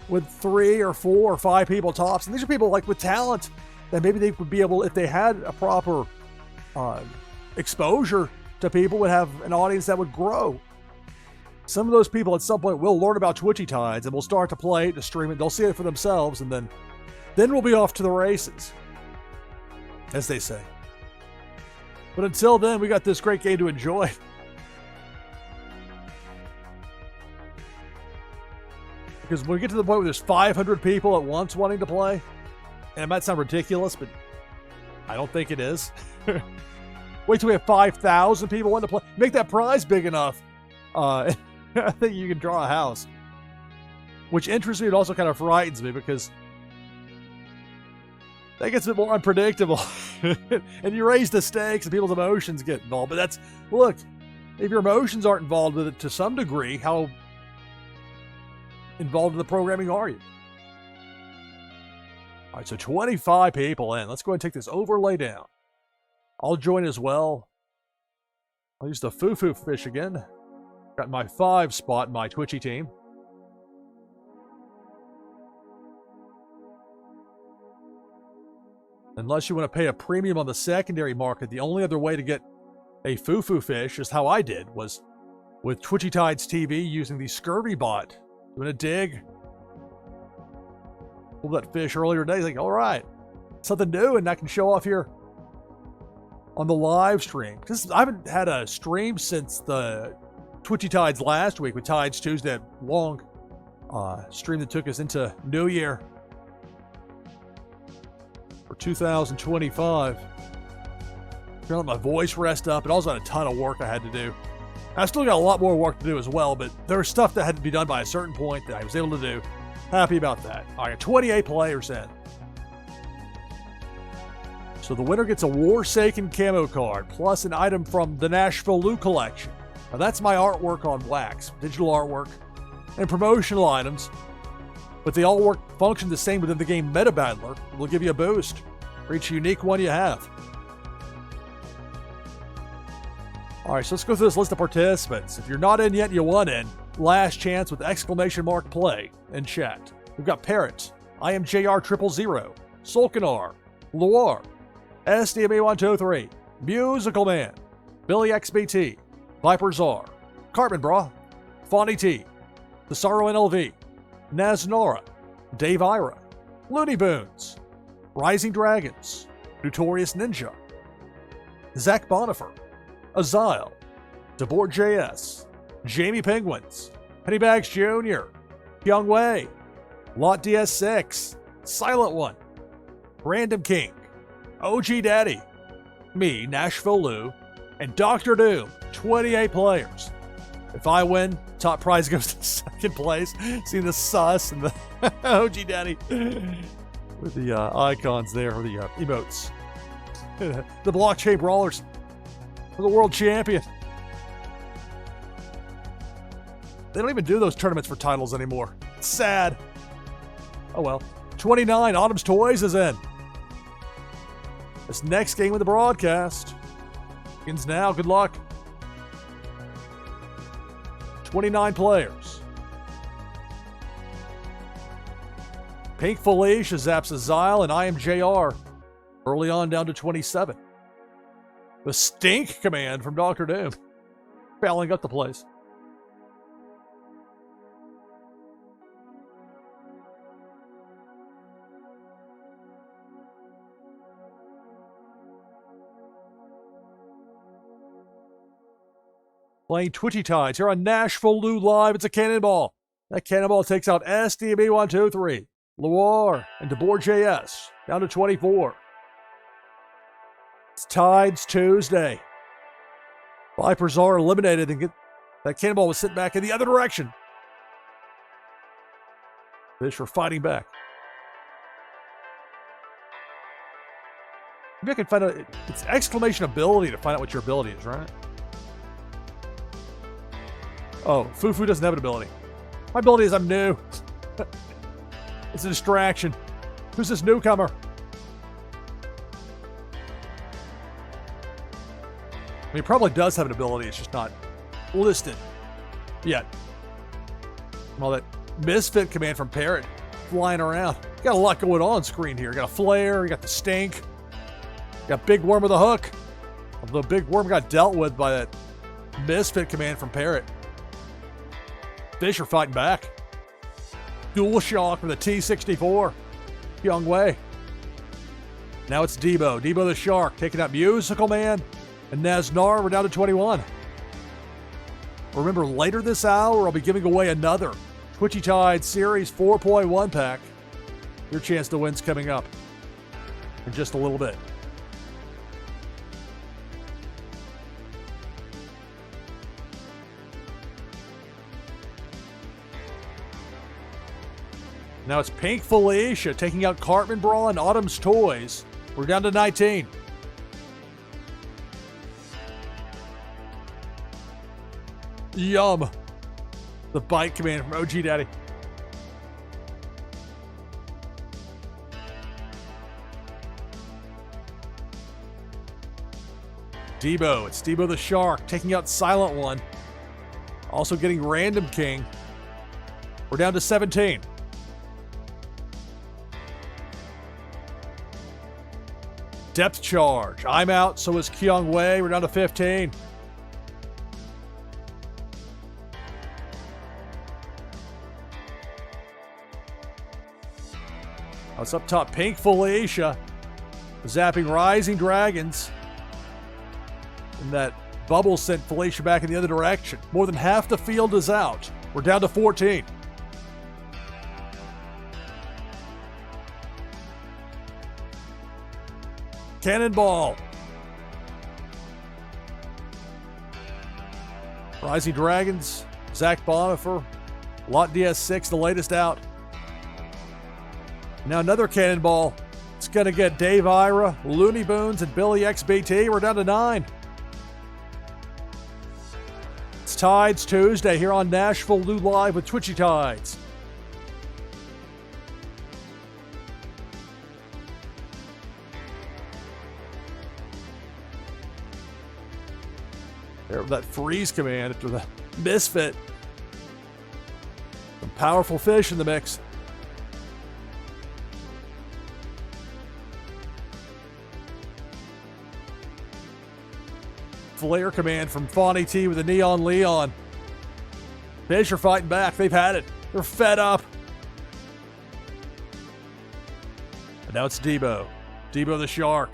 with 3 or 4 or 5 people tops. And these are people like with talent that maybe they would be able, if they had a proper exposure to people, would have an audience that would grow. Some of those people at some point will learn about Twitchy Tides and will start to play, to stream it. They'll see it for themselves, and then we'll be off to the races, as they say. But until then, we got this great game to enjoy. Because when we get to the point where there's 500 people at once wanting to play, and it might sound ridiculous, but I don't think it is. Wait till we have 5,000 people wanting to play. Make that prize big enough. I think you can draw a house. Which interests me and also kind of frightens me, because that gets a bit more unpredictable. And you raise the stakes and people's emotions get involved. But look, if your emotions aren't involved with it to some degree, how involved in the programming are you? All right, so 25 people in. Let's go ahead and take this overlay down. I'll join as well. I'll use the foo-foo fish again. Got my 5 spot in my Twitchy team. Unless you want to pay a premium on the secondary market, the only other way to get a foo-foo fish is how I did, was with Twitchy Tides TV using the Scurvy bot. Doing a dig. Pulled that fish earlier today. Like, all right, something new, and I can show off here on the live stream. Because I haven't had a stream since the Twitchy Tides last week with Tides Tuesday, that long stream that took us into New Year for 2025. Trying to let my voice rest up. It also had a ton of work I had to do. I still got a lot more work to do as well, but there was stuff that had to be done by a certain point that I was able to do. Happy about that. I got 28 players in. So the winner gets a Warsaken camo card, plus an item from the NashvilleLou collection. Now that's my artwork on wax, digital artwork, and promotional items. But they all function the same within the game Meta Battler. It will give you a boost for each unique one you have. All right, so let's go through this list of participants. If you're not in yet and you want in, last chance with !play in chat. We've got Parrot, IMJR000, Solkanar, Loire, SDMA123, Musical Man, Billy XBT, Viper Czar, Cartman Bra, Fonny T, Thesaro NLV, Naznora, Dave Ira, Looney Boons, Rising Dragons, Notorious Ninja, Zach Bonifer, Azile, DeBoard JS, Jamie Penguins, Pennybags Jr., Young Wei, Lot DS6, Silent One, Random King, OG Daddy, me, NashvilleLou, and Dr. Doom, 28 players. If I win, top prize goes to second place. See the sus and the OG Daddy with the icons there, or the emotes. The blockchain brawlers for the world champion. They don't even do those tournaments for titles anymore. It's sad. Oh well. 29, Autumn's Toys is in. This next game with the broadcast begins now. Good luck. 29 players. Pink Felicia zaps Azile and I am JR. Early on down to 27. The Stink command from Dr. Doom. Fouling up the place. Playing Twitchy Tides here on NashvilleLou Live. It's a cannonball. That cannonball takes out SDB123, Loire, and DeBoer JS down to 24. It's Tides Tuesday. Vipers are eliminated and that cannonball was sent back in the other direction. Fish are fighting back. Maybe I can find out. It's exclamation ability to find out what your ability is, right? Oh, Fufu doesn't have an ability. My ability is I'm new. It's a distraction. Who's this newcomer? I mean, he probably does have an ability. It's just not listed yet. All that misfit command from Parrot flying around. You got a lot going on screen here. You got a flare. You got the stink. You got Big Worm with a hook. Although Big Worm got dealt with by that misfit command from Parrot. Fish are fighting back. Dual shock from the T-64. Young Wei. Now it's Debo. Debo the Shark taking out Musical Man and Naznar. We're down to 21. Remember, later this hour, I'll be giving away another Twitchy Tide Series 4.1 pack. Your chance to win's coming up in just a little bit. Now it's Pink Felicia taking out Cartman Brawl and Autumn's Toys. We're down to 19. Yum. The bite command from OG Daddy. Debo. It's Debo the Shark taking out Silent One. Also getting Random King. We're down to 17. Depth charge. I'm out, so is Kyung Wei. We're down to 15. It's up top. Pink Felicia zapping Rising Dragons. And that bubble sent Felicia back in the other direction. More than half the field is out. We're down to 14. Cannonball. Rising Dragons, Zach Bonifer, Lot DS6, the latest out. Now another Cannonball. It's going to get Dave Ira, Looney Boons, and Billy XBT. We're down to 9. It's Tides Tuesday here on NashvilleLou Live with Twitchy Tides. There, that freeze command after the misfit. Some powerful fish in the mix. Flare command from Fawny T with the Neon Leon. Fish are fighting back. They've had it. They're fed up. And now it's Debo. Debo the Shark.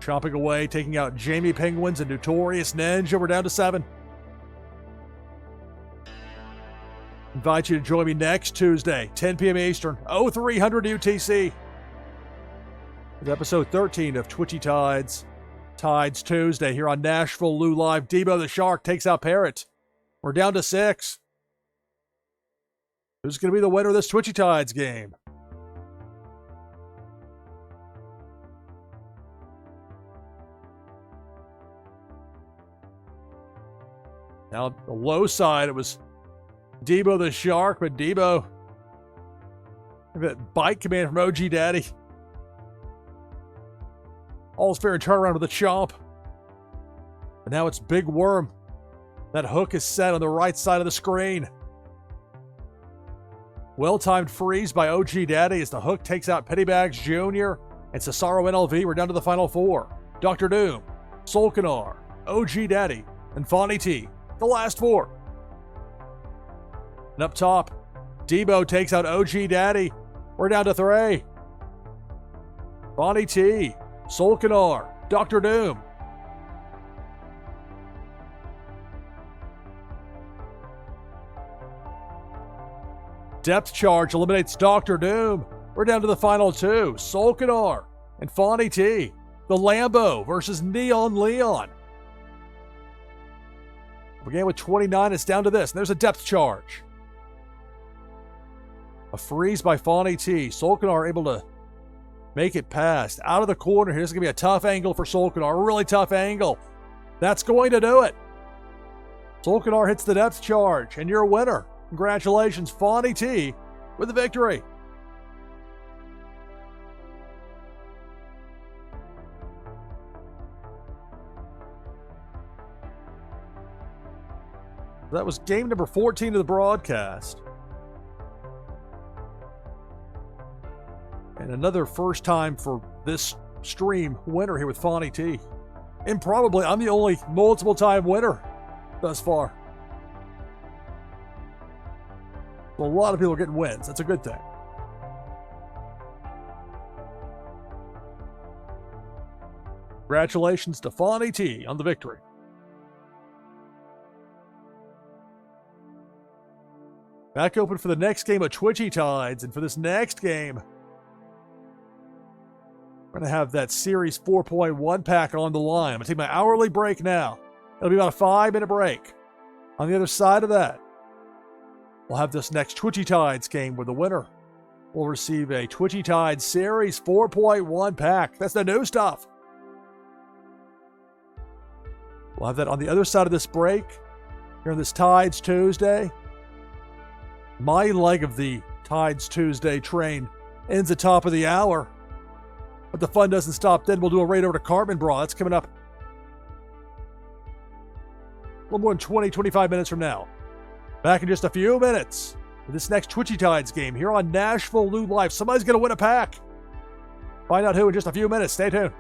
Chopping away, taking out Jamie Penguins and Notorious Ninja. We're down to 7. Invite you to join me next Tuesday, 10 p.m. Eastern, 0300 UTC. With episode 13 of Twitchy Tides. Tides Tuesday here on NashvilleLou Live. Debo the Shark takes out Parrot. We're down to 6. Who's going to be the winner of this Twitchy Tides game? Now, the low side, it was Debo the Shark, but Debo, that bite command from OG Daddy. All's fair and turnaround with a chomp. But now it's Big Worm. That hook is set on the right side of the screen. Well-timed freeze by OG Daddy as the hook takes out Pettybags Jr. and Cesaro NLV. We're down to the final four. Dr. Doom, Solkanar, OG Daddy, and Fonny T. The last four. And up top, Debo takes out OG Daddy. We're down to three. Fonny T, Solkanar, Dr. Doom. Depth charge eliminates Dr. Doom. We're down to the final two. Solkanar and Fonny T. The Lambo versus Neon Leon. Began with 29. It's down to this. And there's a depth charge. A freeze by Fonny T. Solkanar able to make it past. Out of the corner here. This is going to be a tough angle for Solkanar. A really tough angle. That's going to do it. Solkanar hits the depth charge. And you're a winner. Congratulations, Fonny T, with the victory. That was game number 14 of the broadcast. And another first time for this stream winner here with Fonny T. And probably I'm the only multiple time winner thus far. A lot of people are getting wins. That's a good thing. Congratulations to Fonny T on the victory. Back open for the next game of Twitchy Tides. And for this next game, we're going to have that Series 4.1 pack on the line. I'm going to take my hourly break now. It'll be about a 5-minute break. On the other side of that, we'll have this next Twitchy Tides game where the winner will receive a Twitchy Tides Series 4.1 pack. That's the new stuff. We'll have that on the other side of this break here on this Tides Tuesday. My leg of the Tides Tuesday train ends at the top of the hour. But the fun doesn't stop then. We'll do a raid over to Cartman Brawl. That's coming up a little more than 20, 25 minutes from now. Back in just a few minutes for this next Twitchy Tides game here on NashvilleLou Live. Somebody's going to win a pack. Find out who in just a few minutes. Stay tuned.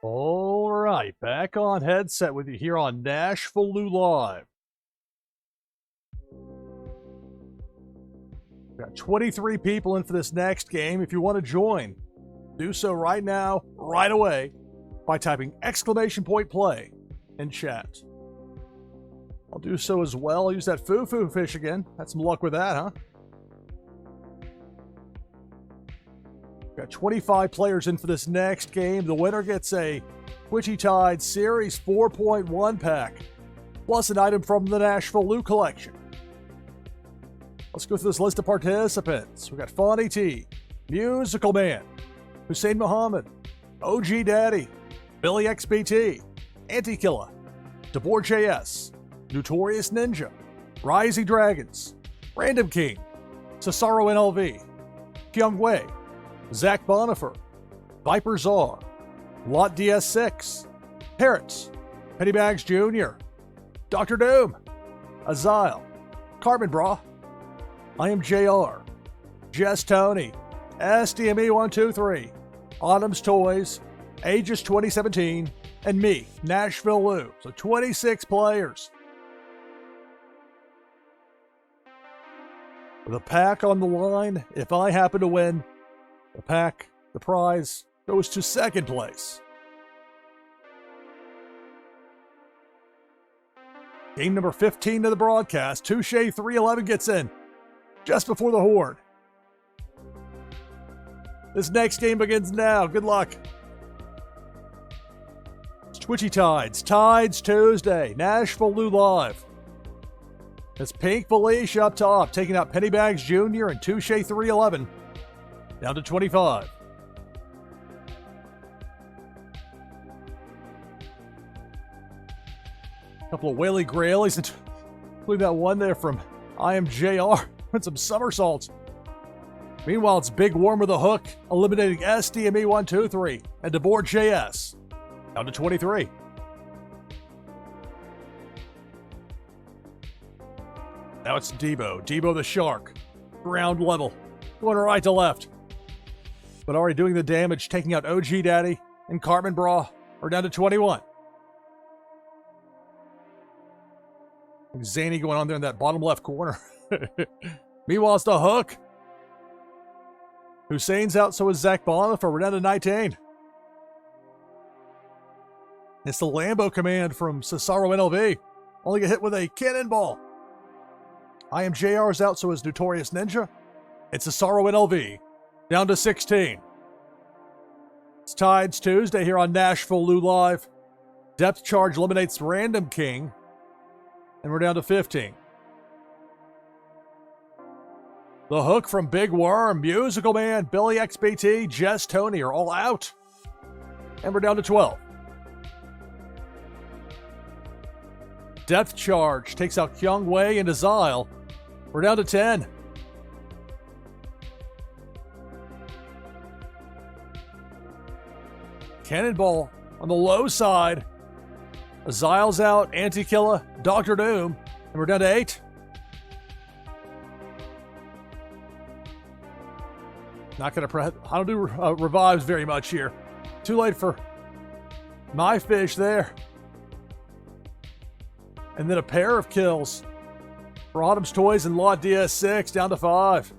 All right, back on headset with you here on NashvilleLou Live. We've got 23 people in for this next game. If you want to join, do so right now, right away, by typing !play in chat. I'll do so as well. I'll use that foo-foo fish again. Had some luck with that, huh? Got 25 players in for this next game. The winner gets a Twitchy Tide Series 4.1 pack, plus an item from the NashvilleLou collection. Let's go through this list of participants. We got Fonny T, Musical Man, Hussein Muhammad, OG Daddy, Billy XBT, Anti-Killa, DeBoer JS, Notorious Ninja, Rising Dragons, Random King, Cesaro NLV, Kyung Wei, Zach Bonifer, Viper Czar, Lot DS6, Parrots, Pennybags Jr., Dr. Doom, Azile, Carbon Bra, I Am JR, Jess Tony, SDME123, Autumn's Toys, Aegis 2017, and me, NashvilleLou. So 26 players. With a pack on the line, if I happen to win, the prize, goes to second place. Game number 15 of the broadcast, Touche 311 gets in just before the Horde. This next game begins now. Good luck. It's Twitchy Tides Tuesday, NashvilleLou Live. It's Pink Felicia up top, taking out Pennybags Jr. and Touche 311. Down to 25. A couple of Whaley Grailies, including that one there from I Am JR with some somersaults. Meanwhile, it's Big Worm with a hook, eliminating SDME123 and DeBoer JS. Down to 23. Now it's Debo the Shark. Ground level. Going right to left. But already doing the damage, taking out OG Daddy and Carmen Bra. We're down to 21. Zany going on there in that bottom left corner. Meanwhile, it's the hook. Hussein's out, so is Zach Bonifer. We're down to 19. It's the Lambo command from Cesaro NLV. Only get hit with a cannonball. I Am JR's out, so is Notorious Ninja. It's Cesaro NLV. Down to 16. It's Tides Tuesday here on NashvilleLou Live. Depth charge eliminates Random King. And we're down to 15. The hook from Big Worm, Musical Man, Billy XBT, Jess Tony are all out. And we're down to 12. Depth Charge takes out Kyung Wei and Azile. We're down to 10. Cannonball on the low side. Azile's out, Anti-Killer, Dr. Doom, and we're down to 8. Not going to I don't do revives very much here. Too late for my fish there. And then a pair of kills for Autumn's Toys and Lot DS6, down to 5.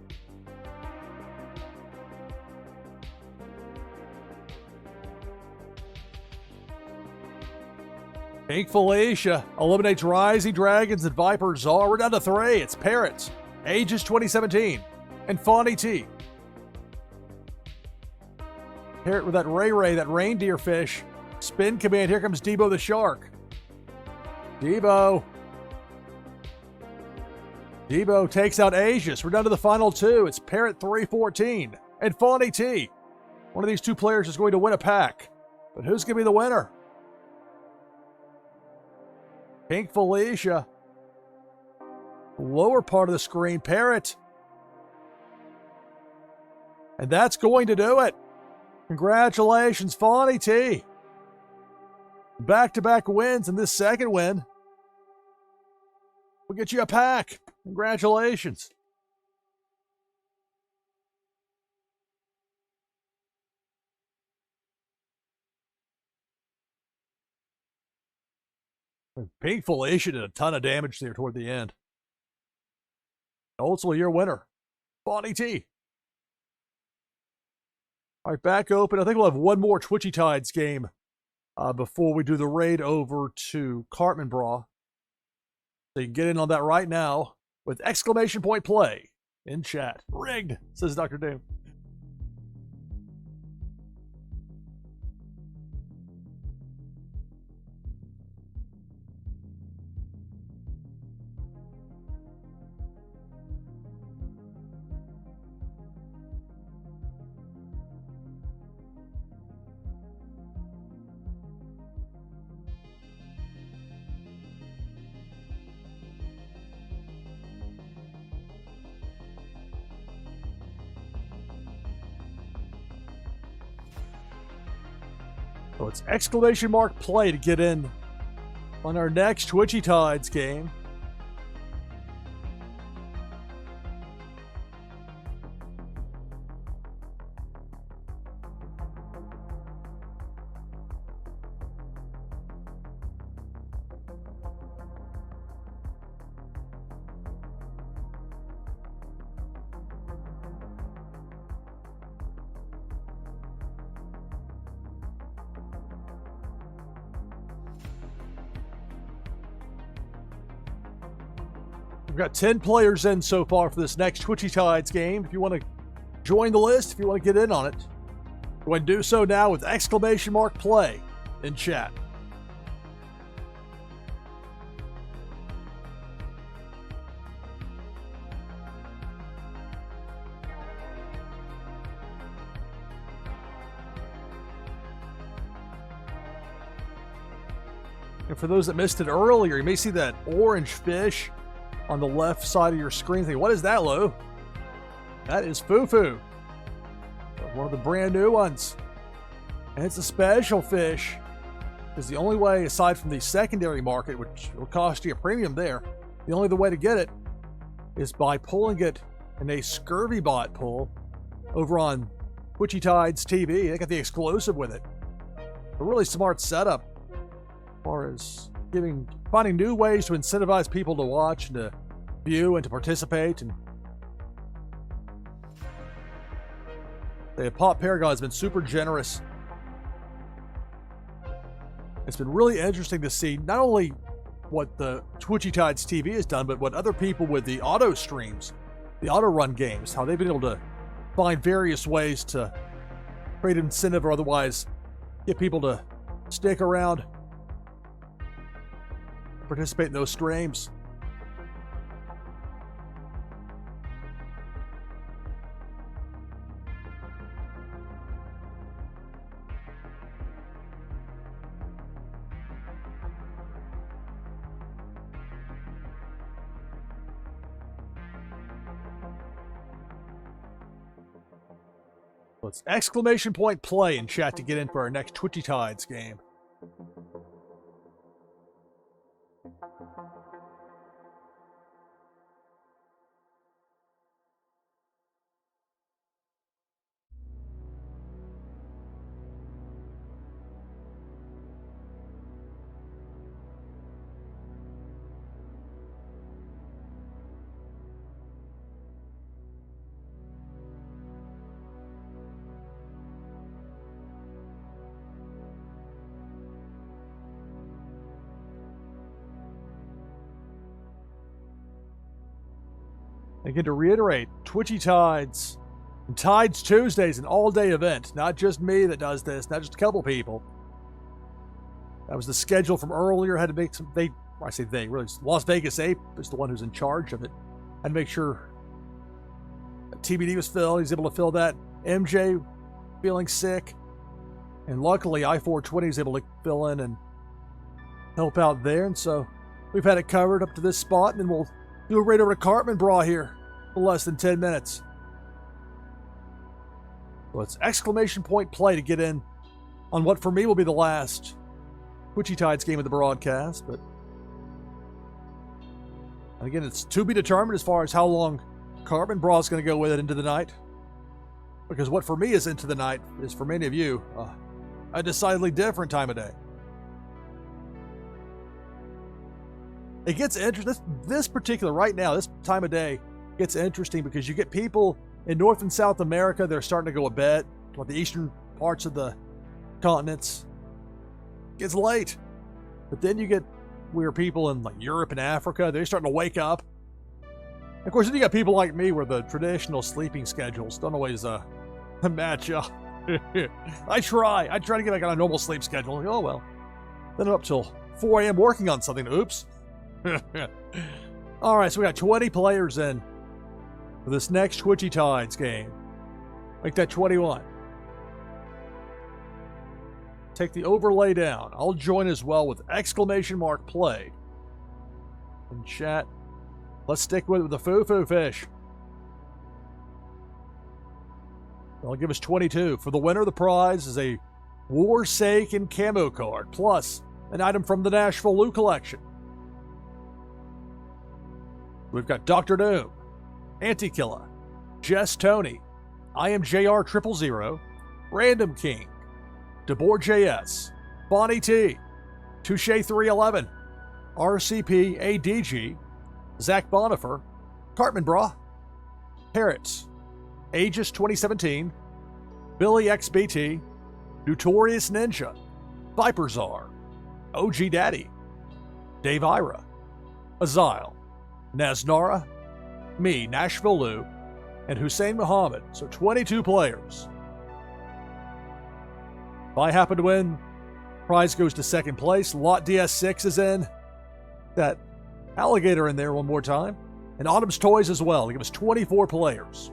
Pink Felicia eliminates Rising Dragons and Viper Czar. We're down to 3. It's Parrots, Ages 2017, and Fawny T. Parrot with that Ray, that reindeer fish. Spin command. Here comes Debo the Shark. Debo takes out Aegis. We're down to the final 2. It's Parrot 314 and Fawny T. One of these 2 players is going to win a pack. But who's going to be the winner? Pink Felicia. Lower part of the screen, Parrot. And that's going to do it. Congratulations, Fawny T. Back-to-back wins, and this second win will get you a pack. Congratulations. Pink Felicia did a ton of damage there toward the end. Also, your winner, Fawny T. All right, back open. I think we'll have one more Twitchy Tides game before we do the raid over to Cartman Bra. So you can get in on that right now with exclamation point play in chat. Rigged, says Dr. Doom. So it's exclamation mark play to get in on our next Twitchy Tides game. We've got 10 players in so far for this next Twitchy Tides game. If you want to join the list, if you want to get in on it, go ahead and do so now with exclamation mark play in chat. And for those that missed it earlier, you may see that orange fish on the left side of your screen. Think, what is that, Lou? That is Fufu. One of the brand new ones. And it's a special fish. Because the only way, aside from the secondary market, which will cost you a premium there, the only way to get it is by pulling it in a Scurvy Bot pull over on Twitchy Tides TV. They got the exclusive with it. A really smart setup as far as finding new ways to incentivize people to watch and to view and to participate. And the Pop Paragon has been super generous. It's been really interesting to see not only what the Twitchy Tides TV has done, but what other people with the auto streams, the auto run games, how they've been able to find various ways to create incentive or otherwise get people to stick around, participate in those streams. Let's exclamation point play in chat to get in for our next Twitchy Tides game. Again, to reiterate, Twitchy Tides and Tides Tuesdays, an all-day event. Not just me that does this, not just a couple people. That was the schedule from earlier. Had to make some. Really, Las Vegas Ape is the one who's in charge of it. Had to make sure TBD was filled. He's able to fill that. MJ feeling sick, and luckily I-420 is able to fill in and help out there. And so we've had it covered up to this spot, and then we'll do a raid over to Cartman Bra here for less than 10 minutes. So it's exclamation point play to get in on what for me will be the last Twitchy Tides game of the broadcast. But and again, it's to be determined as far as how long Cartman Bra is going to go with it into the night. Because what for me is into the night is for many of you a decidedly different time of day. It gets interesting. This particular, right now, this time of day gets interesting because you get people in North and South America, they're starting to go to bed, like the eastern parts of the continents. It gets late. But then you get weird people in like Europe and Africa, they're starting to wake up. Of course, then you got people like me where the traditional sleeping schedules don't always match up. I try to get like on a normal sleep schedule. Like, oh, well. Then I'm up till 4 a.m. working on something. Oops. All right, so we got 20 players in for this next Twitchy Tides game. Make that 21. Take the overlay down. I'll join as well with exclamation mark play. In chat, let's stick with the foo-foo fish. They'll give us 22. For the winner, the prize is a Warsaken camo card, plus an item from the NashvilleLou collection. We've got Dr. Doom, Anti-Killer, Jess Tony, IMJR 000, Random King, DeBoer JS, Bonnie T, Touche 311, RCP ADG, Zach Bonifer, Cartman Bra, Parrots, Aegis 2017, Billy XBT, Notorious Ninja, Viperzar, OG Daddy, Dave Ira, Azile, Naznara, me, NashvilleLou, and Hussein Muhammad. So 22 players. If I happen to win, prize goes to second place. Lot DS6 is in. That alligator in there one more time. And Autumn's Toys as well. They give us 24 players.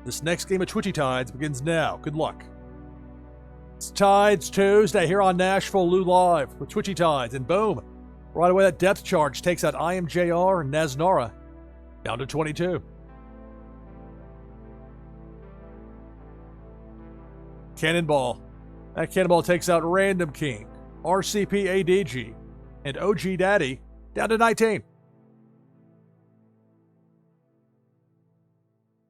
This next game of Twitchy Tides begins now. Good luck. It's Tides Tuesday here on NashvilleLou Live with Twitchy Tides, and boom, right away that depth charge takes out IMJR and Naznara down to 22. Cannonball. That cannonball takes out Random King, RCP ADG, and OG Daddy down to 19.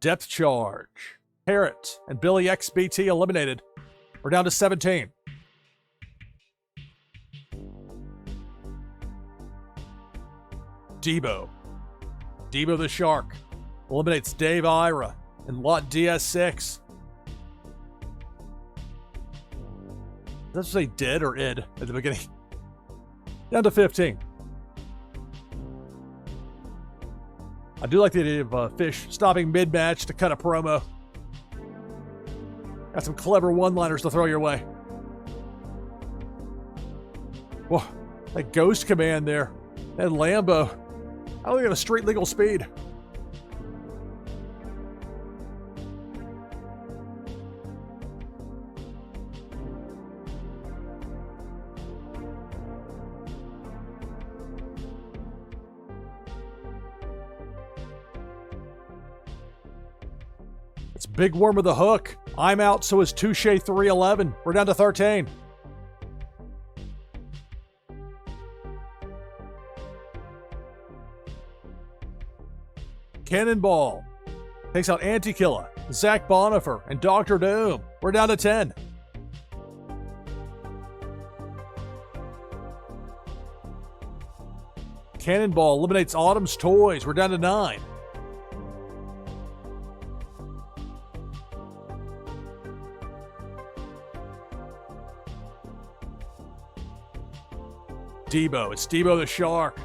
Depth charge. Parrot and Billy XBT eliminated. We're down to 17. Debo the Shark eliminates Dave Ira and Lot DS6. Does that say did or id at the beginning? Down to 15. I do like the idea of Fish stopping mid-match to cut a promo. Got some clever one-liners to throw your way. Whoa, that ghost command there. That Lambo. I don't think at a street legal speed. It's Big Worm with a hook. I'm out, so is Touche 311. We're down to 13. Cannonball takes out Anti-Killer, Zach Bonifer, and Dr. Doom. We're down to 10. Cannonball eliminates Autumn's Toys. We're down to 9. Debo. It's Debo the Shark.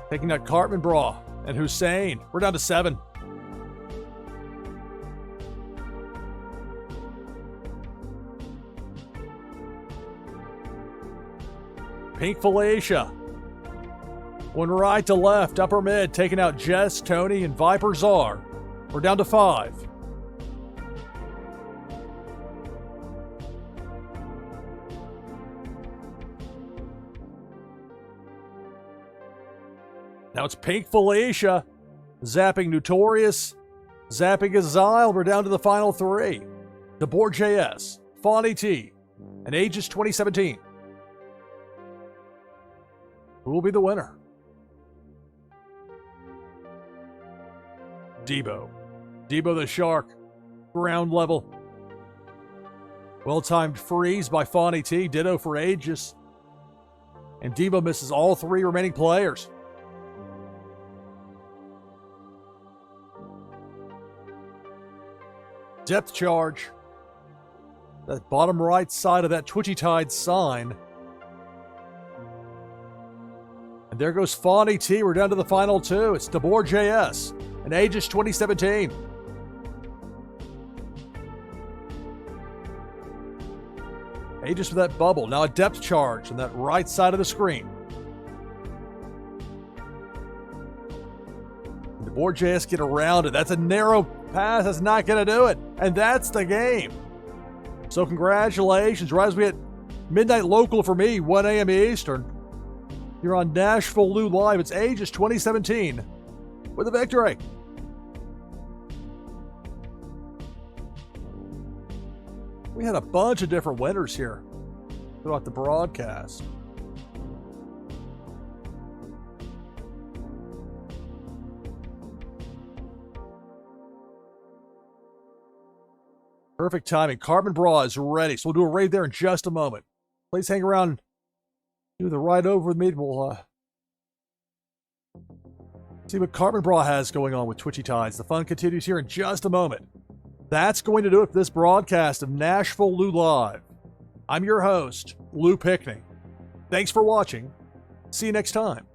Taking out Cartman Bra and Hussein. We're down to 7. Pink Felicia. Going right to left, upper mid, taking out Jess, Tony, and Viper Czar. We're down to 5. Now it's Pink Felicia, zapping Notorious, zapping Azile. We're down to the final 3. DeBoer JS, Fawny T, and Aegis 2017. Who will be the winner? Debo. Debo the Shark, ground level. Well-timed freeze by Fawny T, ditto for Aegis. And Debo misses all 3 remaining players. Depth charge. That bottom right side of that Twitchy Tide sign. And there goes Fawny T. We're down to the final 2. It's DeBoer JS and Aegis 2017. Aegis with that bubble. Now a depth charge on that right side of the screen. DeBoer JS get around it. That's a narrow pass. That's not going to do it. And that's the game. So congratulations. Right as we hit midnight local for me, 1 a.m. Eastern. You're on NashvilleLou Live. It's Aegis 2017 with a victory. We had a bunch of different winners here throughout the broadcast. Perfect timing. Carbon Bra is ready, so we'll do a raid there in just a moment. Please hang around. Do the ride over with me. We'll see what Carbon Bra has going on with Twitchy Tides. The fun continues here in just a moment. That's going to do it for this broadcast of NashvilleLou Live. I'm your host, Lou Pickney. Thanks for watching. See you next time.